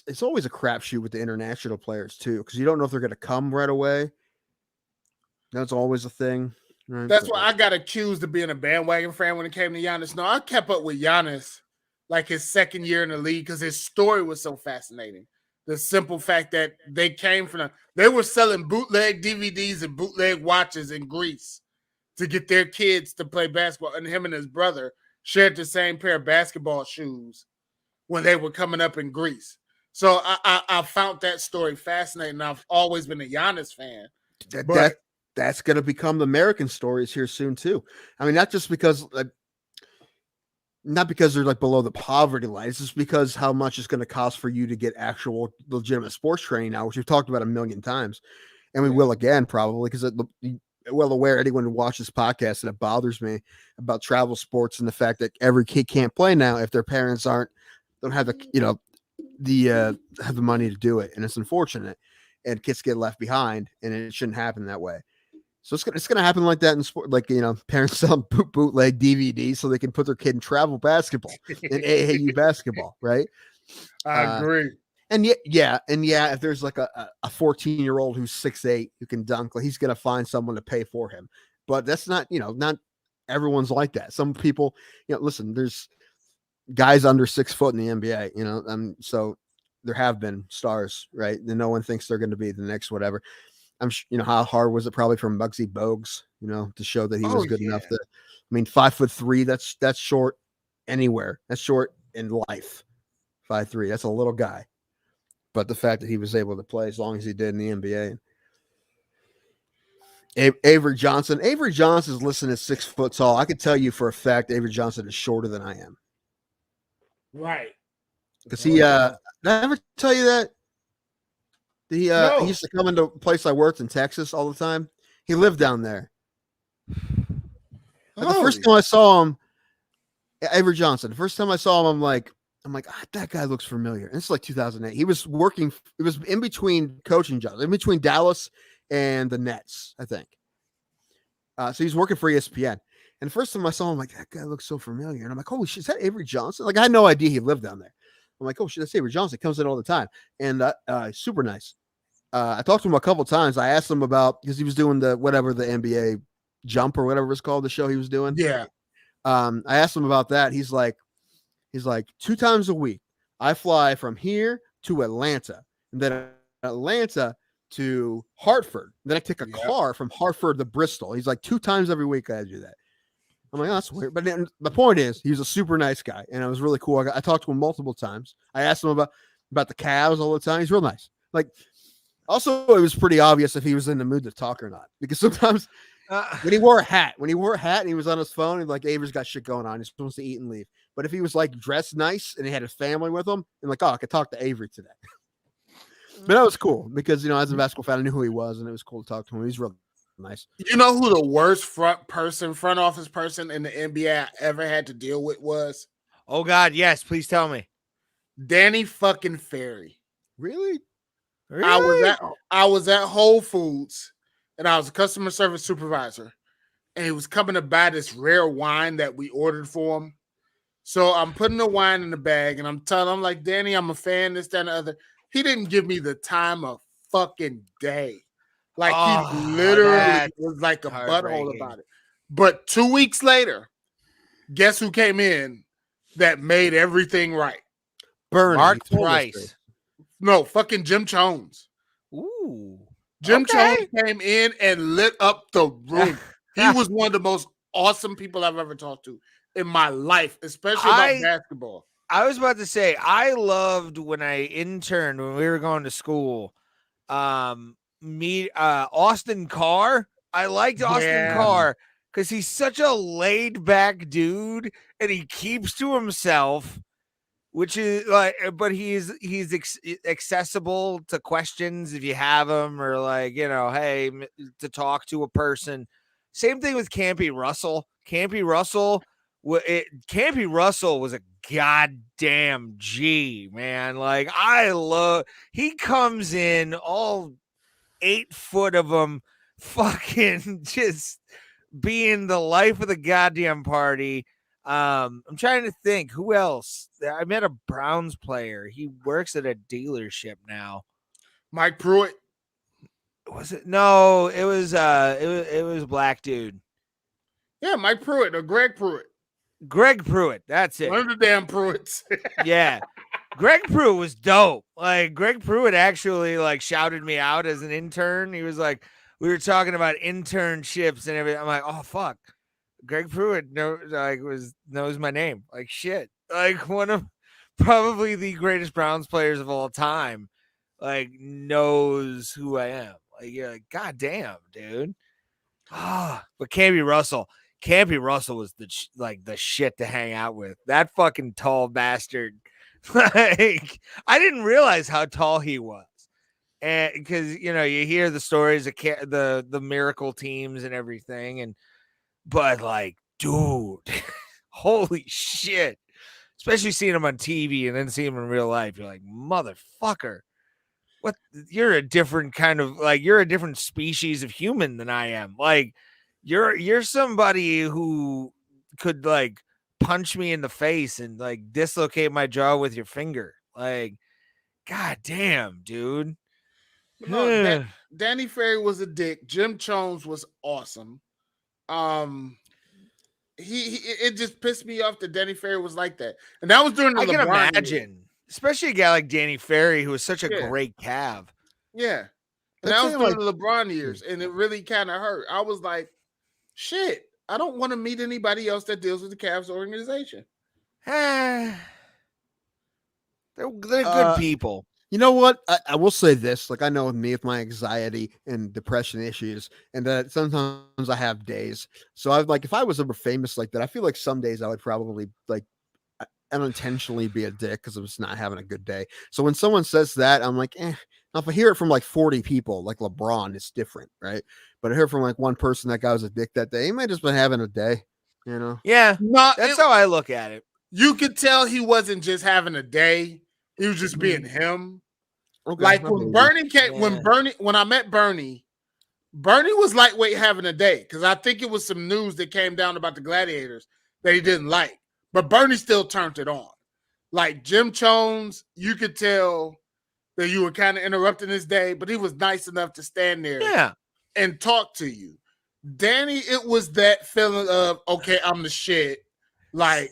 it's always a crapshoot with the international players too, because you don't know if they're going to come right away. That's always a thing. Right? That's why I got accused of being a bandwagon fan when it came to Giannis. No, I kept up with Giannis like his second year in the league because his story was so fascinating. the simple fact that they came from they were selling bootleg DVDs and bootleg watches in Greece to get their kids to play basketball. And him and his brother shared the same pair of basketball shoes when they were coming up in Greece. So I found that story fascinating. I've always been a Giannis fan. That's going to become the American stories here soon too. I mean, not just because not because they're like below the poverty line. It's just because how much it's going to cost for you to get actual legitimate sports training now, which we've talked about a million times. And we will again, probably, because well aware, anyone who watches podcasts, that it bothers me about travel sports and the fact that every kid can't play now if their parents don't have the have the money to do it. And it's unfortunate, and kids get left behind, and it shouldn't happen that way. So it's gonna happen like that in sport, like parents selling bootleg DVDs so they can put their kid in travel basketball in AAU basketball, right? I agree. And if there's like a 14-year-old who's 6'8" who can dunk, he's gonna find someone to pay for him. But that's not not everyone's like that. Some people, listen, there's guys under 6 foot in the NBA, so there have been stars, right? And no one thinks they're going to be the next whatever. I'm how hard was it probably for Muggsy Bogues, to show that he was good enough to, 5'3", that's short anywhere. That's short in life. 5'3", that's a little guy. But the fact that he was able to play as long as he did in the NBA. Avery Johnson is listed as 6 foot tall. I could tell you for a fact Avery Johnson is shorter than I am. Right. Because did I ever tell you that? He used to come into a place I worked in Texas all the time. He lived down there. The first time I saw him, Avery Johnson, the first time I saw him, I'm like, that guy looks familiar. And it's like 2008. He was working. It was in between coaching jobs, in between Dallas and the Nets, I think. So he's working for ESPN. And the first time I saw him, I'm like, that guy looks so familiar. And I'm like, holy shit, is that Avery Johnson? Like, I had no idea he lived down there. I'm like, oh shit, that's Avery Johnson. He comes in all the time. And super nice. I talked to him a couple of times. I asked him about, because he was doing the NBA Jump or whatever it's called, the show he was doing. Yeah. I asked him about that. He's like 2 times a week, I fly from here to Atlanta, and then Atlanta to Hartford. Then I take a car from Hartford to Bristol. He's like 2 times every week I do that. I'm like, oh, that's weird. But then the point is, he was a super nice guy, and it was really cool. I talked to him multiple times. I asked him about the Cavs all the time. He's real nice. Like, also, it was pretty obvious if he was in the mood to talk or not, because sometimes when he wore a hat and he was on his phone, and like, Avery's got shit going on. He's supposed to eat and leave. But if he was like dressed nice and he had his family with him, and like, oh, I could talk to Avery today. But that was cool because, as a basketball fan, I knew who he was, and it was cool to talk to him. He's real nice. You know who the worst front office person in the NBA I ever had to deal with was? Oh God, yes, please tell me. Danny fucking Ferry. Really? I was at Whole Foods, and I was a customer service supervisor, and he was coming to buy this rare wine that we ordered for him. So I'm putting the wine in the bag, and I'm telling him, like, Danny, I'm a fan, this, that, and the other. He didn't give me the time of fucking day. Like, he literally was like a butthole about it. But 2 weeks later, guess who came in that made everything right? Bernie. Mark Price. No, fucking Jim Jones. Ooh. Jim Jones came in and lit up the room. He was one of the most awesome people I've ever talked to in my life, especially about basketball. I was about to say, I loved when I interned, when we were going to school, Austin Carr. I liked Austin Carr because he's such a laid back dude and he keeps to himself, which is like, but he's accessible to questions if you have them, or like, hey, to talk to a person. Same thing with Campy Russell. Campy Russell was a goddamn G, man. Like, he comes in all 8 foot of him, fucking just being the life of the goddamn party. I'm trying to think who else. I met a Browns player. He works at a dealership now. Mike Pruitt. Was it? No, it was a black dude. Yeah, Mike Pruitt or Greg Pruitt. Greg Pruitt. That's it. One of the damn Pruitts. Yeah. Greg Pruitt was dope. Like Greg Pruitt actually like shouted me out as an intern. He was like, we were talking about internships and everything. I'm like, oh fuck, Greg Pruitt knows my name. Like shit. Like one of probably the greatest Browns players of all time. Like knows who I am. Like you're like, god damn, dude. But Campy Russell was the shit to hang out with. That fucking tall bastard. Like I didn't realize how tall he was, and because you hear the stories of the miracle teams and everything, but like, dude, holy shit! Especially seeing him on TV and then seeing him in real life, you're like, motherfucker. What? You're a different kind of you're a different species of human than I am. Like you're somebody who could like punch me in the face and like dislocate my jaw with your finger. Like, god damn, dude. No, Danny Ferry was a dick. Jim Jones was awesome. It just pissed me off that Danny Ferry was like that, and that was during the I can LeBron imagine, years. Especially a guy like Danny Ferry who was such a great Cav. Yeah, and that was during the LeBron years, and it really kind of hurt. I was like, shit, I don't want to meet anybody else that deals with the Cavs organization. They're good people. You know what? I will say this. Like, I know with me, with my anxiety and depression issues, and that sometimes I have days. So I've if I was ever famous like that, I feel like some days I would probably unintentionally be a dick because I was not having a good day. So when someone says that, I'm like, eh. Now, if I hear it from 40 people, like LeBron, it's different, right? But I hear from one person that guy was a dick that day. He might just been having a day, Yeah, that's how I look at it. You could tell he wasn't just having a day; he was just being him. Okay, when Bernie came, when I met Bernie was lightweight having a day because I think it was some news that came down about the Gladiators that he didn't like, but Bernie still turned it on. Like Jim Jones, you could tell that you were kind of interrupting his day, but he was nice enough to stand there and talk to you. Danny, it was that feeling of, okay, I'm the shit. Like,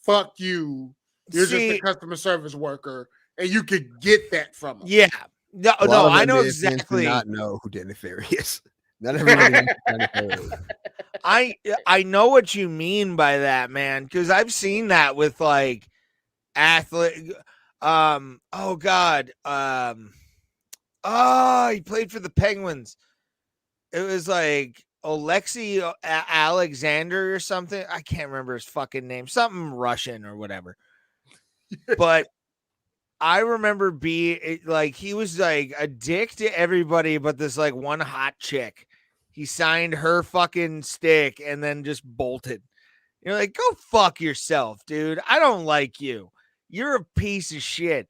fuck you. You're just a customer service worker. And you could get that from him. Yeah. No, I know exactly. Do not know who Danny Ferry is. Not everybody knows who Danny Ferry is. I know what you mean by that, man, because I've seen that with athlete. Oh God. He played for the Penguins. It was Alexei Alexander or something. I can't remember his fucking name. Something Russian or whatever. But I remember he was a dick to everybody but this one hot chick. He signed her fucking stick and then just bolted. You're like, go fuck yourself, dude. I don't like you. You're a piece of shit.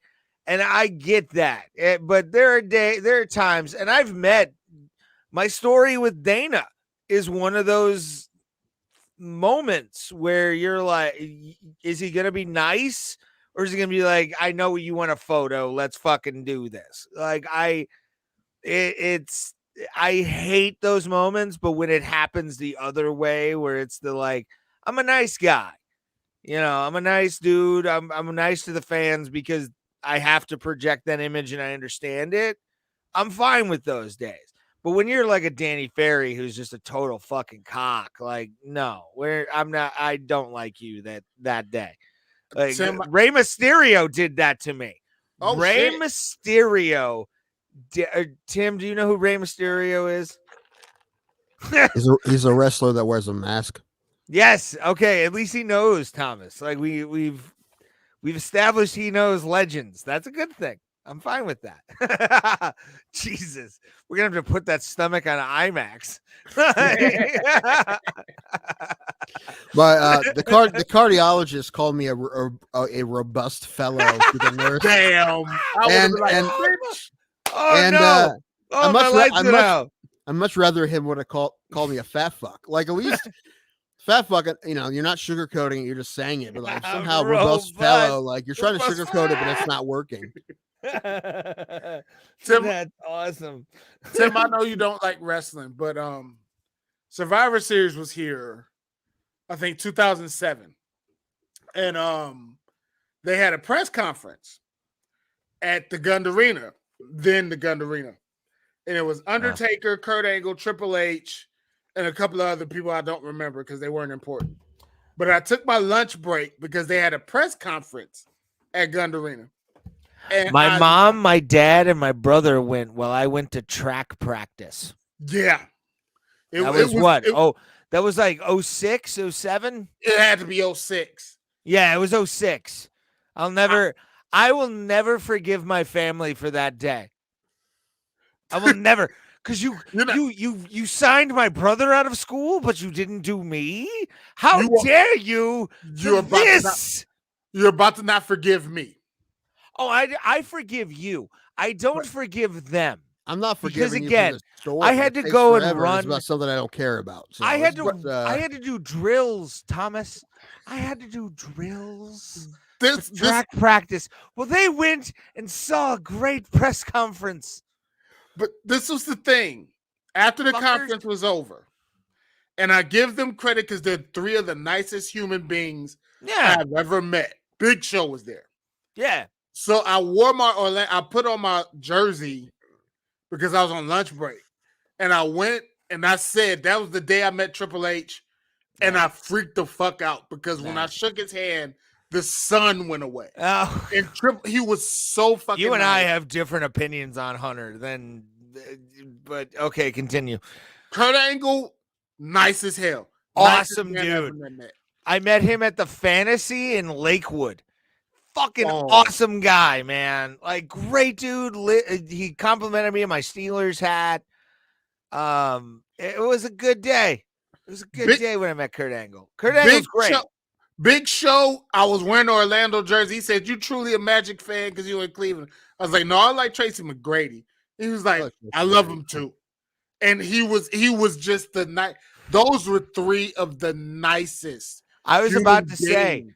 And I get that. But there are times, and I've met, my story with Dana is one of those moments where you're like, is he going to be nice? Or is he going to be like, I know you want a photo. Let's fucking do this. I hate those moments, but when it happens the other way, where it's I'm a nice guy, I'm a nice dude. I'm nice to the fans because I have to project that image and I understand it. I'm fine with those days. But when you're like a Danny Ferry, who's just a total fucking cock, no, I don't like you that day. Rey Mysterio did that to me. Oh, Rey shit. Mysterio. Tim, do you know who Rey Mysterio is? He's a wrestler that wears a mask. Yes. Okay. At least he knows, Thomas. We've established he knows legends. That's a good thing. I'm fine with that. Jesus, we're gonna have to put that stomach on IMAX. But the cardiologist called me a robust fellow to the nurse. Damn. I'd much rather him would have called me a fat fuck. At least fat fuck, you're not sugarcoating it, you're just saying it. But somehow robust fellow, you're trying to sugarcoat it, but it's not working. Tim, that's awesome. Tim, I know you don't like wrestling, but Survivor Series was here, I think 2007, and they had a press conference, at the Gund Arena, then the Gund Arena. And it was Undertaker, Kurt Angle, Triple H, and a couple of other people I don't remember because they weren't important. But I took my lunch break because they had a press conference at Gund Arena. And my mom, my dad, and my brother went while I went to track practice. Yeah. That was like 06, 07? It had to be 06. Yeah, it was 06. I will never forgive my family for that day. I will never, because you signed my brother out of school, but you didn't do me. How dare you? You're about to not forgive me. Oh, I forgive you. I don't forgive them. I'm not forgiving because again, you for the story. I had to go and run about something I don't care about. So I had to do drills, Thomas. I had to do drills. This track practice. Well, they went and saw a great press conference. But this was the thing. After the conference was over, and I give them credit because they're three of the nicest human beings I've ever met. Big Show was there. Yeah. So I wore I put on my jersey because I was on lunch break. And I went and I said that was the day I met Triple H. And I freaked the fuck out because when I shook his hand, the sun went away. Oh. And he was so fucking You and I have different opinions on Hunter but okay, continue. Kurt Angle, nice as hell. Awesome dude. I met him at the Fantasy in Lakewood. Fucking awesome guy, man. Like, great dude. He complimented me on my Steelers hat. It was a good day. It was a good day when I met Kurt Angle. Kurt Angle's great. Big Show, I was wearing an Orlando jersey. He said, "You truly a Magic fan because you were in Cleveland." I was like, "No, I like Tracy McGrady." He was like, "I love him too." And he was just the nice. Those were three of the nicest. I was about to say,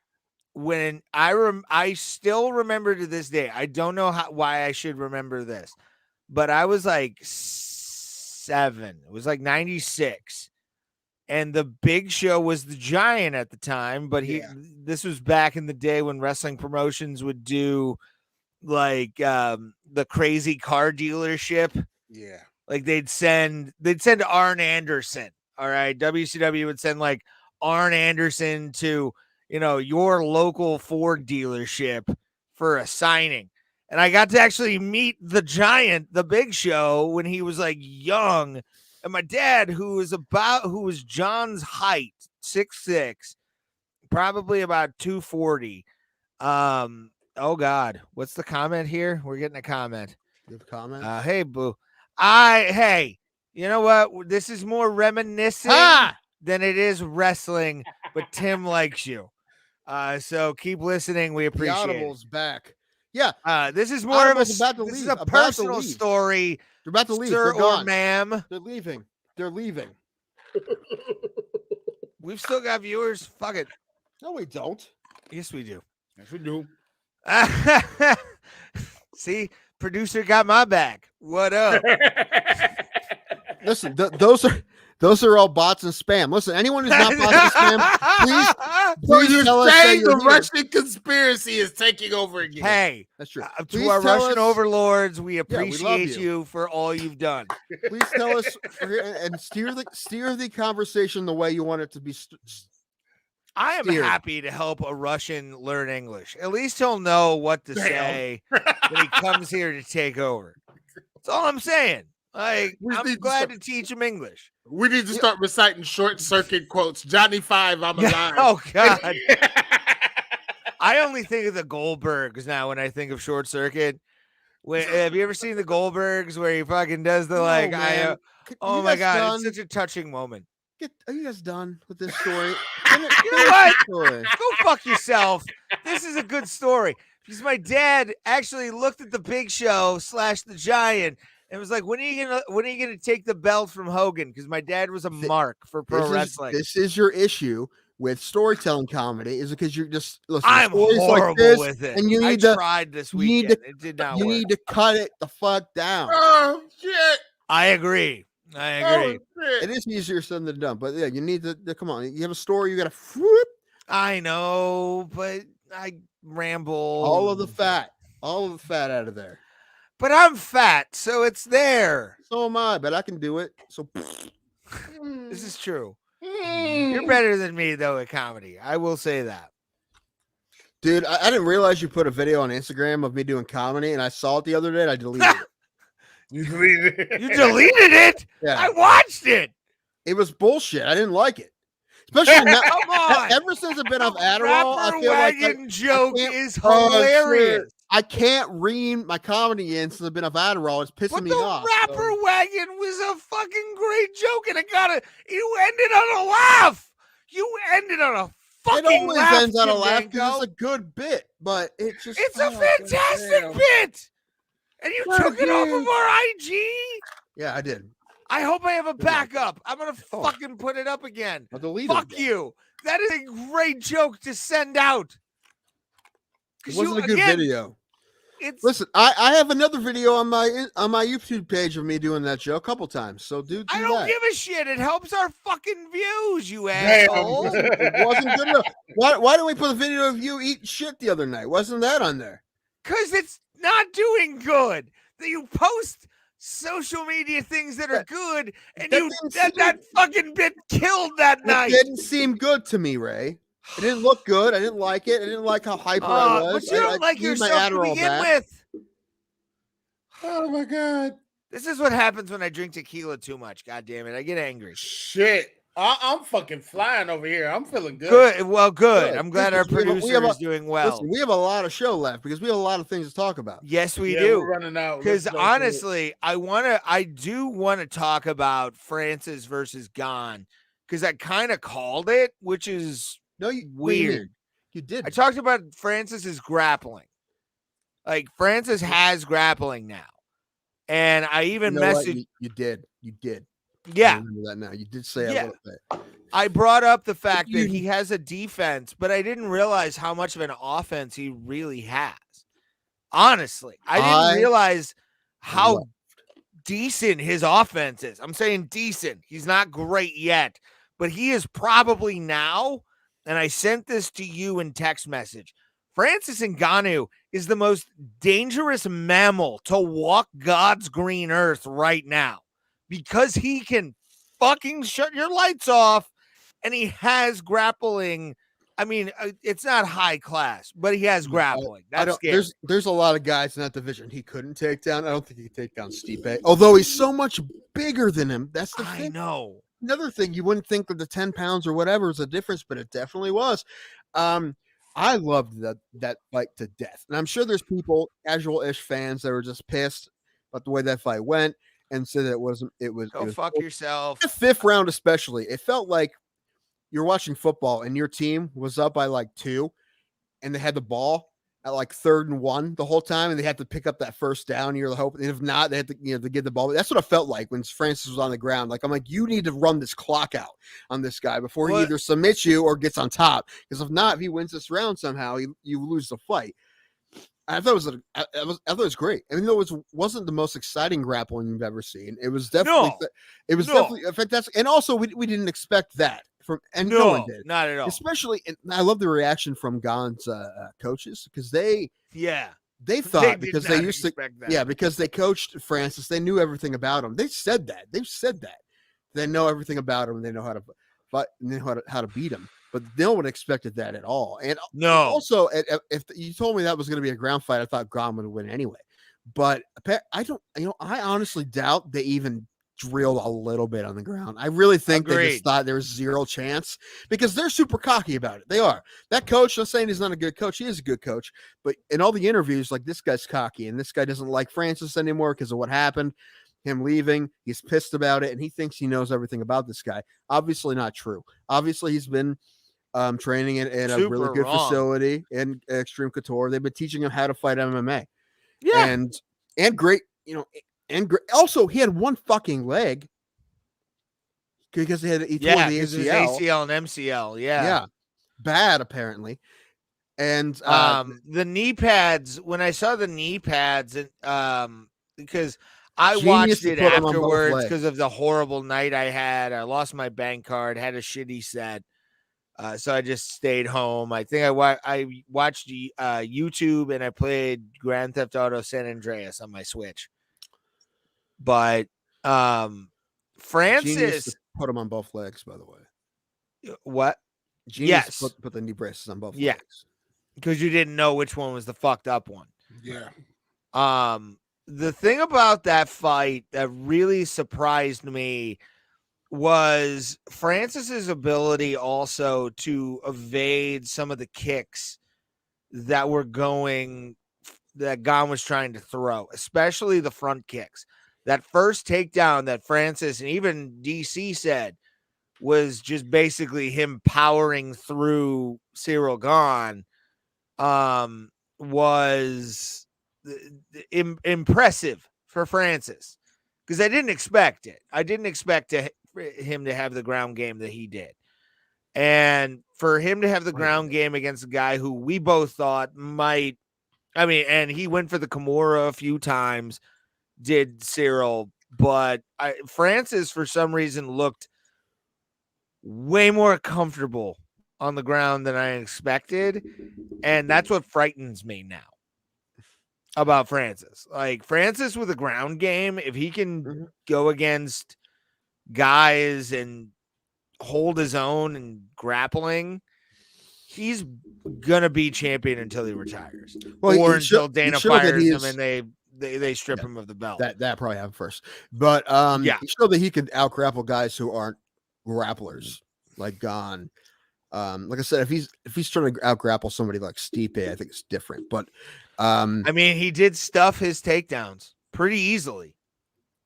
when I still remember to this day. I don't know why I should remember this, but I was like 7. It was like 96. And the Big Show was the Giant at the time, but this was back in the day when wrestling promotions would do like the crazy car dealership. Yeah. Like they'd send Arn Anderson. All right. WCW would send like Arn Anderson to, your local Ford dealership for a signing. And I got to actually meet the Giant, the Big Show, when he was like young. And my dad, who was John's height, 6'6", probably about 240. Oh God, what's the comment here? We're getting a comment. You have a comment? Hey, boo. Hey, you know what? This is more reminiscing than it is wrestling, but Tim likes you. So keep listening. We appreciate it. The Audible's back. Yeah. This is more of this is a personal story. They're about to leave. Sir or ma'am. They're leaving. They're leaving. We've still got viewers. Fuck it. No, we don't. Yes, we do. Yes, we do. See, producer got my back. What up? Listen, those are all bots and spam. Listen, anyone who's not bots and spam, please tell us that the Russian conspiracy is taking over again. Hey, that's true. To our Russian overlords, we appreciate you for all you've done. Please tell us and steer the conversation the way you want it to be. I am happy to help a Russian learn English. At least he'll know what to say when he comes here to take over. That's all I'm saying. Like, I'm glad to teach him English. We need to start reciting Short Circuit quotes. Johnny 5, I'm alive. Oh, God. I only think of the Goldbergs now when I think of Short Circuit. Have you ever seen the Goldbergs where he fucking does the oh, my God. It's such a touching moment. Are you guys done with this story? You know what? Go fuck yourself. This is a good story. Because my dad actually looked at the Big Show / the Giant and was like, when are you gonna take the belt from Hogan? Because my dad was a mark for pro wrestling. This is your issue with storytelling comedy, is because you're just listen. I'm horrible with it. And you need tried this weekend. It did not work. You need to cut it the fuck down. Oh shit! I agree. It is easier said than done, but yeah, you need to come on. You have a story, you got to. I know, but I ramble. All of the fat. All of the fat out of there. But I'm fat, so it's there. So am I, but I can do it. So this is true. You're better than me, though, at comedy. I will say that. Dude, I didn't realize you put a video on Instagram of me doing comedy, and I saw it the other day, and I deleted it. You deleted it? You deleted it? Yeah. I watched it. It was bullshit. I didn't like it. Especially now, Come on. Ever since I've been off Adderall, I feel wagon joke is hilarious. I can't rein my comedy in since I've been off Adderall. It's pissing me off. The rapper wagon was a fucking great joke, and you ended on a laugh. You ended on a fucking laugh. It always ends on a laugh because it's a good bit, but it's a fantastic bit. And you took it off of our IG? Yeah, I did. I hope I have a backup. I'm going to fucking put it up again. I'll delete Fuck you. That is a great joke to send out. It wasn't a good video. Listen, I have another video on my YouTube page of me doing that joke a couple times. So do I don't give a shit. It helps our fucking views, you asshole. It wasn't good enough. Why didn't we put a video of you eating shit the other night? Wasn't that on there? Because it's not doing good. That you post social media things that are good, and that fucking bit killed that night. It didn't seem good to me, Ray. It didn't look good. I didn't like it. I didn't like how hyper I was. But you don't like yourself to begin with. Oh my God. This is what happens when I drink tequila too much. God damn it. I get angry. Shit. I'm fucking flying over here. I'm feeling good. Good. Well, good. I'm glad our producer is doing well. Listen, we have a lot of show left because we have a lot of things to talk about. Yes, we do. We're running out. Because honestly, I do want to talk about Francis versus Gane because I kind of called it, which is weird. You did. I talked about Francis's grappling. Like Francis has grappling now, and I even messaged. You did. Yeah. I remember that now. You did say a little bit. I brought up the fact that he has a defense, but I didn't realize how much of an offense he really has. Honestly, I didn't realize how decent his offense is. I'm saying decent. He's not great yet, but he is probably now. And I sent this to you in text message. Francis Ngannou is the most dangerous mammal to walk God's green earth right now because he can fucking shut your lights off and he has grappling. I mean, it's not high class, but he has grappling. There's a lot of guys in that division he couldn't take down. I don't think he could take down Stipe, although he's so much bigger than him. That's the thing. I know. Another thing, you wouldn't think that the 10 pounds or whatever is a difference, but it definitely was. I loved that fight to death. And I'm sure there's people, casual-ish fans, that were just pissed about the way that fight went and said that it was fuck yourself. The fifth round especially, it felt like you're watching football and your team was up by like 2 and they had the ball at like 3rd and 1 the whole time, and they had to pick up that first down. You're hoping, if not, they had to, to get the ball. That's what it felt like when Francis was on the ground. Like, I'm like, you need to run this clock out on this guy before he either submits you or gets on top. Because if not, if he wins this round somehow, you lose the fight. I thought it was great. Even though it wasn't the most exciting grappling you've ever seen, it was definitely. Definitely. In fact, and also we didn't expect that. No one did, not at all. Especially, and I love the reaction from Gane's coaches because they thought because they used to because they coached Francis, they knew everything about him. They've said that they know everything about him. They know how to fight, they know how to beat him. But no one expected that at all. And also, if you told me that was going to be a ground fight, I thought Gane would win anyway. But I don't. I honestly doubt they even drilled a little bit on the ground. I really think they just thought there was zero chance because they're super cocky about it. They are. That coach, I'm saying he's not a good coach. He is a good coach. But in all the interviews, like, this guy's cocky and this guy doesn't like Francis anymore because of what happened, him leaving. He's pissed about it and he thinks he knows everything about this guy. Obviously not true. Obviously he's been training in a really good facility in Extreme Couture. They've been teaching him how to fight MMA. Yeah. And great, also, he had one fucking leg because he tore the ACL. His ACL and MCL. Yeah. Bad apparently. And the knee pads. When I saw the knee pads, and because I watched it afterwards because of the horrible night I had. I lost my bank card, had a shitty set. So I just stayed home. I think I watched YouTube and I played Grand Theft Auto San Andreas on my Switch. But Francis put him on both legs, by the way. What? Genius put the knee braces on both legs. Because you didn't know which one was the fucked up one. Yeah. The thing about that fight that really surprised me was Francis's ability also to evade some of the kicks that Gon was trying to throw, especially the front kicks. That first takedown that Francis and even DC said was just basically him powering through Cyril Gahn, was impressive for Francis, because I didn't expect it. I didn't expect him to have the ground game that he did. And for him to have the ground game against a guy who we both thought might, and he went for the Kimura a few times, did Cyril, but Francis, for some reason, looked way more comfortable on the ground than I expected. And that's what frightens me now about Francis. Like, Francis with a ground game, if he can go against guys and hold his own and grappling, he's gonna be champion until he retires, or until Dana fires him and they strip him of the belt. That probably happened first, but he showed that he could out grapple guys who aren't grapplers, like Gahn. Like I said, if he's trying to out grapple somebody like Stipe, I think it's different. But he did stuff his takedowns pretty easily.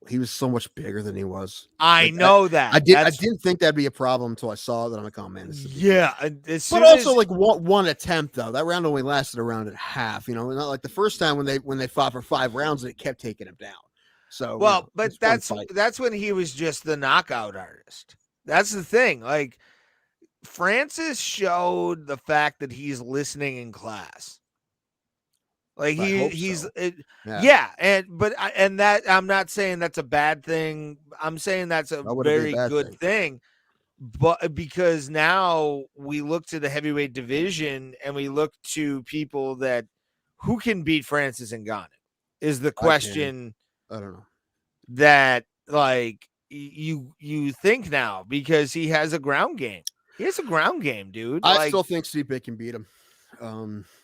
He was so much bigger than he was. I know that. I didn't think that'd be a problem until I saw that. I'm like, oh man, this is but also like one attempt though. That round only lasted a round and a half. Not like the first time when they fought for 5 rounds and it kept taking him down. So but that's when he was just the knockout artist. That's the thing. Like, Francis showed the fact that he's listening in class. Like and that, I'm not saying that's a bad thing. I'm saying that's a very good thing. But because now we look to the heavyweight division and we look to people who can beat Francis Ngannou is the question. I don't know. That like you think now, because he has a ground game. He has a ground game, dude. I still think Stipe can beat him.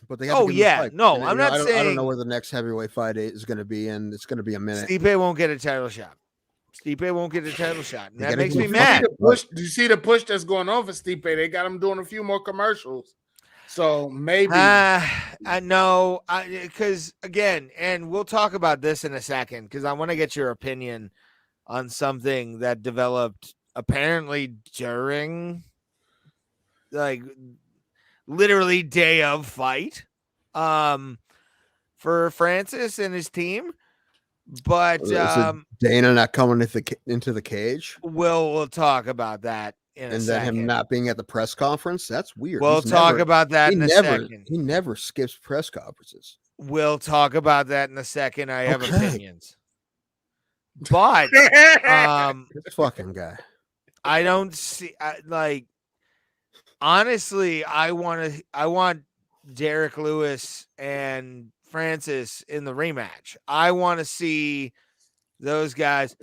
But they have to give him a fight. No, I'm not saying. I don't know where the next heavyweight fight is going to be, and it's going to be a minute. Stipe won't get a title shot. And that makes me mad. Do you see the push that's going on for Stipe? They got him doing a few more commercials. So maybe I know, because again, and we'll talk about this in a second, because I want to get your opinion on something that developed apparently during, like, literally day of fight, for Francis and his team. But Dana not coming into the cage. We'll talk about that in a second. And then him not being at the press conference. That's weird. We'll talk about that in a second. He never skips press conferences. We'll talk about that in a second. I have opinions. But this fucking guy. I don't see honestly, I want Derek Lewis and Francis in the rematch. I want to see those guys.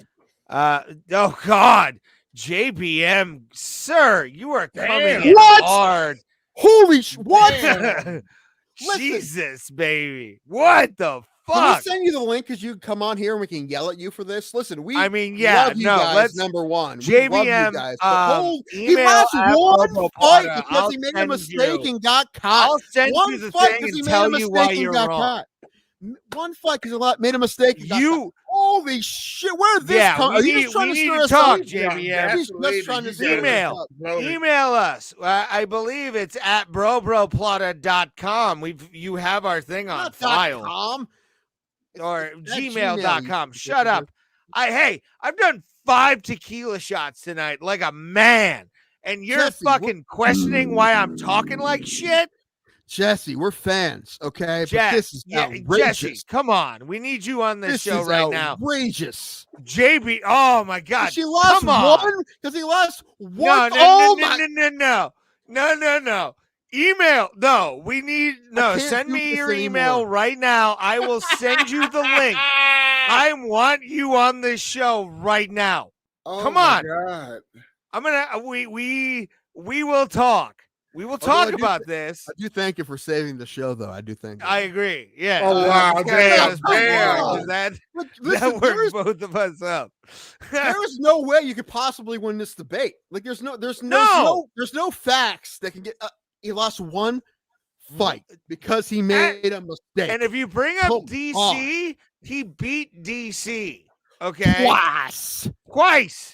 Oh God, JBM, sir, you are coming in hard. Holy what? Jesus, baby, what the fuck? Can we send you the link because you come on here and we can yell at you for this? Listen, love you guys, number one. JBM, love you guys, he lost one fight because he made a mistake and got caught. I'll send you the thing and tell you why you're wrong. One fight because he made a mistake. Holy shit! Where is this coming? Are you just trying to stir us up, JBM? He's just trying to email us. I believe it's at brobroplata.com. You have our thing on file. .com. Or gmail.com. Shut up. I've done 5 tequila shots tonight like a man, and you're fucking questioning why I'm talking like shit. Jesse, we're fans, okay? But this is outrageous. Jesse, come on. We need you on this show right now. Outrageous. JB, oh my God. She lost one? Because he lost one? No. No. Email. No, we need send me your email right now. I will send you the link. I want you on this show right now. Come on. God. I'm gonna we will talk. We will talk about this. I do thank you for saving the show, though. I do thank you. I agree. Yeah. Oh wow, damn. That worked both of us up. There is no way you could possibly win this debate. Like, there's no facts that can get. He lost one fight because he made a mistake. And if you bring up DC, he beat DC. Okay, twice.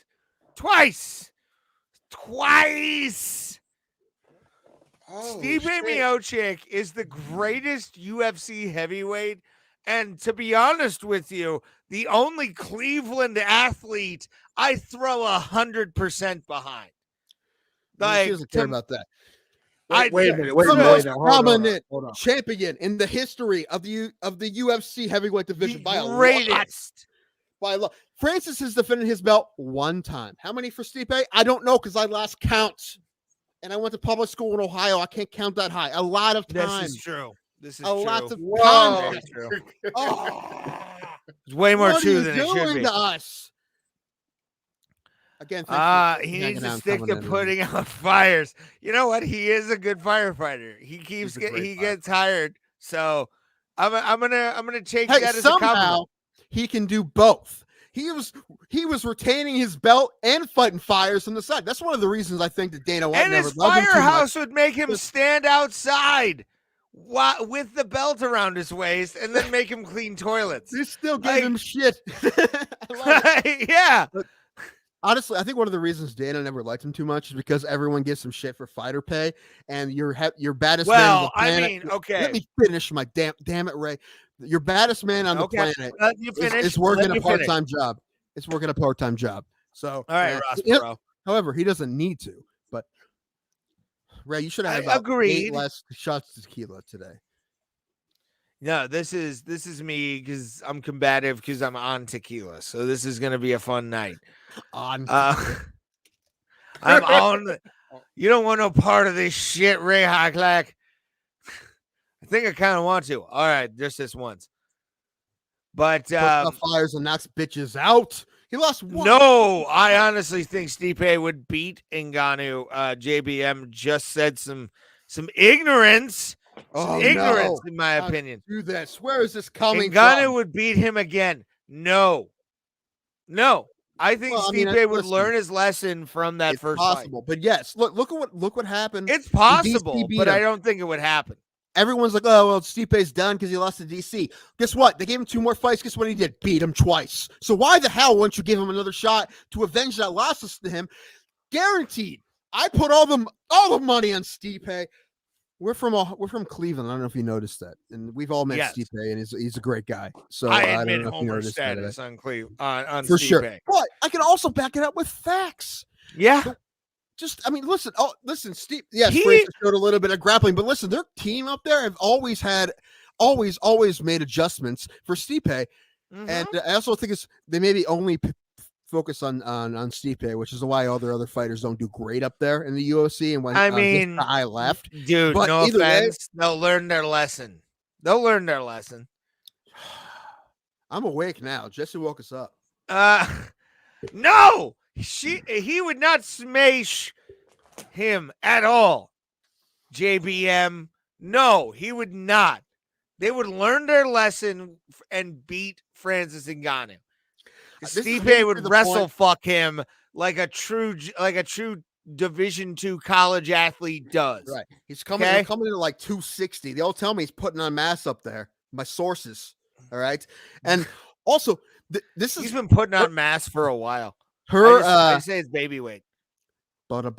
Oh, Stipe Miocic is the greatest UFC heavyweight, and to be honest with you, the only Cleveland athlete I throw 100% behind. Like, he doesn't care about that. Wait a minute. Dominant champion in the history of the UFC heavyweight division by greatest. By a lot. Francis has defended his belt one time. How many for Stipe? I don't know because I lost count. And I went to public school in Ohio. I can't count that high. A lot of time. This is true. This is a lot of time. It's way more true than it should be. To us? Again, he needs to stick to putting out fires. You know what? He is a good firefighter. He gets hired. So I'm gonna take that as a compliment. He can do both. He was retaining his belt and fighting fires on the side. That's one of the reasons I think that Dana White his firehouse would make him stand outside with the belt around his waist and then make him clean toilets. They still give him shit. Yeah. But honestly, I think one of the reasons Dana never liked him too much is because everyone gives him shit for fighter pay, and your baddest man on the planet. I mean, okay. Let me finish my damn it, Ray. Your baddest man on the planet is working a part-time job. It's working a part-time job. So, all right, Ross, bro. However, he doesn't need to. But Ray, you should have had about 8 less shots of tequila today. No, this is me because I'm combative because I'm on tequila. So this is gonna be a fun night. I'm on. You don't want no part of this shit, Ray Hocklack. I think I kind of want to. All right, just this once. But fires and knocks bitches out. He lost one. No, I honestly think Stipe would beat Ngannou. JBM just said some ignorance. Ignorance, in my opinion. Do this. Where is this coming Ngannou from? would beat him again. No. I think Stipe would learn his lesson from that first possible. Fight. But yes, look what happened. It's possible, but I don't think it would happen. Everyone's like, oh, well, Stipe's done because he lost to DC. Guess what? They gave him 2 more fights. Guess what he did? Beat him twice. So why the hell wouldn't you give him another shot to avenge that loss to him? Guaranteed. I put all the money on Stipe. We're from Cleveland. I don't know if you noticed that, and we've all met Stipe, and he's a great guy. So I don't admit know if you Homer noticed status on Stipe. For sure. But I can also back it up with facts. Yeah. So, listen, Steve. Yes, Fraser showed a little bit of grappling, but listen, their team up there have always made adjustments for Stipe, mm-hmm. and I also think they maybe only focus on Stipe, which is why all their other fighters don't do great up there in the UFC. And when I left, dude, but no offense, they'll learn their lesson. I'm awake now. Jesse woke us up. No. He would not smash him at all. JBM, no, he would not. They would learn their lesson and beat Francis Ngannou. Stipe would wrestle fuck him like a true Division II college athlete does. Right. He's coming in at like 260. They all tell me he's putting on mass up there. My sources. All right. And also he's been putting on mass for a while. I say it's baby weight. Her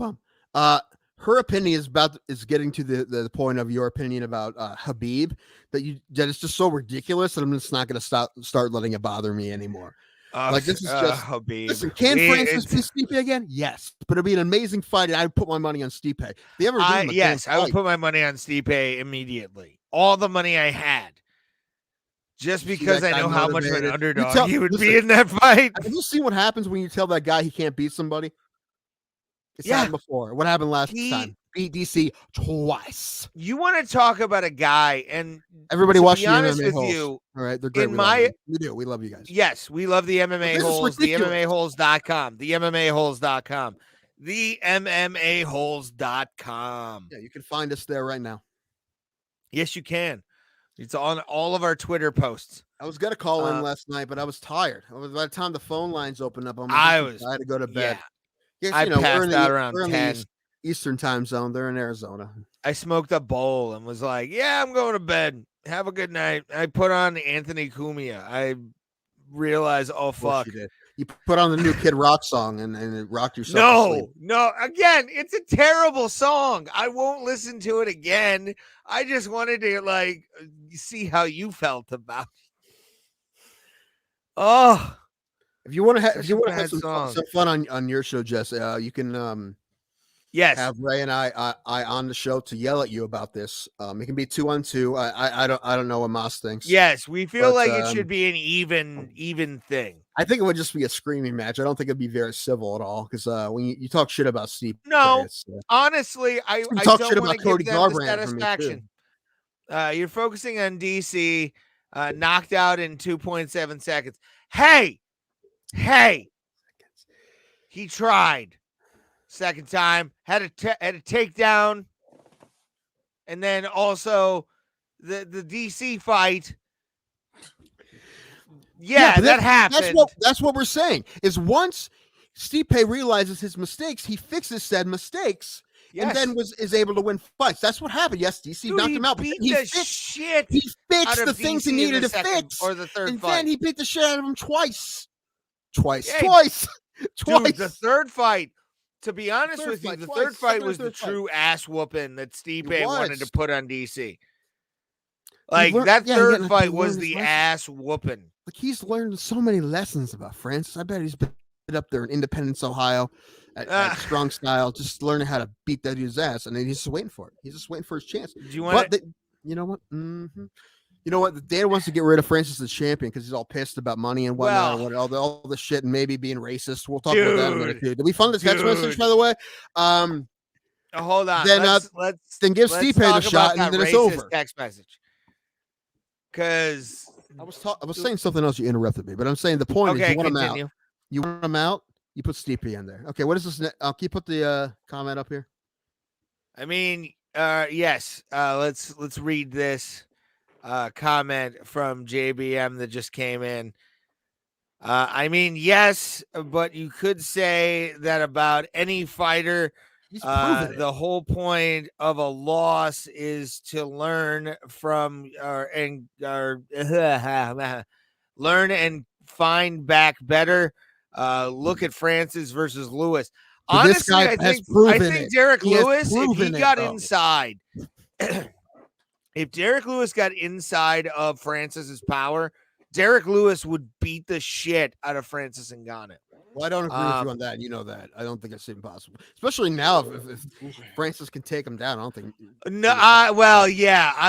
opinion is getting to the point of your opinion about Habib that it's just so ridiculous that I'm just not going to start letting it bother me anymore. This is just Habib. Listen, can Francis beat Stipe again? Yes, but it'd be an amazing fight, and I'd put my money on Stipe. I would put my money on Stipe immediately. All the money I had. Just because I know how much of an underdog he would be in that fight. Have you seen what happens when you tell that guy he can't beat somebody? It's happened before. What happened last time? Beat DC twice. You want to talk about a guy, and everybody watch the honest MMA with holes. you, all right, they're great. We do. We love you guys. Yes, we love the MMA holes. The MMAholes.com. The MMAholes.com. The MMAholes.com. Yeah, you can find us there right now. Yes, you can. It's on all of our Twitter posts. I was gonna call in last night, but I was tired. By the time the phone lines opened up, I had to go to bed. Yeah, I passed out around 10 Eastern time zone. They're in Arizona. I smoked a bowl and was like, "Yeah, I'm going to bed. Have a good night." I put on Anthony Cumia. I realized, oh fuck, you put on the new Kid Rock song and it rocked yourself. No. Again, it's a terrible song. I won't listen to it again. I just wanted to see how you felt about it. Oh, if you want to have some fun on your show, Jess, you can have Ray and I on the show to yell at you about this. It can be 2-on-2. I don't know what Moss thinks. Yes, we feel like it should be an even thing. I think it would just be a screaming match. I don't think it'd be very civil at all because when you talk shit about Steve, honestly, I talk don't shit about Cody Garbrandt. Satisfaction. You're focusing on DC, knocked out in 2.7 seconds. Hey, he tried. Second time had a takedown, and then also the DC fight. Yeah, that happened. That's what we're saying. Is once Stipe realizes his mistakes, he fixes said mistakes, and then is able to win fights. That's what happened. Yes, DC knocked him out, but he fixed the things he needed to fix, or the third and fight. then he beat the shit out of him twice. Dude, the third fight. To be honest with you, the third fight was the true ass whooping that Stipe wanted to put on DC. That third fight was the ass whooping. Like, he's learned so many lessons about Francis. I bet he's been up there in Independence, Ohio, at Strong Style, just learning how to beat that dude's ass, and then he's just waiting for it. He's just waiting for his chance. Do you want you know what? Mm-hmm. You know what? Dan wants to get rid of Francis as champion because he's all pissed about money and whatnot, all the shit, and maybe being racist. We'll talk about that in a minute too. Did we fund this text message, by the way? Hold on. Then give Stipe the shot, and then it's over. Text message. Because I was saying something else. You interrupted me, but I'm saying the point is you want him out. You want him out. You put Stipe in there. Okay. What is this? Can you put the comment up here? I mean, yes. Let's read this. Comment from JBM that just came in. I mean, yes, but you could say that about any fighter. The whole point of a loss is to learn from learn and find back better. Look at Francis versus Lewis. Honestly, I think Derek Lewis, if he got inside. If Derek Lewis got inside of Francis's power, Derek Lewis would beat the shit out of Francis Ngannou. Well, I don't agree with you on that. You know that. I don't think it's impossible, especially now if Francis can take him down. I don't think. No, I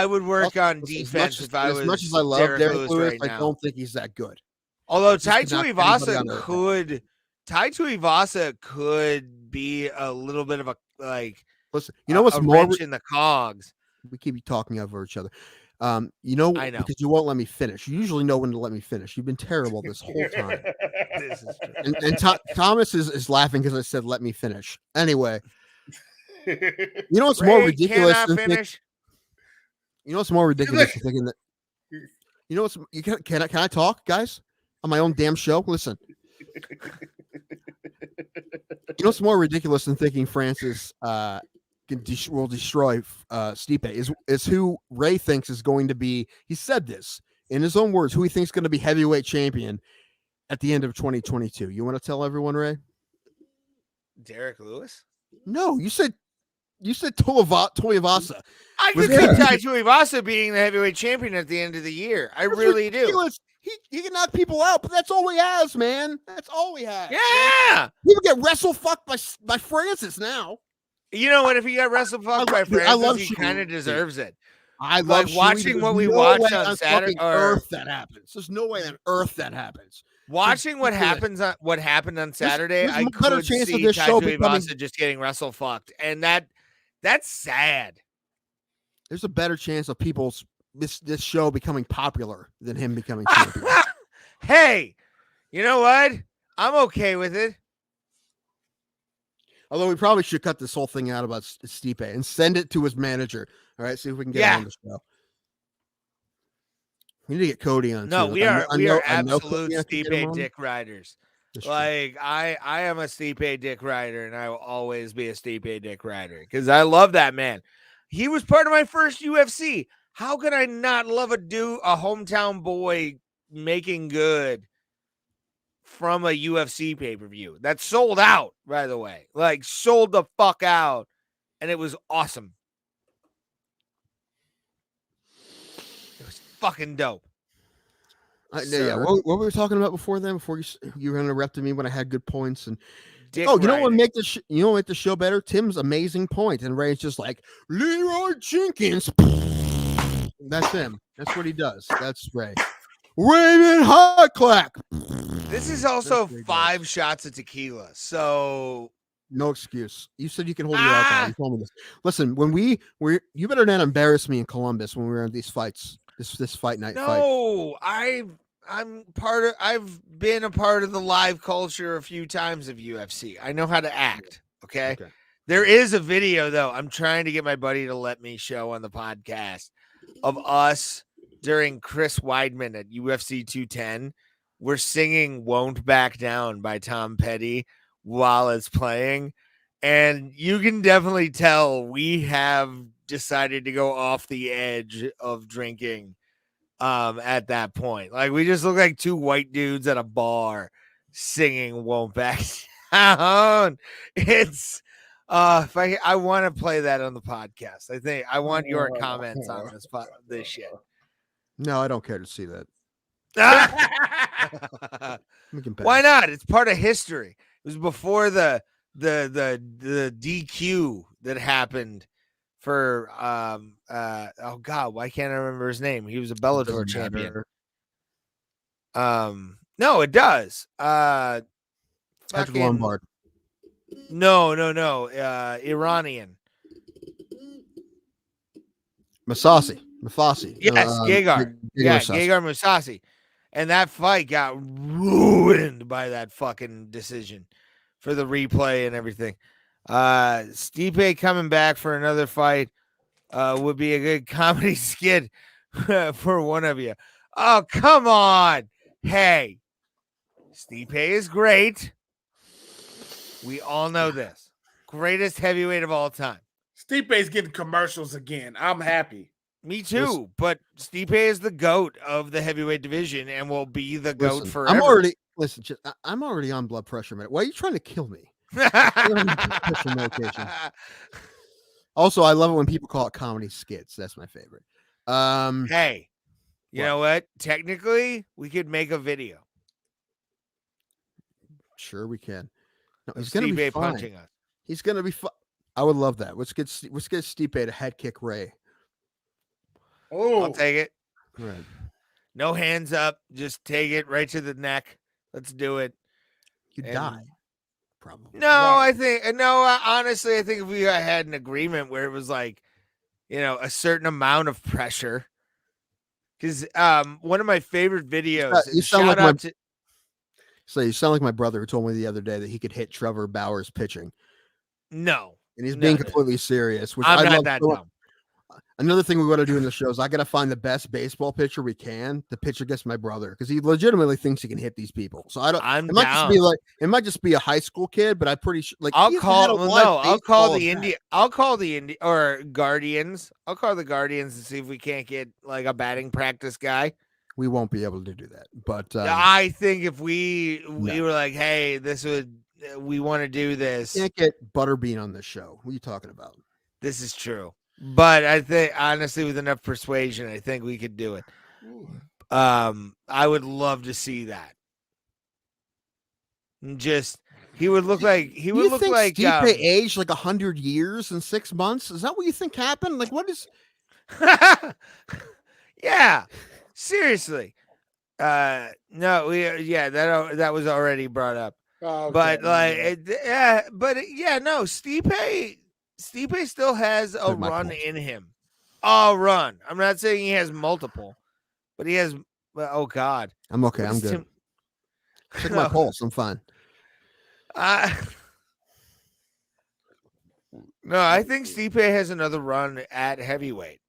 would work on defense if I was. As much as I love Derek Lewis, I don't think he's that good. Although Tai Tuivasa could be a little bit of a Listen, you know what's more in the cogs. We keep talking over each other. I know because you won't let me finish. You usually know when to let me finish. You've been terrible this whole time. This is true. And Thomas is laughing because I said let me finish. Anyway, you know what's more ridiculous than finish? You know what's more ridiculous than thinking that? You know what's can I talk, guys, on my own damn show? Listen. You know what's more ridiculous than thinking Francis will destroy Stipe is who Ray thinks is going to be. He said this in his own words. Who he thinks is going to be heavyweight champion at the end of 2022. You want to tell everyone, Ray? Derek Lewis? No, you said Tuivasa. I could see Tai Tuivasa being the heavyweight champion at the end of the year. I really do. He can knock people out, but that's all he has, man. That's all he has. Yeah, he would get wrestle fucked by Francis now. You know what? If he got wrestled fucked by Francis, he kind of deserves it. I love watching what we watched on Saturday. Earth that happens. There's no way on earth that happens. Watching what happened on Saturday, there's I better could chance see of this show becoming Ivasa just getting wrestle fucked, and that's sad. There's a better chance of this show becoming popular than him becoming champion. Hey, you know what? I'm okay with it. Although we probably should cut this whole thing out about Stipe and send it to his manager. All right, see if we can get him on the show. We need to get Cody on. No, too. we are absolute Stipe dick riders. Like I am a Stipe dick rider, and I will always be a Stipe dick rider because I love that man. He was part of my first UFC. How could I not love a hometown boy making good from a UFC pay-per-view that sold out, by the way, like sold the fuck out, and it was awesome. It was fucking dope. Yeah, what were we talking about before then? Before you were interrupting me when I had good points and Dick you know what make the show better? Tim's amazing point, and Ray's just like Leroy Jenkins. That's him. That's what he does. That's Ray. Raymond Hotclack. This is also 5 shots of tequila, so no excuse. You said you can hold your alcohol. You told me this. Listen, when you better not embarrass me in Columbus when we were in these fights. This fight night. No, I've been a part of the live culture a few times of UFC. I know how to act. Okay. There is a video though. I'm trying to get my buddy to let me show on the podcast of us during Chris Weidman at UFC 210. We're singing "Won't Back Down" by Tom Petty while it's playing, and you can definitely tell we have decided to go off the edge of drinking at that point. Like we just look like 2 white dudes at a bar singing "Won't Back Down." It's if I want to play that on the podcast. I think I want your comments on this shit. No, I don't care to see that. Why not? It's part of history. It was before the DQ that happened for oh god, why can't I remember his name? He was a Bellator champion. No, it does. Patrick Lombard. No. Iranian. Mafasi. Yes, Gegard. Gegard Mousasi. And that fight got ruined by that fucking decision for the replay and everything. Stipe coming back for another fight would be a good comedy skit for one of you. Oh, come on. Hey, Stipe is great. We all know this. Greatest heavyweight of all time. Stipe's getting commercials again. I'm happy. Me too, but Stipe is the GOAT of the heavyweight division and will be the GOAT forever. I'm already on blood pressure, man. Why are you trying to kill me? Also, I love it when people call it comedy skits. That's my favorite. Hey, you know what? Technically, we could make a video. Sure, we can. No, he's going to be punching us. He's going to be fun. I would love that. Let's get Stipe to head kick Ray. Oh, I'll take it. Right. No hands up. Just take it right to the neck. Let's do it. You die. Probably. No, honestly, I think if we had an agreement where it was like, a certain amount of pressure. Because one of my favorite videos. You sound like my brother who told me the other day that he could hit Trevor Bauer's pitching. No. And he's being completely serious. Which I'm not that dumb. Another thing we want to do in the show is I got to find the best baseball pitcher we can to pitch against my brother because he legitimately thinks he can hit these people. So I don't. It might just be a high school kid, but I'm pretty sure. Like I'll call the or Guardians. I'll call the Guardians and see if we can't get like a batting practice guy. We won't be able to do that, but I think if we were like, hey, we want to do this. You can't get Butterbean on this show. What are you talking about? This is true. But I think, honestly, with enough persuasion, I think we could do it. I would love to see that. He would look like Stipe aged like 100 years in 6 months. Is that what you think happened? Like, what is? Yeah, seriously. No, that was already brought up. Okay. But no, Stipe still has a run in him. A run. I'm not saying he has multiple, but he has. Oh God, I'm okay. I'm good. Check my pulse. I'm fine. No, I think Stipe has another run at heavyweight.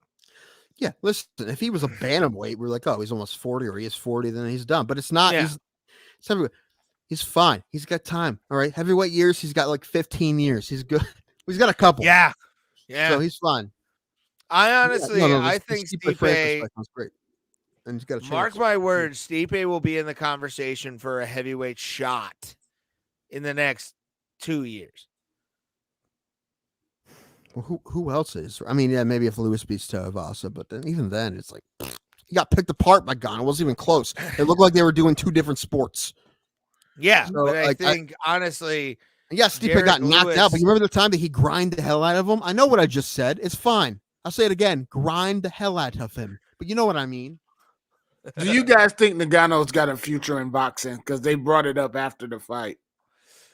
Yeah, listen, if he was a bantamweight, we're like, oh, he's almost 40 or he is 40, then he's done. But it's not. Yeah. He's fine. He's got time. All right. Heavyweight years, he's got like 15 years. He's good. He's got a couple. Yeah. Yeah. So he's fine. I honestly, I think Stipe was great. And he's got a chance. Mark my words, Stipe will be in the conversation for a heavyweight shot in the next 2 years. Well, who else is? I mean, yeah, maybe if Lewis beats Tuivasa, but then even then, it's like he got picked apart by Ghana. It wasn't even close. It looked like they were doing two different sports. Yeah, so, but I think honestly, yeah, Stipe got knocked out. But you remember the time that he grinded the hell out of him? I know what I just said. It's fine. I'll say it again. Grind the hell out of him. But you know what I mean. Do you guys think Nagano's got a future in boxing? Because they brought it up after the fight.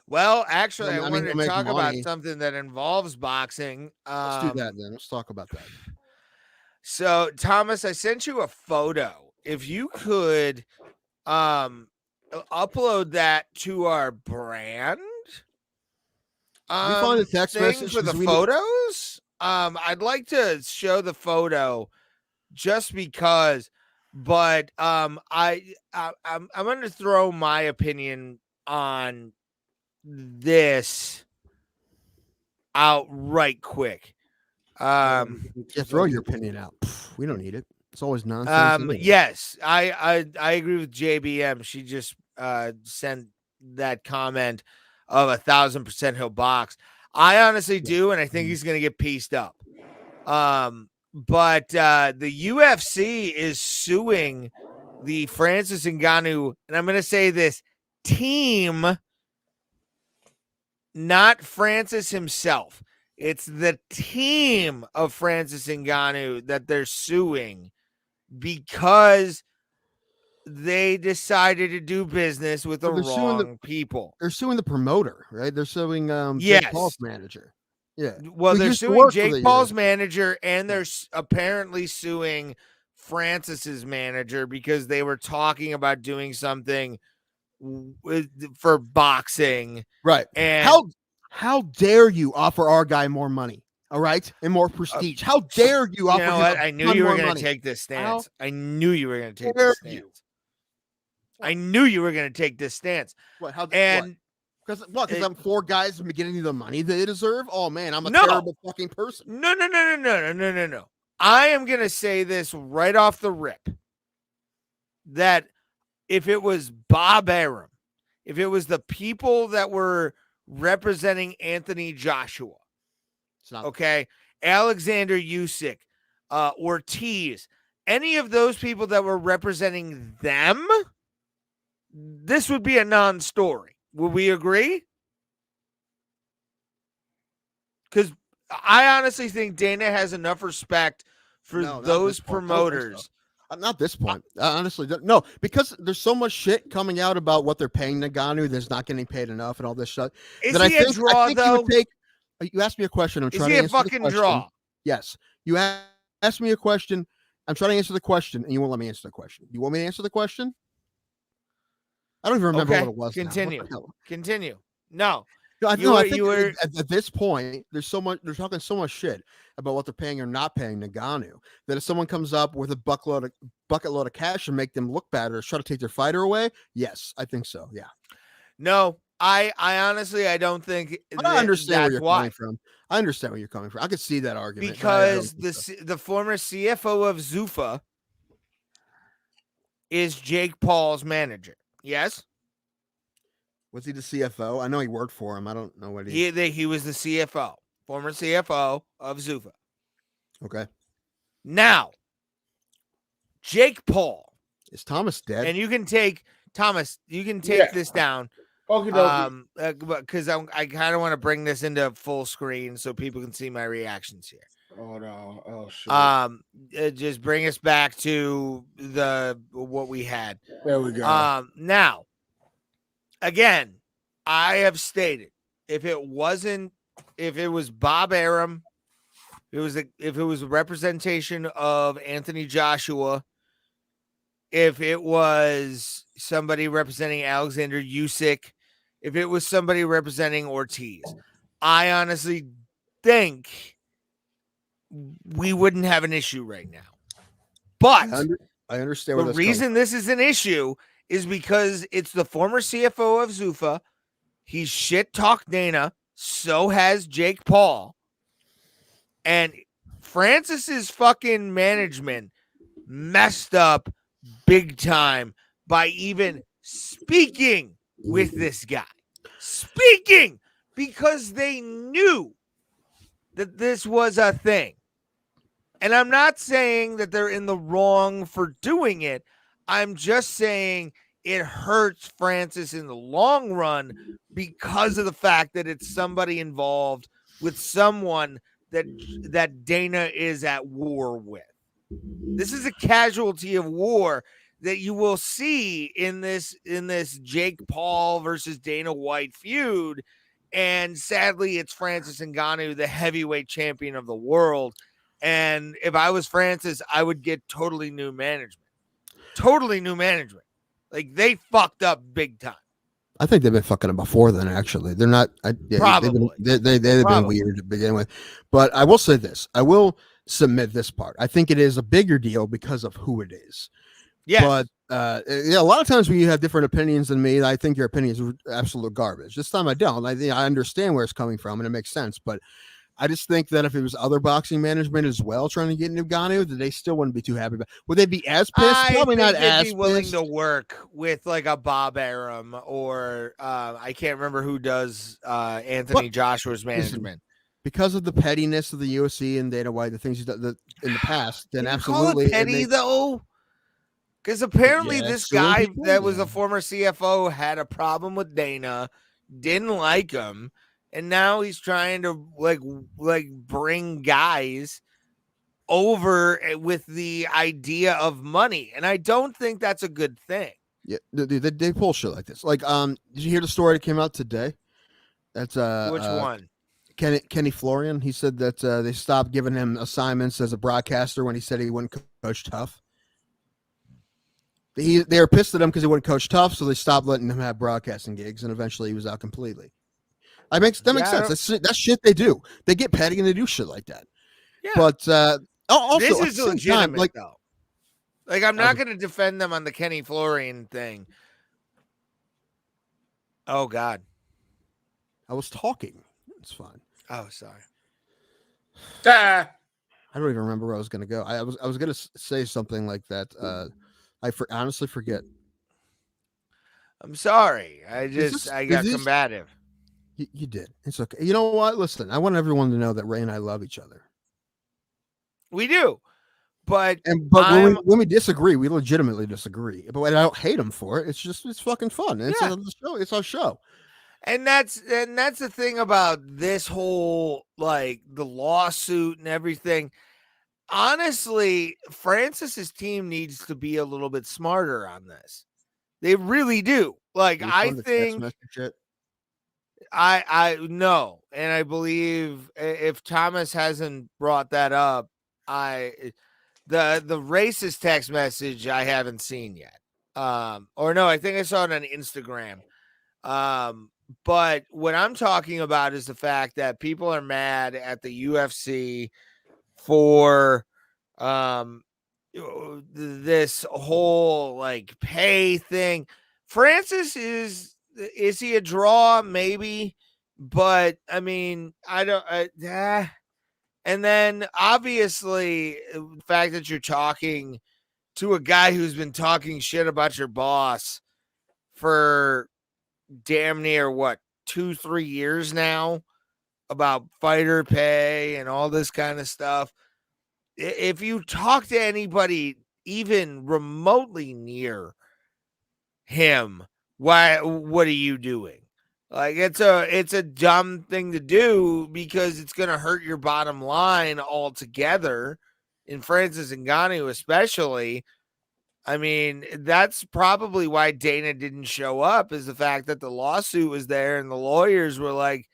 Well, actually, I wanted to talk about something that involves boxing. Let's do that then. Let's talk about that. So, Thomas, I sent you a photo. If you could upload that to our brand. You find the text message for the photos? I'd like to show the photo just because, but I'm going to throw my opinion on this out right quick. Throw your opinion out. We don't need it. It's always nonsense. Yes, I agree with JBM. She just sent that comment of 1,000% he'll box. I honestly do, and I think he's going to get pieced up. But the UFC is suing the Francis Ngannou, and I'm going to say this team, not Francis himself. It's the team of Francis Ngannou that they're suing because they decided to do business with the wrong people. They're suing the promoter, right? They're suing Jake Paul's manager. Yeah. Well, they're suing Jake Paul's manager, and they're apparently suing Francis's manager because they were talking about doing something for boxing. Right. And how dare you offer our guy more money? All right. And more prestige. How dare you offer him I knew you were going to take this stance. I knew you were going to take this stance. I knew you were going to take this stance. What? Because I'm 4 guys getting the money they deserve? Oh, man, I'm a terrible fucking person. No. I am going to say this right off the rip. That if it was Bob Arum, if it was the people that were representing Anthony Joshua, okay, Alexander Usyk, Ortiz, any of those people that were representing them, this would be a non-story. Would we agree? Because I honestly think Dana has enough respect for those promoters. Not this point. Honestly, no, because there's so much shit coming out about what they're paying Ngannou. There's not getting paid enough and all this shit. Is he a draw, though? You asked me a question. I'm trying to answer the question. Is he a fucking draw? Yes. You asked me a question. I'm trying to answer the question, and you won't let me answer the question. You want me to answer the question? I don't even remember what it was. Continue. No. I think at this point, they're talking so much shit about what they're paying or not paying Ngannou that if someone comes up with a bucket load of cash and make them look bad or try to take their fighter away, yes, I think so. Yeah. No, I honestly, I don't think. I understand where you're coming from. I understand where you're coming from. I could see that argument because the former CFO of Zuffa is Jake Paul's manager. Yes. Was he the CFO? I know he worked for him. I don't know what he was the CFO, former CFO of Zuffa. Okay. Now, Jake Paul. Is Thomas dead? And you can take Thomas. You can take this down. Okay. Because I kind of want to bring this into full screen so people can see my reactions here. Oh no! Oh shit! Just bring us back to what we had. There we go. Now, again, I have stated if it was Bob Arum, if it was a representation of Anthony Joshua, if it was somebody representing Alexander Usyk, if it was somebody representing Ortiz, I honestly think we wouldn't have an issue right now. But I understand the reason this is an issue is because it's the former CFO of Zuffa. He's shit talked Dana. So has Jake Paul. And Francis's fucking management messed up big time by even speaking with this guy. Speaking because they knew that this was a thing. And I'm not saying that they're in the wrong for doing it. I'm just saying it hurts Francis in the long run because of the fact that it's somebody involved with someone that Dana is at war with. This is a casualty of war that you will see in this Jake Paul versus Dana White feud. And sadly, it's Francis Ngannou, the heavyweight champion of the world. And if I was Francis, I would get totally new management. Like, they fucked up big time. I think they've been fucking them before then. Actually, they're not. Probably they've been weird to begin with. But I will say this: I will submit this part. I think it is a bigger deal because of who it is. Yeah. But a lot of times when you have different opinions than me, I think your opinions are absolute garbage. This time I don't. I understand where it's coming from and it makes sense. But I just think that if it was other boxing management as well trying to get Ngannou, that they still wouldn't be too happy about. Would they be as pissed? Probably not as pissed. Willing to work with like a Bob Arum or I can't remember who does Anthony Joshua's management. Listen, because of the pettiness of the UFC and Dana White, the things he's done in the past, then absolutely. Call it petty though? Because apparently this guy that was a former CFO had a problem with Dana, didn't like him. And now he's trying to like bring guys over with the idea of money, and I don't think that's a good thing. Yeah, they pull shit like this. Like, did you hear the story that came out today? That's which one? Kenny Florian. He said that they stopped giving him assignments as a broadcaster when he said he wouldn't coach tough. They were pissed at him because he wouldn't coach tough, so they stopped letting him have broadcasting gigs, and eventually he was out completely. That makes sense. That's shit they do. They get petty and they do shit like that. Yeah. But also, this is legitimate, though. Like, I'm not going to defend them on the Kenny Florian thing. Oh God, I was talking. It's fine. Oh, sorry. I don't even remember where I was going to go. I was going to say something like that. I honestly forget. I'm sorry. I got combative. You did. It's okay. You know what? Listen, I want everyone to know that Ray and I love each other. We do. But when we disagree, we legitimately disagree. But I don't hate him for it. It's fucking fun. It's our show. And that's the thing about this whole, like, the lawsuit and everything. Honestly, Francis's team needs to be a little bit smarter on this. They really do. Like, I think I know, and I believe if Thomas hasn't brought that up, the racist text message I haven't seen yet. Or no, I think I saw it on Instagram. But what I'm talking about is the fact that people are mad at the UFC for this whole like pay thing. Francis is he a draw? Maybe, but I mean, I don't. And then obviously the fact that you're talking to a guy who's been talking shit about your boss for damn near 2-3 years now about fighter pay and all this kind of stuff. If you talk to anybody even remotely near him, what are you doing? Like it's a dumb thing to do because it's going to hurt your bottom line altogether. In Francis Ngannou especially, I mean, that's probably why Dana didn't show up, is the fact that the lawsuit was there and the lawyers were like,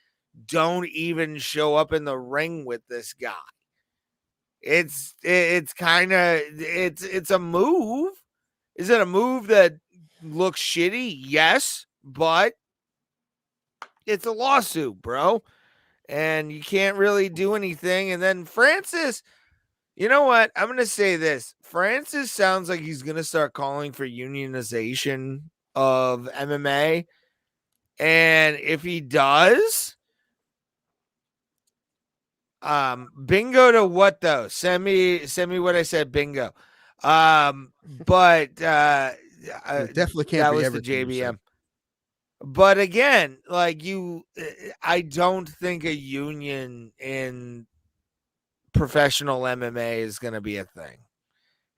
don't even show up in the ring with this guy. It's kind of it's a move. Is it a move that looks shitty? Yes, but it's a lawsuit, bro. And you can't really do anything. And then Francis, you know what? I'm going to say this. Francis sounds like he's going to start calling for unionization of MMA. And if he does, bingo to what though? Send me what I said, bingo. But it definitely can't that be was everything the JBM. But again, like I don't think a union in professional MMA is going to be a thing.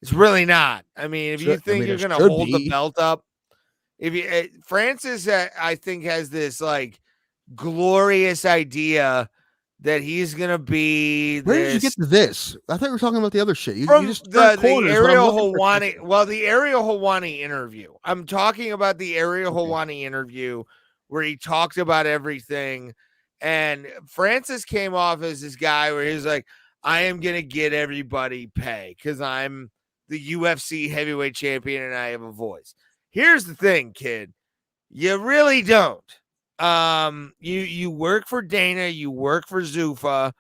It's really not. I mean, if you think you're going to hold the belt up, if you Francis, I think has this like glorious idea that he's going to be. Where did you get to this? I thought we were talking about the other shit. You just the Ariel Helwani. Well, the Ariel Helwani interview. I'm talking about the Ariel Helwani interview where he talked about everything. And Francis came off as this guy where he's like, I am going to get everybody pay because I'm the UFC heavyweight champion and I have a voice. Here's the thing, kid. You really don't. You work for Dana, you work for Zuffa,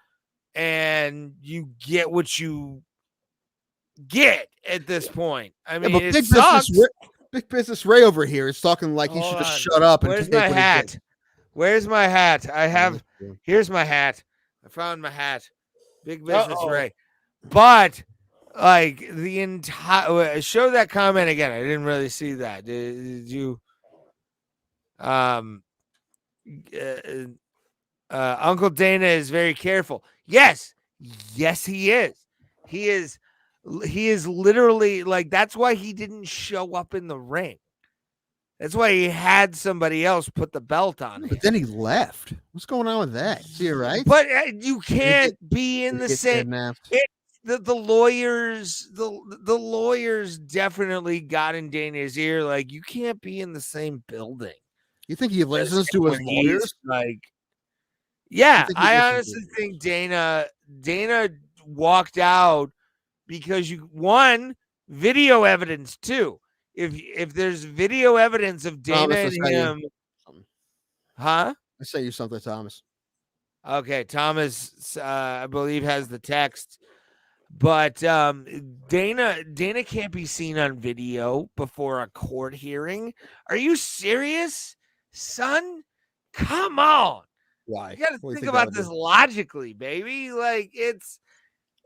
and you get what you get at this point. I mean, it sucks. Big Business Ray over here is talking like he should just shut up. Where's my hat? Where's my hat? Here's my hat. I found my hat. Big Business Ray. But like the entire show that comment again. I didn't really see that. Did you? Uncle Dana is very careful. Yes, he is. He is literally like, that's why he didn't show up in the ring. That's why he had somebody else put the belt on him. But then he left. What's going on with that? See, right? But you can't be in the same. The lawyers, the lawyers definitely got in Dana's ear. Like, you can't be in the same building. You think he listens to his lawyers? Like, yeah, I honestly think Dana walked out because video evidence too. If there's video evidence of Dana and him, huh? I say you something, Thomas. Okay, Thomas, I believe has the text, but Dana can't be seen on video before a court hearing. Are you serious, son? Come on. Why? You got to think about this logically, baby. Like it's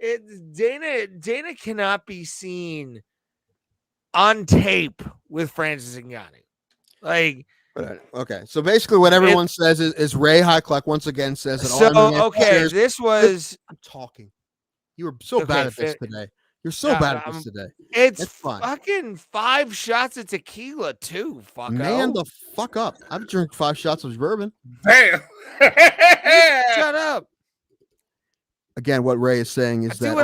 Dana cannot be seen on tape with Francis Ngannou. Like, okay. So basically what everyone says is Ray Hyclef once again says that all this was I'm talking. You were so bad at this today. You're so bad at this today. It's fucking 5 shots of tequila too, fucko. Man the fuck up. I've drank 5 shots of bourbon. Damn. Shut up. Again, what Ray is saying is that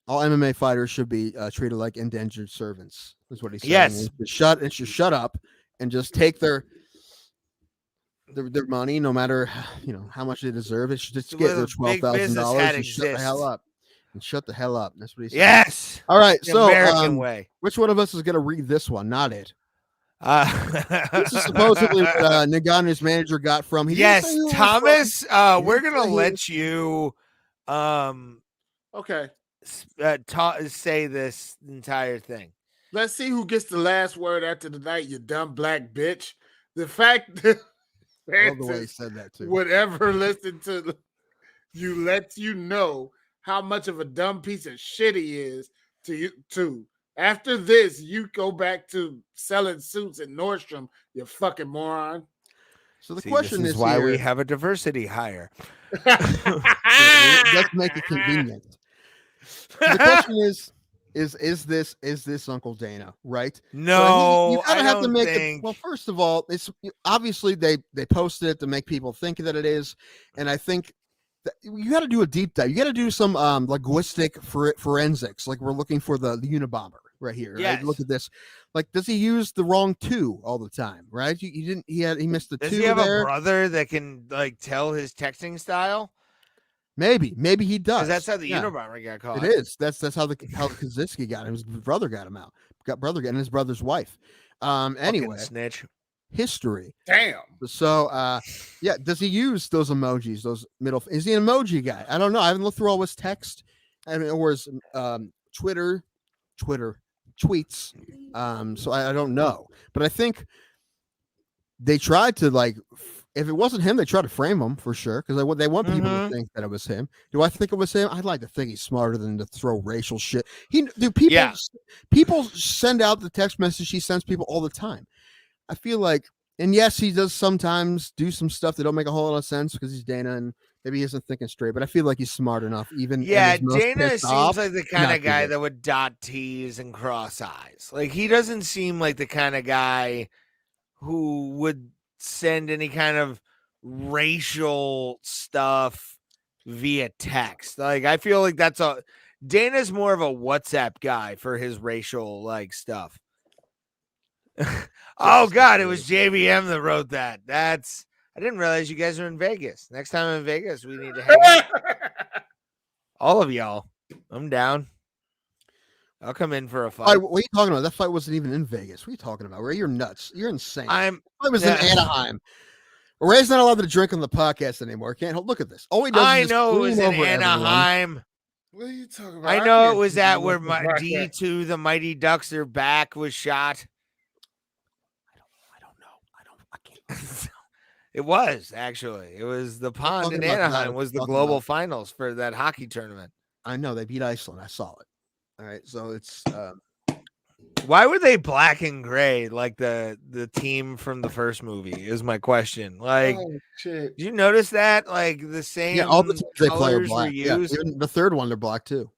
all MMA fighters should be treated like indentured servants. Is what he's saying. Yes. It should shut up and just take their money, no matter how much they deserve. It should just get their $12,000 and shut the hell up. And shut the hell up. That's what he said. Yes. All right. The so, American way. Which one of us is going to read this one? Not it. This is supposedly what Ngannou's manager got from. Thomas. We're going to let you. Okay. Say this entire thing. Let's see who gets the last word after the night. You dumb black bitch. The fact that I love the way he said that too. Whatever listen to you lets you know how much of a dumb piece of shit he is to you too. After this, you go back to selling suits at Nordstrom, you fucking moron. So the question is why we have a diversity hire. It does make it convenient. So the question is, is this Uncle Dana, right? No, you gotta I have to don't make think. it. Well, first of all, it's obviously they posted it to make people think that it is, and I think you got to do a deep dive. You got to do some linguistic forensics. Like we're looking for the Unabomber right here. Right? Yes. Look at this. Like, does he use the wrong two all the time? Right? He didn't. He missed the Does two. Does he have there. a brother that can like tell his texting style? Maybe he does. Because that's how the Unabomber got caught. It is. That's how Kaczynski got him. His brother got him out. And his brother's wife. Anyway, snitch. History. Damn. So, yeah. Does he use those emojis? Those middle? Is he an emoji guy? I don't know. I haven't looked through all his text or his Twitter tweets. So I don't know. But I think they tried to if it wasn't him, they tried to frame him for sure because they want people to think that it was him. Do I think it was him? I'd like to think he's smarter than to throw racial shit. People send out the text message he sends people all the time. I feel like, and yes, he does sometimes do some stuff that don't make a whole lot of sense because he's Dana and maybe he isn't thinking straight. But I feel like he's smart enough. Dana seems like the kind of guy that would dot T's and cross I's. Like he doesn't seem like the kind of guy who would send any kind of racial stuff via text. Like I feel like Dana's more of a WhatsApp guy for his racial stuff. Oh God, it was JBM that wrote that. I didn't realize you guys are in Vegas. Next time I'm in Vegas, we need to hang out. All of y'all. I'm down. I'll come in for a fight. What are you talking about? That fight wasn't even in Vegas. What are you talking about? Ray, you're nuts. You're insane. I was in Anaheim. Ray's not allowed to drink on the podcast anymore. Can't look at this. All he does is it was in Anaheim. What are you talking about? I know it was at where my D2, the Mighty Ducks, their back was shot. I can't. It was actually. It was the pond in Anaheim. Was the global finals for that hockey tournament. I know they beat Iceland. I saw it. All right, so it's why were they black and gray like the team from the first movie is my question. Like, did you notice that? Like the same all the teams they play are black. Yeah, even the third one, they're black too.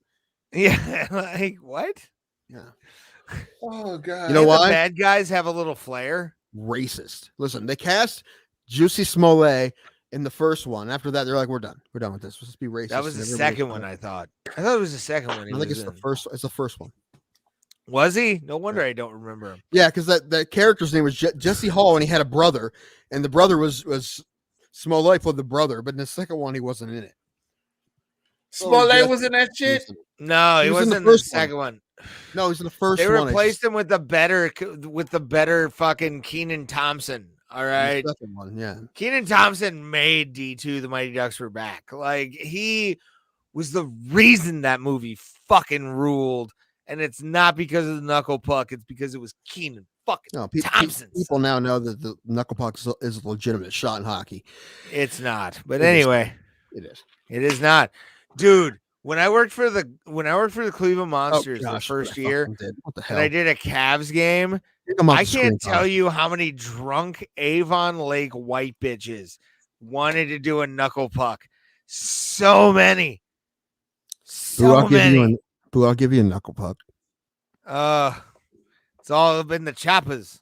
Yeah, like what? Yeah. Oh God. You know why? The bad guys have a little flair. Racist. Listen, they cast Juicy Smollett in the first one. After that, they're like, we're done. We're done with this. Let's be racist. That was the second one, I thought. I thought it was the second one. I think it's the first. It's the first one. Was he? No wonder I don't remember him. Yeah, because that character's name was Jesse Hall, and he had a brother, and the brother was Smollett played the brother, but in the second one, he wasn't in it. Smollett was in that shit. No, he wasn't in the second one. No, he's in the first one. They replaced him with the better fucking Kenan Thompson. All right. The second one, yeah. Kenan Thompson made D2 the Mighty Ducks were back. Like he was the reason that movie fucking ruled. And it's not because of the knuckle puck. It's because it was Kenan fucking Thompson. People now know that the knuckle puck is a legitimate shot in hockey. It's not. But anyway. It is. It is not. Dude, when I worked for the Cleveland Monsters the first year, and I did a Cavs game, I can't tell you how many drunk Avon Lake white bitches wanted to do a knuckle puck. So many. So many. I'll give you a knuckle puck. It's all been the choppers.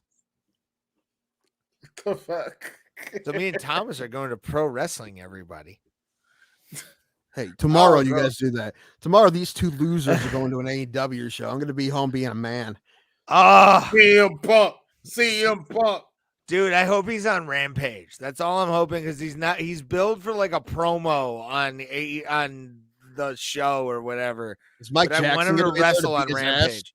What the fuck? So me and Thomas are going to pro wrestling, everybody. Hey, tomorrow you guys do that. Tomorrow these two losers are going to an AEW show. I'm going to be home being a man. CM Punk. Dude, I hope he's on Rampage. That's all I'm hoping because he's billed for like a promo on the show or whatever. Is Mike Jackson going to wrestle on Rampage?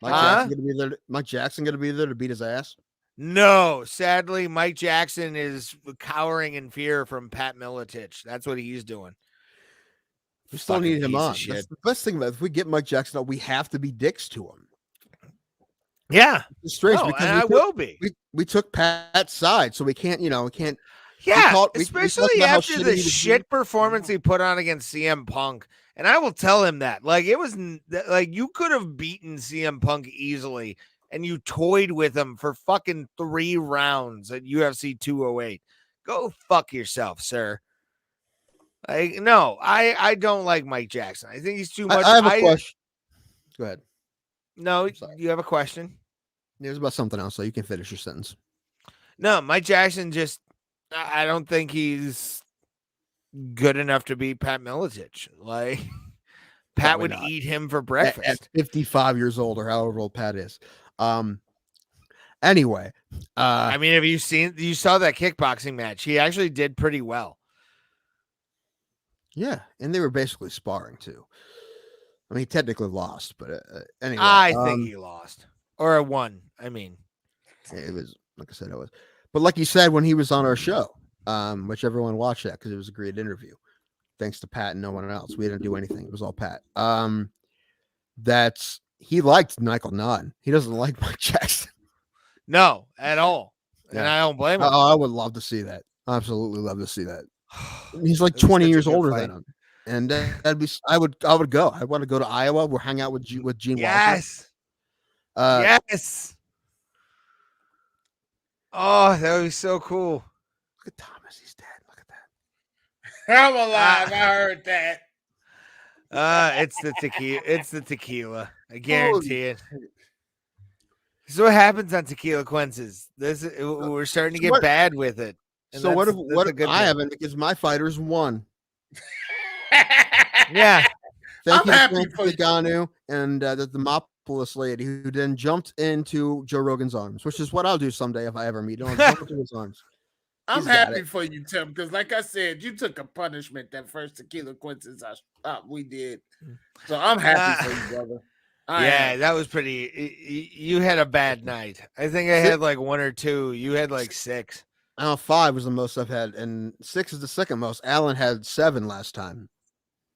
Mike Jackson going to be there to beat his ass? No, sadly, Mike Jackson is cowering in fear from Pat Miletich. That's what he's doing. We still need him on. That's the best thing about it. If we get Mike Jackson, we have to be dicks to him. Yeah, it's strange because we took Pat's side, so we can't. Yeah, especially after the shit performance he put on against CM Punk. And I will tell him that. Like, it was like you could have beaten CM Punk easily, and you toyed with him for fucking 3 rounds at UFC 208. Go fuck yourself, sir. I don't like Mike Jackson. I think he's too much. I have a question. Go ahead. No, you have a question? It was about something else, so you can finish your sentence. No, Mike Jackson I don't think he's good enough to beat Pat Miletich. Like, Pat Probably would not. eat him for breakfast. At 55 years old or however old Pat is. Anyway. I mean, you saw that kickboxing match. He actually did pretty well. Yeah, and they were basically sparring too. I mean, he technically lost, but anyway. I think he lost. Or won, I mean. It was, like I said, it was. But like you said, when he was on our show, which everyone watched that because it was a great interview. Thanks to Pat and no one else. We didn't do anything. It was all Pat. He liked Michael Nunn. He doesn't like Mike Jackson. No, at all. Yeah. And I don't blame him. I would love to see that. Absolutely love to see that. He's like 20 years older than him. And I would go. I want to go to Iowa. We'll hang out with Gene Yes. Walker. Yes. Oh, that would be so cool. Look at Thomas. He's dead. Look at that. I'm alive. I heard that. It's the tequila. It's the tequila. I guarantee it. This is what happens on tequila quinces. We're starting to get bad with it. So what I haven't, because my fighters won. Yeah. Thank you to Ganu and the Demopolis lady who then jumped into Joe Rogan's arms, which is what I'll do someday if I ever meet him. I'll jump into his arms. I'm happy for you, Tim, because like I said, you took a punishment that first tequila quinces we did. So I'm happy for you, brother. That was pretty. You had a bad night. I think I had like 1 or 2. You had like 6. 5 was the most I've had, and 6 is the second most. Alan had 7 last time.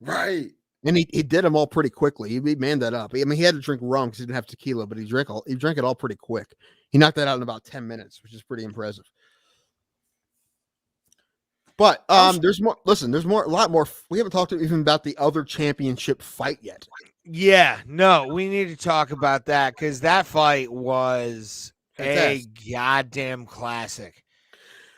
Right. And he did them all pretty quickly. He manned that up. I mean, he had to drink rum because he didn't have tequila, but he drank it all pretty quick. He knocked that out in about 10 minutes, which is pretty impressive. But there's more. Listen, there's a lot more. We haven't talked even about the other championship fight yet. Yeah, no, we need to talk about that because that fight was a goddamn classic.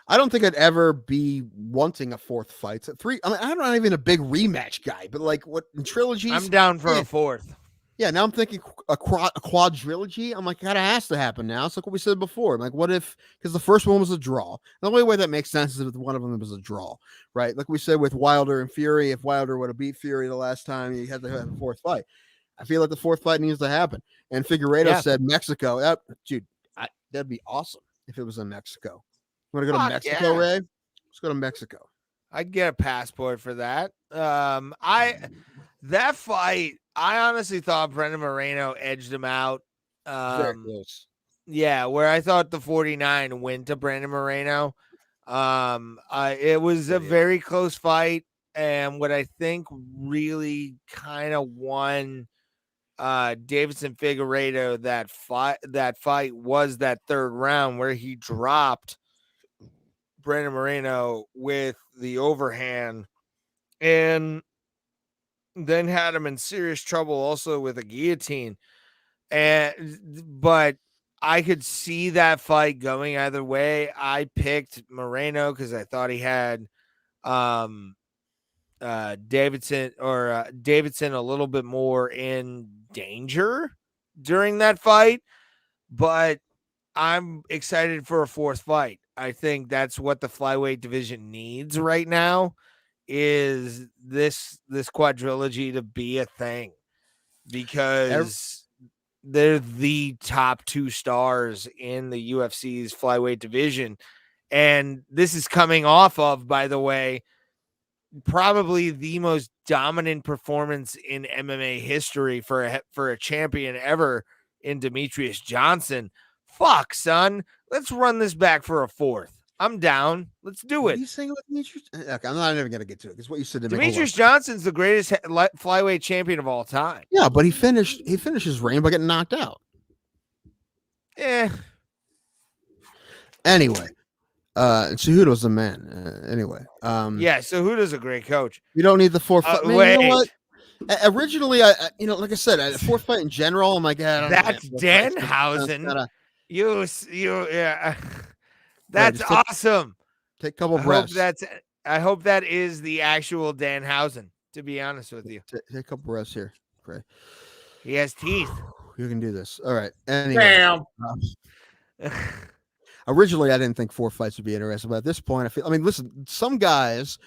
I don't think I'd ever be wanting a 4th fight. 3. I mean, I'm not even a big rematch guy, but like what in trilogies, I'm down for a 4th. Yeah, now I'm thinking a quadrilogy. I'm like, that has to happen now. It's like what we said before. I'm like, what if? Because the first one was a draw. The only way that makes sense is if one of them was a draw, right? Like we said with Wilder and Fury. If Wilder would have beat Fury the last time, you had to have a 4th fight. I feel like the 4th fight needs to happen. And Figueiredo said Mexico. That'd be awesome if it was in Mexico. You want to go to Mexico, Ray? Let's go to Mexico. I'd get a passport for that. That fight, I honestly thought Brendan Moreno edged him out. Very close. Yeah, where I thought the 49 went to Brandon Moreno. It was a very close fight, and what I think really kind of won Davidson Figueiredo that fight was that 3rd round where he dropped Brandon Moreno with the overhand and then had him in serious trouble also with a guillotine. But I could see that fight going either way. I picked Moreno because I thought he had Davidson a little bit more in danger during that fight, but I'm excited for a 4th fight. I think that's what the flyweight division needs right now is this quadrilogy to be a thing because they're the top 2 stars in the UFC's flyweight division. And this is coming off of, by the way, probably the most dominant performance in MMA history for a champion ever in Demetrius Johnson. Fuck, son. Let's run this back for a 4th. I'm down. Let's do it. What are you saying about Demetrius? Okay, I'm not even going to get to it because what you said. Demetrius Johnson's the greatest flyweight champion of all time. Yeah, but he finished his reign by getting knocked out. Yeah. Anyway, Cejudo's the man. Anyway, Cejudo's a great coach. You don't need the 4th fight. Wait. You know what? Originally, like I said, a 4th fight in general, I'm like, that's Danhausen. Yeah. That's awesome. Take a couple breaths. I hope that is the actual Danhausen, to be honest with you. Take a couple breaths here. Pray. He has teeth. You can do this. All right. Anyway. Damn. Originally, I didn't think 4 fights would be interesting, but at this point, listen, some guys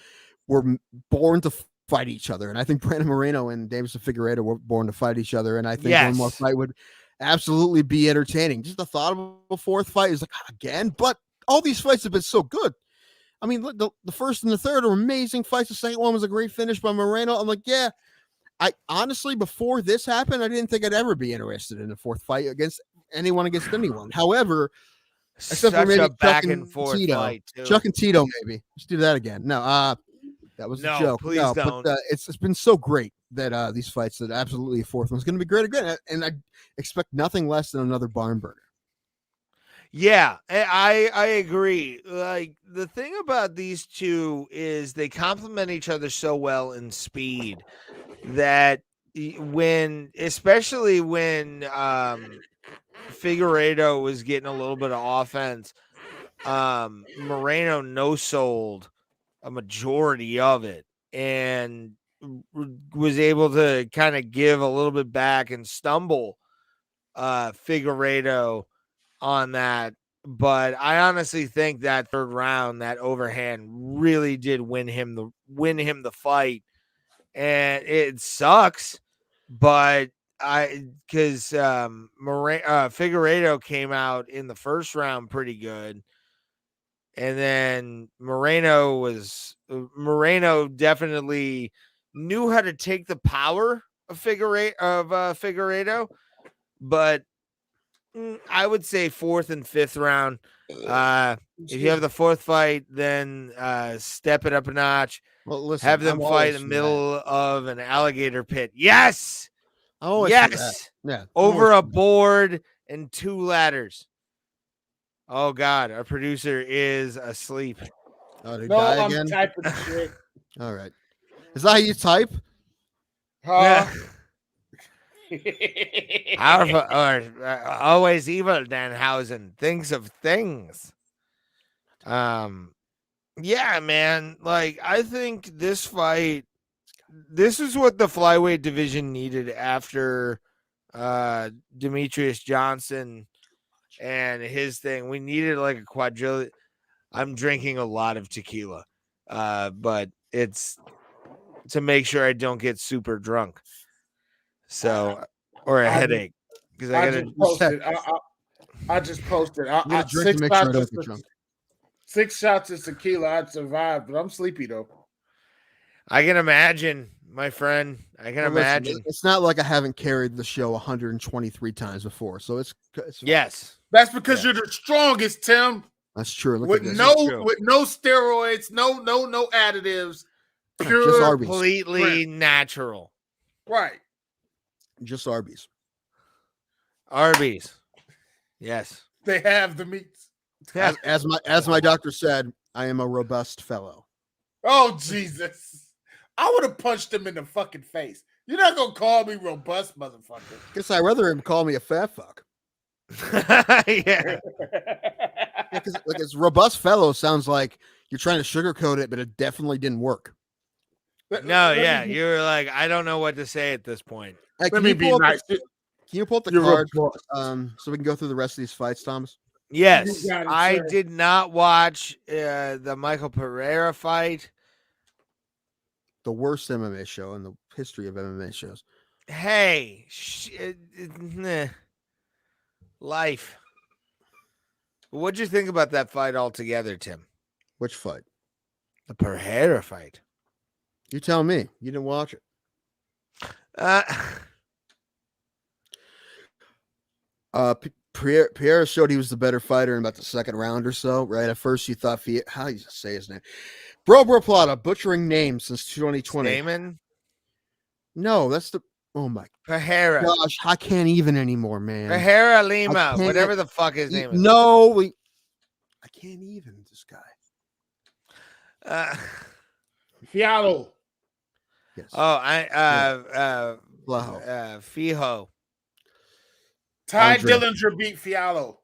were born to fight each other, and I think Brandon Moreno and Deiveson Figueiredo were born to fight each other, and I think one more fight would absolutely be entertaining. Just the thought of a 4th fight is like, again, but all these fights have been so good. I mean, the first and the third are amazing fights. The second one was a great finish by Moreno. I'm like, yeah. I honestly, before this happened, I didn't think I'd ever be interested in a 4th fight against anyone. However, except for maybe a back and forth fight too. Chuck and Tito, maybe. Let's do that again. No, that was a joke. Please don't. But it's been so great that these fights, that absolutely a 4th one's going to be great again, and I expect nothing less than another barn burner. Yeah, I agree. Like, the thing about these two is they complement each other so well in speed that especially when Figueiredo was getting a little bit of offense, Moreno no-sold a majority of it and was able to kind of give a little bit back and stumble Figueiredo on that. But I honestly think that 3rd round, that overhand, really did win him the fight, and it sucks. But because Figueiredo came out in the 1st round pretty good, and then Moreno definitely knew how to take the power of Figueiredo, but I would say 4th and 5th round. If you have the 4th fight, then step it up a notch. Well, listen, have them fight in the middle of an alligator pit. Yes. Yes. Yeah. Over a board and 2 ladders. Oh God, our producer is asleep. Oh, did he die again? I'm typing shit. All right. Is that how you type? Yeah. Always evil, Danhausen thinks of things. Yeah, man. Like, I think this fight, this is what the flyweight division needed after Demetrius Johnson and his thing. We needed like a quadrillion. I'm drinking a lot of tequila, but it's to make sure I don't get super drunk. So, or a headache, because I gotta post it. I just posted. I drink to make sure I don't get drunk. 6 shots of tequila, I'd survive, but I'm sleepy though. I can imagine, my friend. I can imagine. Listen, it's not like I haven't carried the show 123 times before, so it's yes. That's because you're the strongest, Tim. That's true. With no steroids, no additives, pure, completely natural. Right. Just Arby's. Arby's. Yes. They have the meats. As my doctor said, I am a robust fellow. Oh, Jesus. I would have punched him in the fucking face. You're not going to call me robust, motherfucker. Guess I'd rather him call me a fat fuck. Yeah. Because like, it's robust fellow sounds like you're trying to sugarcoat it, but it definitely didn't work. No, yeah. You're like, I don't know what to say at this point. Hey, Let me be nice. Can you pull up the card so we can go through the rest of these fights, Thomas? Yes. I did not watch the Michael Pereira fight. The worst MMA show in the history of MMA shows. Hey, life. What'd you think about that fight altogether, Tim? Which fight? The Pereira fight. You tell me. You didn't watch it. Pereira showed he was the better fighter in about the 2nd round or so, right? At first, you thought how do you say his name? Bro Plata, butchering names since 2020. Stamen? No, that's the. Oh my Pereira. Gosh, I can't even anymore, man. Pereira Lima, whatever the fuck his name is. No, I can't even. This guy. Fialo. Yes. Oh, Fijo. Ty Dillinger beat Fialo.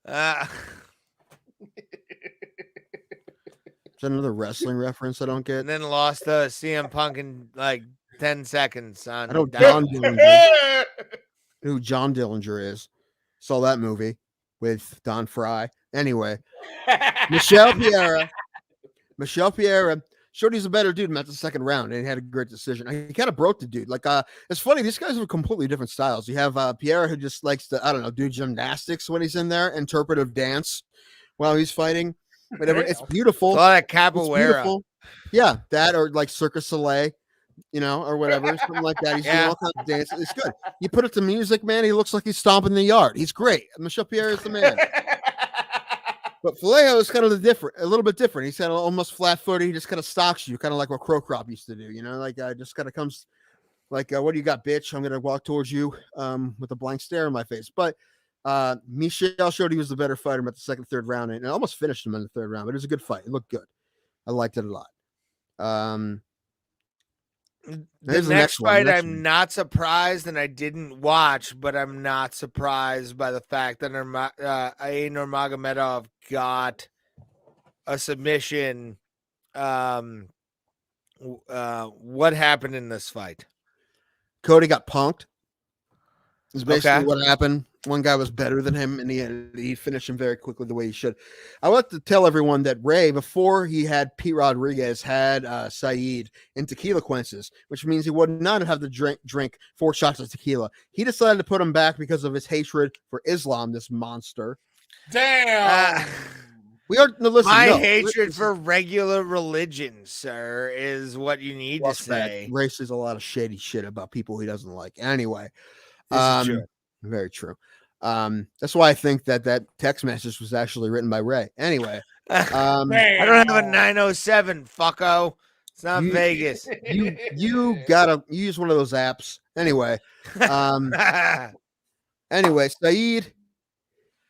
Is that another wrestling reference I don't get? And then lost CM Punk in like 10 seconds on. I know John Dillinger. Who John Dillinger is. Saw that movie with Don Fry. Anyway, Michelle Piera showed he's a better dude in the second round, and he had a great decision. He kind of broke the dude. Like, it's funny. These guys have completely different styles. You have Piera, who just likes to, I don't know, do gymnastics when he's in there, interpretive dance while he's fighting. Whatever. It's beautiful. It's all that capoeira. Yeah, that or like Cirque du Soleil, or whatever, something like that. He's doing all kinds of dances. It's good. You put it to music, man. He looks like he's stomping the yard. He's great. Michel Piera is the man. But Vallejo is kind of a little bit different. He's kind of almost flat-footed. He just kind of stalks you, kind of like what Crow Crop used to do. Just kind of comes like, "What do you got, bitch? I'm gonna walk towards you with a blank stare in my face." But Michel showed he was the better fighter at the second, third round, and almost finished him in the third round. But it was a good fight. It looked good. I liked it a lot. The next fight, I'm not surprised, and I didn't watch, but I'm not surprised by the fact that Nurmagomedov got a submission. What happened in this fight? Cody got punked. Is basically what happened. One guy was better than him, and he finished him very quickly the way he should. I want to tell everyone that Ray, before he had Pete Rodriguez, had Saeed in tequila quenches, which means he would not have to drink 4 shots of tequila. He decided to put him back because of his hatred for Islam, this monster. Damn. My hatred for regular religion, sir, is what you need to say. Ray says a lot of shady shit about people he doesn't like. Anyway. This is true. Very true. That's why I think that text message was actually written by Ray. Anyway, I don't have a 907, fucko. It's not Vegas. You use one of those apps. Anyway, Saeed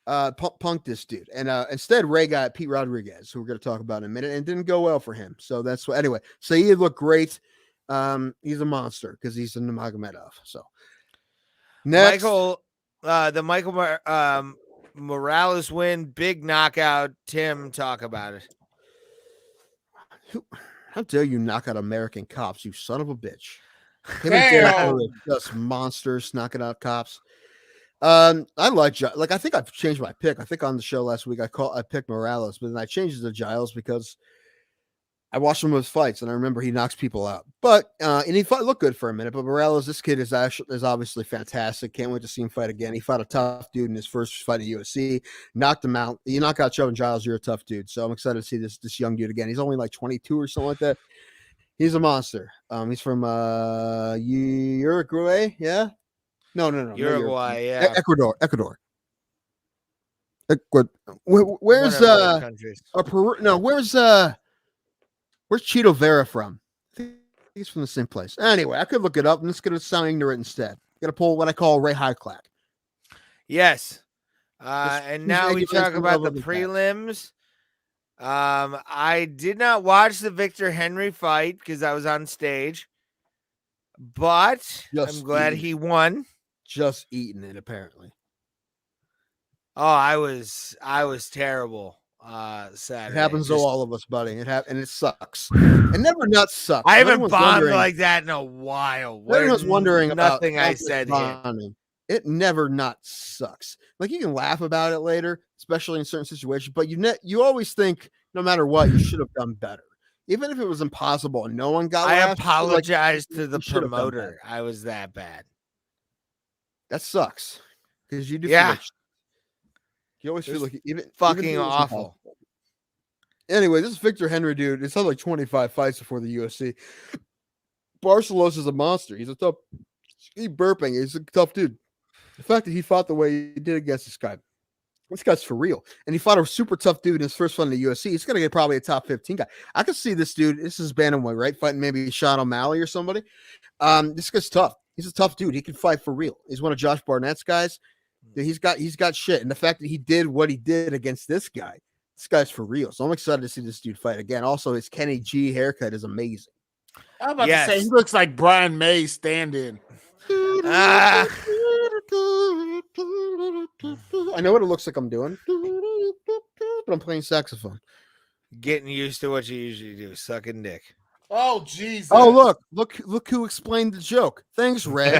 punked this dude, and instead Ray got Pete Rodriguez, who we're going to talk about in a minute, and it didn't go well for him. So that's what. Anyway, Saeed looked great. He's a monster because he's a Nurmagomedov. So. Next. The Michael Morales win, big knockout. Tim, talk about it. How dare you knock out American cops, you son of a bitch. Him and Derek were just monsters knocking out cops. I I think I've changed my pick. I think on the show last week I picked Morales, but then I changed it to Giles because I watched him with fights, and I remember he knocks people out. But and he looked good for a minute. But Morales, this kid is obviously fantastic. Can't wait to see him fight again. He fought a tough dude in his first fight at UFC, knocked him out. You knock out Joe and Giles, you're a tough dude. So I'm excited to see this young dude again. He's only like 22 or something like that. He's a monster. He's from Uruguay, yeah. No. Uruguay, yeah. Ecuador. Where's Peru? No, where's Cheeto Vera from? I think he's from the same place. Anyway, I could look it up. I'm just going to sound ignorant instead. Going to pull what I call Ray Highclack. Yes. And now we talk about the prelims. I did not watch the Victor Henry fight because I was on stage, but I'm glad he won. Just eating it, apparently. Oh, I was terrible. Saturday. It happens to all of us, buddy. And it sucks. It never not sucks. I haven't bombed like that in a while. Everyone's wondering about nothing I said here. It never not sucks. Like, you can laugh about it later, especially in certain situations, but you always think no matter what, you should have done better. Even if it was impossible and no one got I apologized to the promoter. I was that bad. That sucks. Because you do you always feel like even fucking awful. Anyway, this Victor Henry dude, it's had like 25 fights before the UFC. Barcelos is a monster. He's burping. He's a tough dude. The fact that he fought the way he did against this guy's for real. And he fought a super tough dude in his first fight in the UFC. He's going to get probably a top 15 guy. I could see this dude. This is bantamweight, right? Fighting maybe Sean O'Malley or somebody. This guy's tough. He's a tough dude. He can fight for real. He's one of Josh Barnett's guys. He's got shit. And the fact that he did what he did against this guy's for real. So I'm excited to see this dude fight again. Also, his Kenny G haircut is amazing. I'm about to say he looks like Brian May stand-in. I know what it looks like I'm doing, but I'm playing saxophone. Getting used to what you usually do, sucking dick. Oh Jesus! Oh look who explained the joke. Thanks, Ray.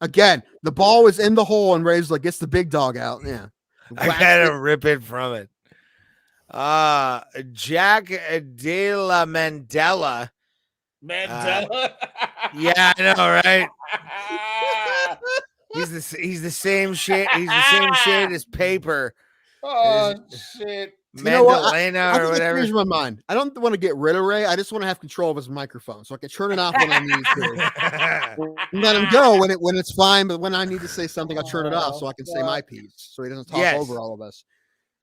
Again, the ball was in the hole, and Ray's like, "Gets the big dog out." Yeah, I gotta rip it from it. Jack de la Mandela. Yeah, I know, right? He's the same shade. He's the same shade as paper. Oh shit! You know what? I or whatever. Changed my mind. I don't want to get rid of Ray. I just want to have control of his microphone, so I can turn it off when I need to. Let him go when it's fine, but when I need to say something, I'll turn it off so I can say my piece, so he doesn't talk over all of us.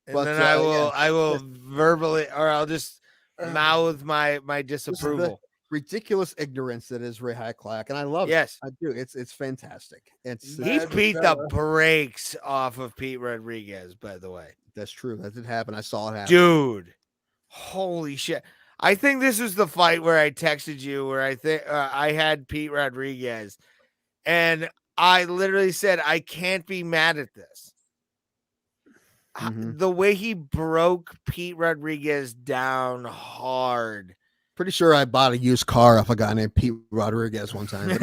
And then I will verbally, or I'll just mouth my disapproval. Ridiculous ignorance that is Ray Hyclack, and I love it. Yes, I do. It's fantastic. He beat the brakes off of Pete Rodriguez, by the way. That's true. That did happen. I saw it happen. Dude, holy shit. I think this was the fight where I texted you where I think I had Pete Rodriguez, and I literally said, I can't be mad at this. Mm-hmm. The way he broke Pete Rodriguez down hard. Pretty sure I bought a used car off a guy named Pete Rodriguez one time.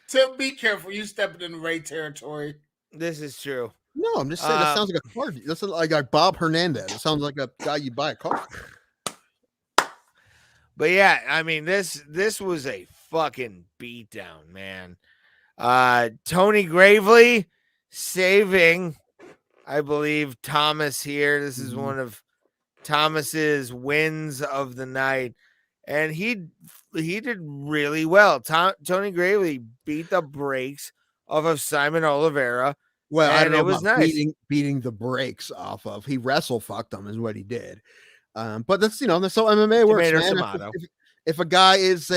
Tim, be careful. You stepping in Ray territory. This is true. No, I'm just saying that sounds like a car. That's like Bob Hernandez. It sounds like a guy you buy a car. But yeah, I mean, this was a fucking beatdown, man. Tony Gravely saving, I believe, Thomas here. This is one of Thomas's wins of the night, and he did really well. Tony Gravely beat the brakes off of Simon Oliveira. Well, I don't know about nice. beating the brakes off of. He wrestle fucked them is what he did. But that's that's how MMA works. Man. If a guy is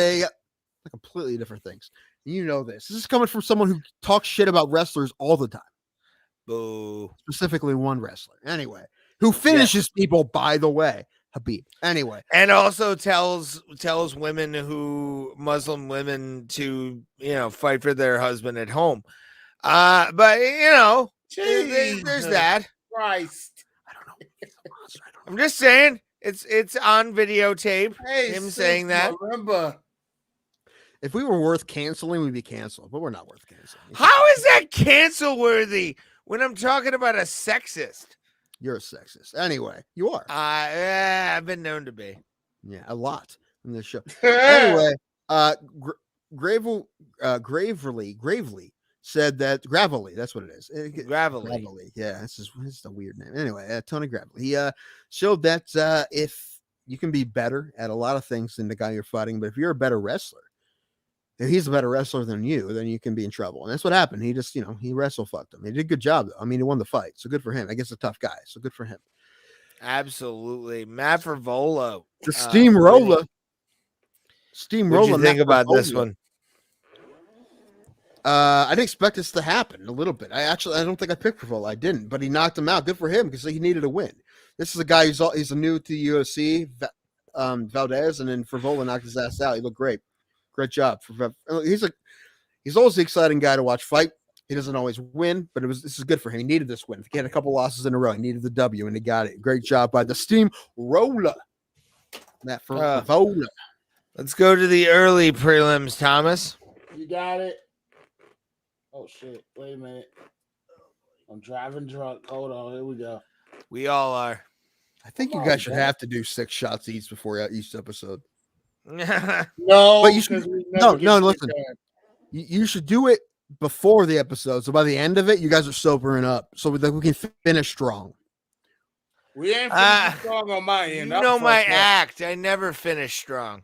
completely different things, you know this. This is coming from someone who talks shit about wrestlers all the time. Boo. Specifically one wrestler. Anyway, who finishes people, by the way. Habib. Anyway. And also tells Muslim women to, fight for their husband at home. But there's that. Christ. I don't know. I'm just saying it's on videotape. Him saying that. Remember. If we were worth canceling, we'd be canceled, but we're not worth canceling. How is that cancel worthy when I'm talking about a sexist? You're a sexist. Anyway, you are. I've been known to be. Yeah, a lot in this show. Anyway, Gravely said that Gravely, that's what it is. Gravely. Yeah, this is a weird name. Anyway, Tony Gravely. He showed that if you can be better at a lot of things than the guy you're fighting, but if you're a better wrestler, if he's a better wrestler than you, then you can be in trouble. And that's what happened. He just, he wrestle fucked him. He did a good job, though. I mean, he won the fight. So good for him. I guess a tough guy. So good for him. Absolutely. Matt Fervola. The steamroller. Steamroller. What do you think about this one? I didn't expect this to happen a little bit. I don't think I picked Fervola. I didn't, but he knocked him out. Good for him because he needed a win. This is a guy he's new to UFC, Valdez, and then Fervola knocked his ass out. He looked great. Great job. He's always the exciting guy to watch fight. He doesn't always win, but this is good for him. He needed this win. He had a couple losses in a row. He needed the W, and he got it. Great job by the steamroller. Matt Fervola. Let's go to the early prelims, Thomas. You got it. Oh shit! Wait a minute. I'm driving drunk. Hold on. Here we go. We all are. I think you guys should have to do 6 shots each before each episode. No, but you should. No. Listen, you should do it before the episode. So by the end of it, you guys are sobering up, so that we can finish strong. We ain't finishing strong on my end. You know my act. I never finish strong.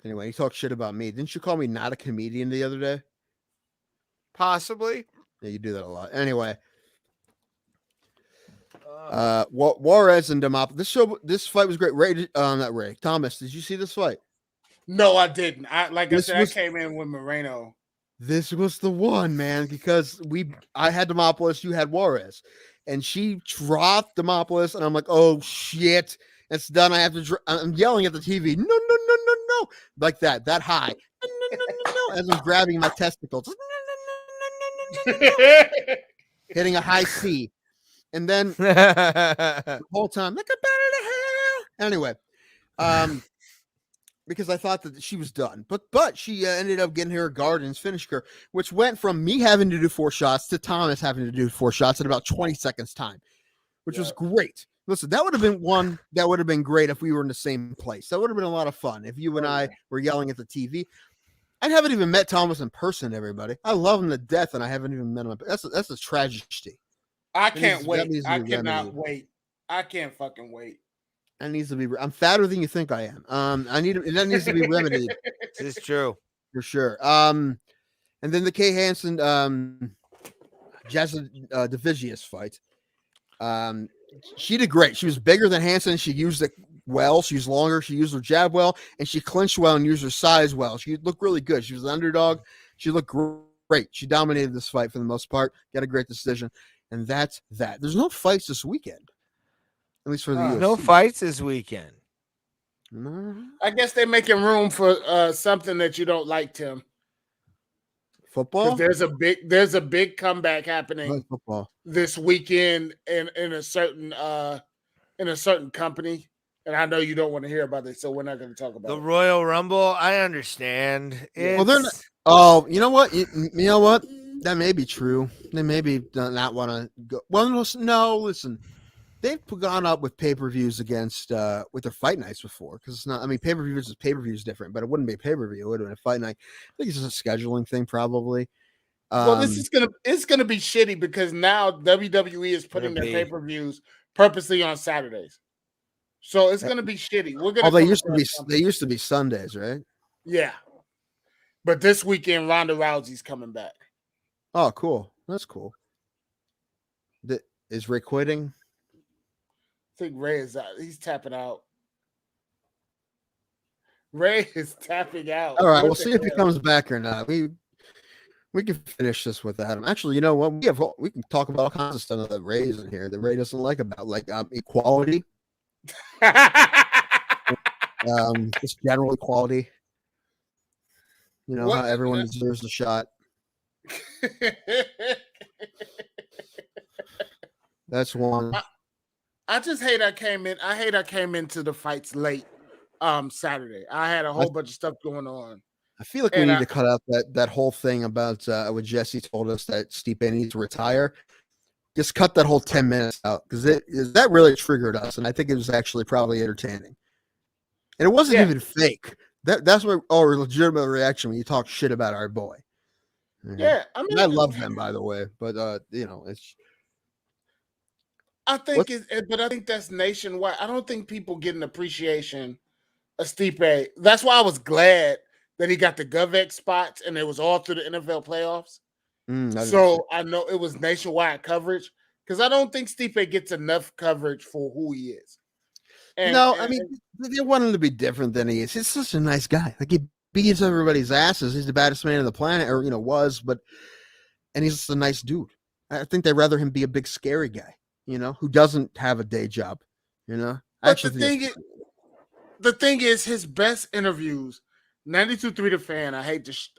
Anyway, you talk shit about me. Didn't you call me not a comedian the other day? Possibly. Yeah, you do that a lot. Anyway. Juarez and Demopoulos. This fight was great. Not Ray. Thomas, did you see this fight? No, I didn't. I came in with Moreno. This was the one, man, because I had Demopoulos, you had Juarez, and she dropped Demopoulos, and I'm like, oh shit, it's done. I have to. I'm yelling at the TV. No, like that high. No, as I'm grabbing my testicles. Hitting a high C. And then the whole time, like a bat in the hell. Anyway, because I thought that she was done, but she ended up getting her Gardens finished her, which went from me having to do 4 shots to Thomas having to do 4 shots in about 20 seconds time, which was great. Listen, that would have been one that would have been great if we were in the same place. That would have been a lot of fun if you and I were yelling at the TV. I haven't even met Thomas in person, everybody. I love him to death, and I haven't even met him. That's a tragedy. I can't wait. I cannot wait. I can't fucking wait. That needs to be. I'm fatter than you think I am. That needs to be remedied. This is true for sure. And then the Kay Hansen, Jazz Divigius fight. She did great. She was bigger than Hansen. She used it well. She was longer. She used her jab well, and she clinched well and used her size well. She looked really good. She was an underdog. She looked great. She dominated this fight for the most part. Got a great decision, and that's that. There's no fights this weekend. At least for the UFC. No fights this weekend. I guess they're making room for something that you don't like, Tim. Football. There's a big comeback happening this weekend in a certain company, and I know you don't want to hear about it, so we're not going to talk about the Royal Rumble. I understand. Well, they're not. Oh, you know what? You know what? That may be true. They maybe not want to go. Well, no. Listen. They've gone up with pay-per-views against with their fight nights before, because it's not. I mean, pay-per-view is different, but it wouldn't be a pay-per-view. It would have been a fight night. I think it's just a scheduling thing, probably. Well, it's gonna be shitty because now WWE is putting their pay-per-views purposely on Saturdays, so it's gonna be shitty. We're gonna. They used to be Sundays, right? Yeah, but this weekend Ronda Rousey's coming back. Oh, cool. That's cool. Is Ray quitting? I think Ray is out. He's tapping out. Ray is tapping out. All right, we'll see if he comes back or not. We can finish this with Adam. Actually, you know what? We can talk about all kinds of stuff that Ray is in here that Ray doesn't like about equality. Just general equality. You know, how everyone deserves a shot. That's one. I just hate I came into the fights late Saturday. I had a whole bunch of stuff going on. I feel like we need to cut out that whole thing about what Jesse told us that Stipe needs to retire. Just cut that whole 10 minutes out, because that really triggered us, and I think it was actually probably entertaining. And it wasn't even fake. That's what our legitimate reaction when you talk shit about our boy. Yeah, I mean, I love them, by the way, but it's. I think but I think that's nationwide. I don't think people get an appreciation of Stipe. That's why I was glad that he got the GovX spots and it was all through the NFL playoffs. So I know it was nationwide coverage, because I don't think Stipe gets enough coverage for who he is. I mean, they want him to be different than he is. He's such a nice guy. Like, he beats everybody's asses. He's the baddest man on the planet, or was, and he's just a nice dude. I think they'd rather him be a big scary guy, who doesn't have a day job, But the thing is, his best interviews, 92.3 The Fan,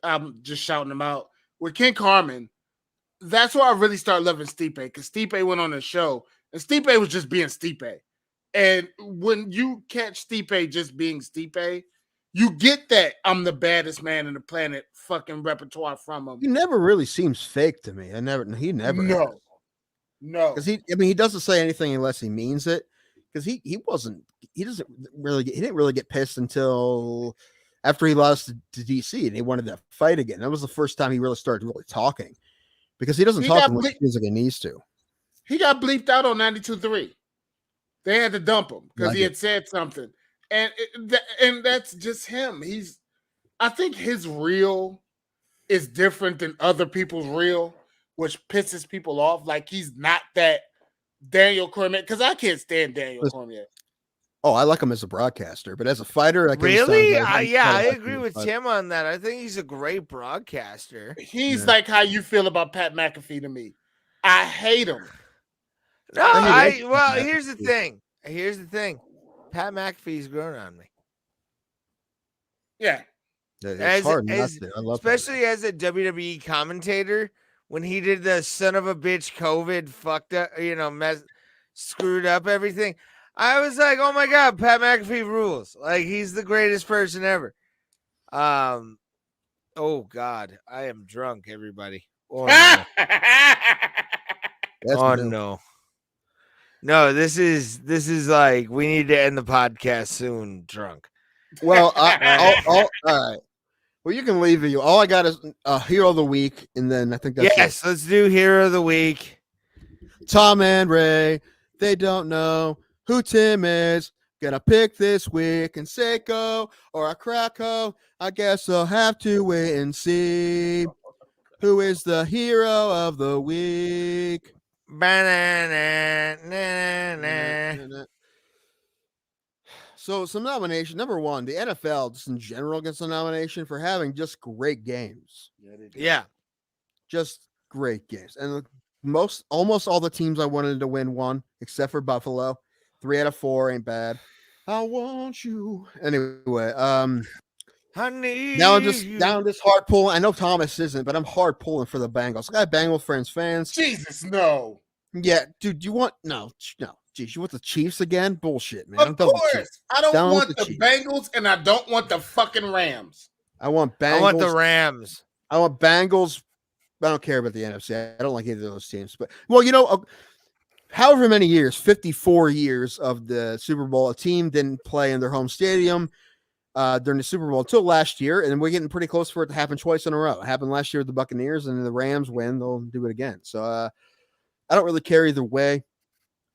I'm just shouting him out, with Ken Carmen, that's where I really started loving Stipe, because Stipe went on the show, and Stipe was just being Stipe. And when you catch Stipe just being Stipe, you get that I'm the baddest man in the planet fucking repertoire from him. He never really seems fake to me. He never. No. Because he doesn't say anything unless he means it. Because he didn't really get pissed until after he lost to DC and he wanted to fight again. That was the first time he really started really talking, because he doesn't talk unless he feels like he needs to. He got bleeped out on 92.3. They had to dump him because he had said something. And that's just him. I think his real is different than other people's real, which pisses people off. Like, he's not that Daniel Cormier, because I can't stand Daniel Cormier. Oh, I like him as a broadcaster, but as a fighter, really? I agree with Tim on that. I think he's a great broadcaster. He's like how you feel about Pat McAfee to me. I hate him. No, here's the thing. Pat McAfee's grown on me. Yeah. It's hard not to. I love especially as a WWE commentator. when he did the son of a bitch COVID fucked up, screwed up everything. I was like, oh my God, Pat McAfee rules. Like, he's the greatest person ever. Oh God, I am drunk, everybody. Oh no. Oh no. No, this is like, we need to end the podcast soon, drunk. Well, all right. Well, you can leave it. All I got is Hero of the Week, and then I think that's yes. Let's do Hero of the Week. Tom and Ray, they don't know who Tim is. Gonna pick this week and Seiko or a Krakow. I guess I'll have to wait and see who is the Hero of the Week. So some nomination. Number one, the NFL just in general gets a nomination for having just great games. Yeah. Just great games. And almost all the teams I wanted to win won, except for Buffalo. 3 out of 4 ain't bad. I want you. Anyway, now I'm just down this hard pulling. I know Thomas isn't, but I'm hard pulling for the Bengals. I got Bengal fans. Jesus, no. Yeah, dude, you want no. Geez, you want the Chiefs again? Bullshit, man. Of course. I don't want the Bengals, and I don't want the fucking Rams. I want Bengals. I want the Rams. I want Bengals. I don't care about the NFC. I don't like either of those teams. But, well, however many years, 54 years of the Super Bowl, a team didn't play in their home stadium during the Super Bowl until last year, and we're getting pretty close for it to happen twice in a row. It happened last year with the Buccaneers, and the Rams win. They'll do it again. So I don't really care either way.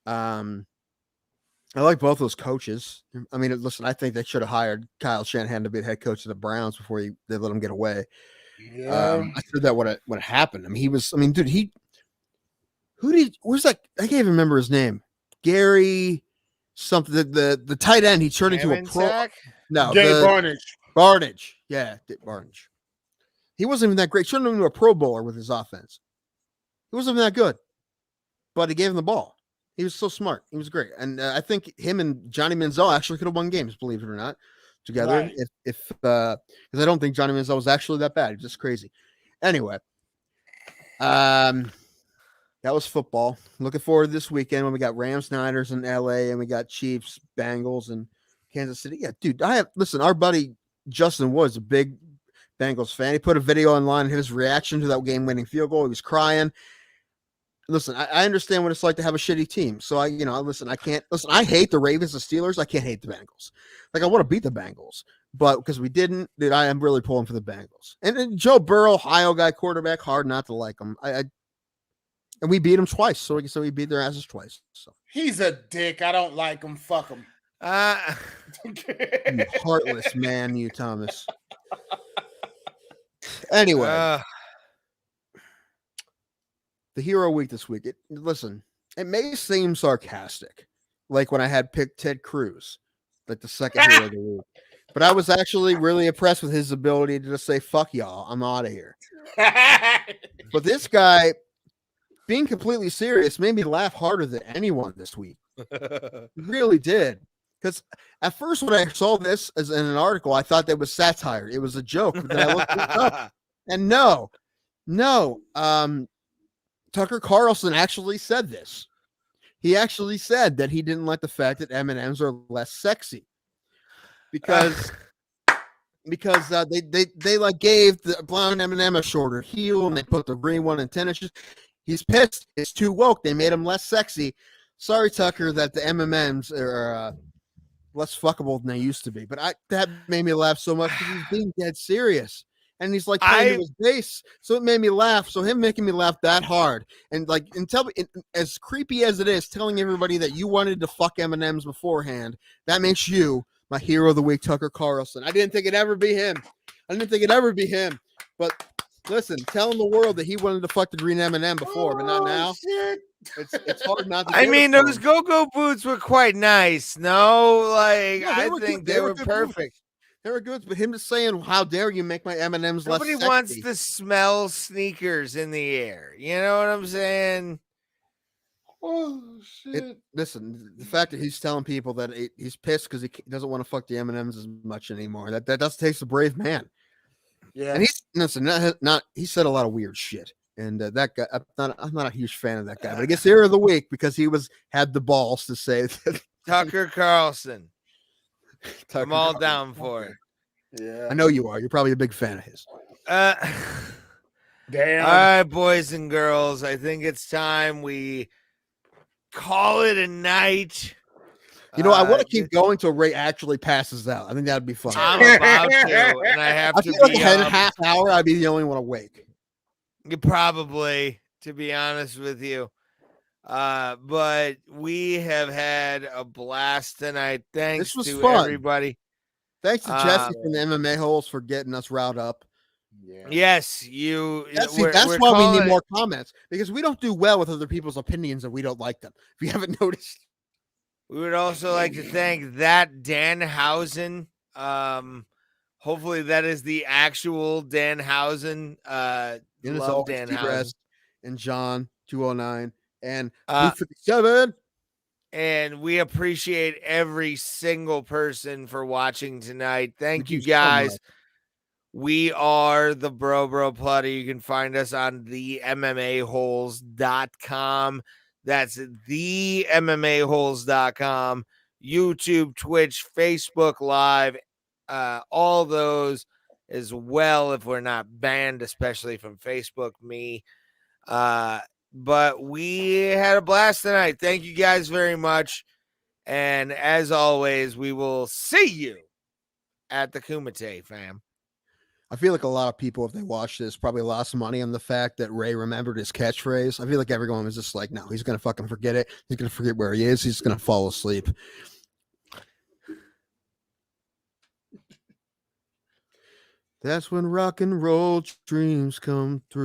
I like both those coaches. I mean, listen, I think they should have hired Kyle Shanahan to be the head coach of the Browns before they let him get away. Yeah. I said that what happened. I mean, dude, where's that? I can't even remember his name. Gary something. The tight end. He turned into a pro. No, Barnage. Yeah, Barnage. He wasn't even that great. Turned into a Pro Bowler with his offense. He wasn't even that good, but he gave him the ball. He was so smart. He was great. And I think him and Johnny Manziel actually could have won games, believe it or not, together. Right. Because I don't think Johnny Manziel was actually that bad. He's just crazy. Anyway, that was football. Looking forward to this weekend when we got Rams, Niners in LA, and we got Chiefs, Bengals, and Kansas City. Yeah, dude, our buddy Justin Woods, a big Bengals fan. He put a video online of his reaction to that game-winning field goal. He was crying. Listen, I understand what it's like to have a shitty team. So I hate the Ravens, the Steelers. I can't hate the Bengals. Like, I want to beat the Bengals, but because we didn't, dude, I am really pulling for the Bengals. And Joe Burrow, Ohio guy, quarterback, hard not to like him. And we beat him twice. So we beat their asses twice. So he's a dick. I don't like him. Fuck him. You heartless man, you Thomas. Anyway. The Hero Week this week. Listen, it may seem sarcastic, like when I had picked Ted Cruz, like the second Hero of the Week. But I was actually really impressed with his ability to just say, fuck y'all, I'm out of here. But this guy, being completely serious, made me laugh harder than anyone this week. Really did. Because at first when I saw this as in an article, I thought that was satire. It was a joke. But then I looked it up. And no. Tucker Carlson actually said this. He actually said that he didn't like the fact that M&Ms are less sexy because they like gave the blonde M&M a shorter heel and they put the green one in tennis shoes. He's pissed. It's too woke. They made him less sexy. Sorry, Tucker, that the M&Ms are less fuckable than they used to be. But that made me laugh so much because he's being dead serious. And he's like playing to his base, so it made me laugh. So him making me laugh that hard, and as creepy as it is, telling everybody that you wanted to fuck M&Ms beforehand, that makes you my Hero of the Week, Tucker Carlson. I didn't think it'd ever be him. But listen, telling the world that he wanted to fuck the green M&M before, but not now. Shit. It's hard not to. I mean, those go-go boots were quite nice. No, like I think they were perfect. Boots. They were good, but him just saying, "How dare you make my M&Ms less sexy?" Nobody wants to smell sneakers in the air. You know what I'm saying? Oh shit! Listen, the fact that he's telling people that he's pissed because he doesn't want to fuck the M&Ms as much anymore. That does take a brave man. Yeah, and he said a lot of weird shit. And that guy, I'm not a huge fan of that guy, but I guess hero of the week because he had the balls to say that. Tucker Carlson. I'm all down for it. Yeah, I know you are. You're probably a big fan of his. Damn. All right, boys and girls. I think it's time we call it a night. You know, I want to keep going till Ray actually passes out. I think that'd be fun. I'm about to, and I have to feel like be in a half hour, I'd be the only one awake. Probably, to be honest with you. But we have had a blast tonight. Thanks to everybody. Thanks to Jesse from the MMA holes for getting us riled up. Yeah. Yes, that's why we need more comments, because we don't do well with other people's opinions and we don't like them. If you haven't noticed. We would also like to thank that Danhausen. Hopefully that is the actual Danhausen. Love Danhausen. And John 209 and 257. And we appreciate every single person for watching tonight. Thank you guys. We are the Bro Plutter. You can find us on the MMAholes.com. That's the MMAholes.com. YouTube, Twitch, Facebook Live, all those as well, if we're not banned, especially from Facebook, me. But we had a blast tonight. Thank you guys very much. And as always, we will see you at the Kumite, fam. I feel like a lot of people, if they watch this, probably lost money on the fact that Ray remembered his catchphrase. I feel like everyone was just like, no, he's going to fucking forget it. He's going to forget where he is. He's going to fall asleep. That's when rock and roll dreams come through.